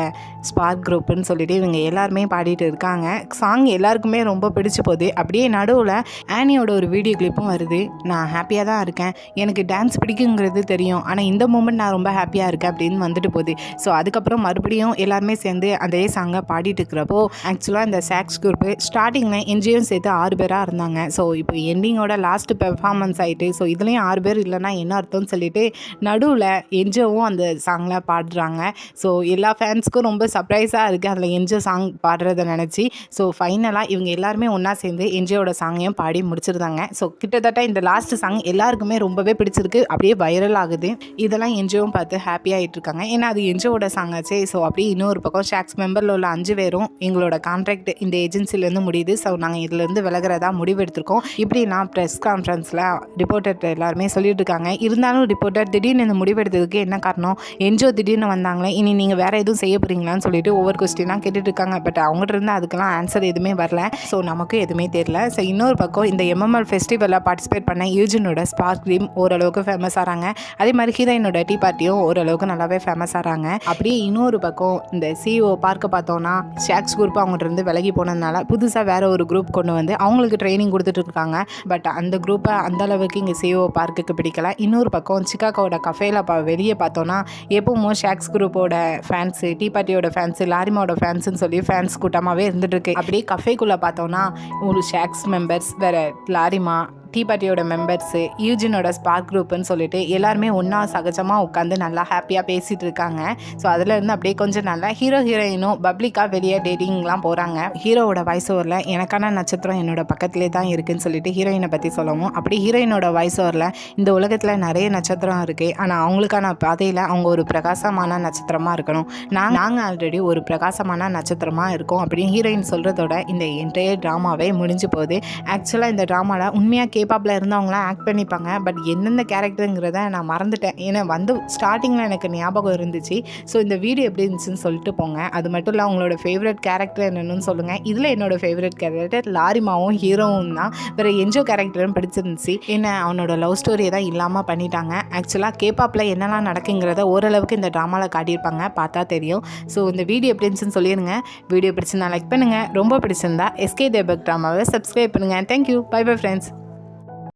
ஸ்பார்க் குரூப்புன்னு சொல்லிட்டு இவங்க எல்லாருமே பாடிட்டு இருக்காங்க. சாங் எல்லாருக்குமே ரொம்ப பிடிச்சி போகுது. அப்படியே நடுவில் ஆனியோட ஒரு வீடியோ கிளிப்பும் வருது. நான் ஹாப்பியாக தான் இருக்கேன், எனக்கு டான்ஸ் பிடிக்குங்கிறது தெரியும், ஆனால் இந்த மூமெண்ட் நான் ரொம்ப ஹாப்பியாக இருக்கேன் அப்படின்னு வந்துட்டு போகுது. ஸோ அதுக்கப்புறம் மறுபடியும் எல்லாருமே சேர்ந்து அதே சாங்கை பாடிட்டு இருக்கிறப்போ ஆக்சுவலாக இந்த சாக்ஸ் குரூப்பு ஸ்டார்டிங்கில் என்ஜியும் சேர்த்து 6 பேராக இருந்தாங்க. ஸோ இப்போ எண்டிங்கோட லாஸ்ட்டு பெர்ஃபார்மன்ஸ் ஆகிட்டு ஸோ இதுலேயும் 6 பேர் இல்லைன்னா என்ன அர்த்தம்னு சொல்லிட்டு நடுவில் என்ஜோவும் அந்த சாங்கில் பாடுறாங்க. ஸோ எல்லா ஃபேன்ஸுக்கும் ரொம்ப சர்ப்ரைஸாக இருக்குது அதில் என்ஜோ சாங் பாடுறதை நினச்சி. ஸோ ஃபைனலாக இவங்க எல்லாருமே ஒன்றா சேர்ந்து என்ஜியோட சாங்கையும் பாடி முடிச்சிருந்தாங்க. ஸோ கிட்டத்தட்ட இந்த லாஸ்ட் சாங் எல்லாருக்குமே ரொம்பவே பிடிச்சிருக்கு, அப்படியே வைரல் ஆகுது. இதெல்லாம் என்ஜியோவும் பார்த்து ஹாப்பியாகிட்டு இருக்காங்க, ஏன்னா அது என்ஜியோட சாங் ஆச்சு. ஸோ அப்படியே இன்னொரு பக்கம் ஷாக்ஸ் மெம்பரில் உள்ள 5 பேரும் எங்களோட கான்ட்ராக்ட் இந்த ஏஜென்சிலேருந்து முடியுது, ஸோ நாங்கள் இதிலேருந்து விலகிறதா முடிவெடுத்திருக்கோம் இப்படிலாம் ப்ரெஸ் கான்ஃபரன்ஸில் ரிப்போர்ட்டர் எல்லாருமே சொல்லிட்டு இருக்காங்க. இருந்தாலும் ரிப்போர்ட்டர் திடீர்னு இந்த முடிவெடுத்ததுக்கு என்ன காரணம், என்ஜோ திடீர்னு வந்தாங்களே, இனி நீங்கள் வேறு எதுவும் செய்ய போகிறீங்களான்னு சொல்லிட்டு ஒவ்வொரு கொஸ்டினாக கேட்டுட்டு இருக்காங்க. பட் அவங்ககிட்ட இருந்து அதுக்கெல்லாம் ஆன்சர் எதுவுமே வரல. ஸோ நமக்கு எதுவுமே தெரியல. ஸோ இன்னொரு பக்கம் இந்த MML ஃபெஸ்டிவலில் பார்ட்டிசிபேட் பண்ண யூஜினோட ஸ்பார்க் க்ரீம் ஓரளவுக்கு ஃபேமஸ் ஆகிறாங்க. அதே மாதிரி ஹீரோயினோட டீ பார்ட்டியும் ஓரளவுக்கு நல்லாவே ஃபேமஸ் ஆகிறாங்க. அப்படியே இன்னொரு பக்கம் இந்த CEO பார்க்க பார்த்தோன்னா ஷாக்ஸ் குரூப் அவங்ககிட்ட இருந்து விலகி போனதுனால புதுசாக வேற ஒரு குரூப் கொண்டு வந்து அவங்களுக்கு ட்ரைனிங் கொடுத்துட்டு இருக்காங்க. பட் அந்த குரூப்பை அந்த அளவுக்கு இங்கே CEO பார்க்குக்கு பிடிக்கல. இன்னொரு பக்கம் சிகாகோட கஃபேல வெளியே பார்த்தோன்னா எப்பவும் ஷாக்ஸ் குரூப்போட ஃபேன்ஸு, டீ பார்ட்டியோட ஃபேன்ஸு, லாரிமாவோட ஃபேன்ஸுன்னு சொல்லி ஃபேன்ஸ் கூட்டமாகவே இருந்துகிட்ருக்கு. அப்படியே கஃபேக்குள்ளே பார்த்தோன்னா ஒரு ஷாக்ஸ் மெம்பர்ஸ், வேறு லாரிமா, டீ பார்ட்டியோட மெம்பர்ஸு, யூஜினோட ஸ்பார்க் குரூப்புன்னு சொல்லிட்டு எல்லாருமே ஒன்றா சகஜமாக உட்காந்து நல்லா ஹாப்பியாக பேசிகிட்டு இருக்காங்க. ஸோ அதில் இருந்து அப்படியே கொஞ்சம் நல்லா ஹீரோயினும் பப்ளிக்காக வெளியே டேட்டிங்லாம் போகிறாங்க. ஹீரோவோட வாய்ஸ் ஓவரில் எனக்கான நட்சத்திரம் என்னோட பக்கத்திலே தான் இருக்குதுன்னு சொல்லிட்டு ஹீரோயினை பற்றி சொல்லவும், அப்படி ஹீரோயினோட வாய்ஸ் ஓவரில் இந்த உலகத்தில் நிறைய நட்சத்திரம் இருக்குது, ஆனால் அவங்களுக்கான பாதையில் அவங்க ஒரு பிரகாசமான நட்சத்திரமாக இருக்கணும், நாங்கள் ஆல்ரெடி ஒரு பிரகாசமான நட்சத்திரமாக இருக்கோம் அப்படின்னு ஹீரோயின் சொல்கிறதோட இந்த என்டையர் ட்ராமாவே முடிஞ்சு போகுது. ஆக்சுவலாக இந்த ட்ராமாவில் உண்மையாக கேபாப்பில் இருந்தவங்களாம் ஆக்ட் பண்ணிப்பாங்க. பட் எந்தெந்த கேரக்டருங்கிறத நான் மறந்துட்டேன். ஏன்னா ஸ்டார்டிங்கில் எனக்கு ஞாபகம் இருந்துச்சு. ஸோ இந்த வீடியோ எப்படி இருந்துச்சுன்னு சொல்லிட்டு போங்க. அது மட்டும் இல்லை உங்களோட ஃபேவரட் கேரக்டர் என்னென்னு சொல்லுங்கள். இதில் என்னோட ஃபேவரட் கேரக்டர் லாரிமாவும் ஹீரோவும் தான். வேறு என்ஜோ கேரக்டரும் பிடிச்சிருந்துச்சு. ஏன்னா அவனோட லவ் ஸ்டோரியை தான் இல்லாமல் பண்ணிட்டாங்க. ஆக்சுவலாக கேபாப்பில் என்னெல்லாம் நடக்குங்கிறத ஓரளவுக்கு இந்த ட்ராமாவில் காட்டியிருப்பாங்க, பார்த்தா தெரியும். ஸோ இந்த வீடியோ எப்படி இருந்துச்சுன்னு சொல்லிடுங்க. வீடியோ பிடிச்சிருந்தா லைக் பண்ணுங்கள். ரொம்ப பிடிச்சிருந்தா SK Deepak ட்ராமாவை சப்ஸ்கிரைப் பண்ணுங்கள். தேங்க்யூ. Bye bye friends.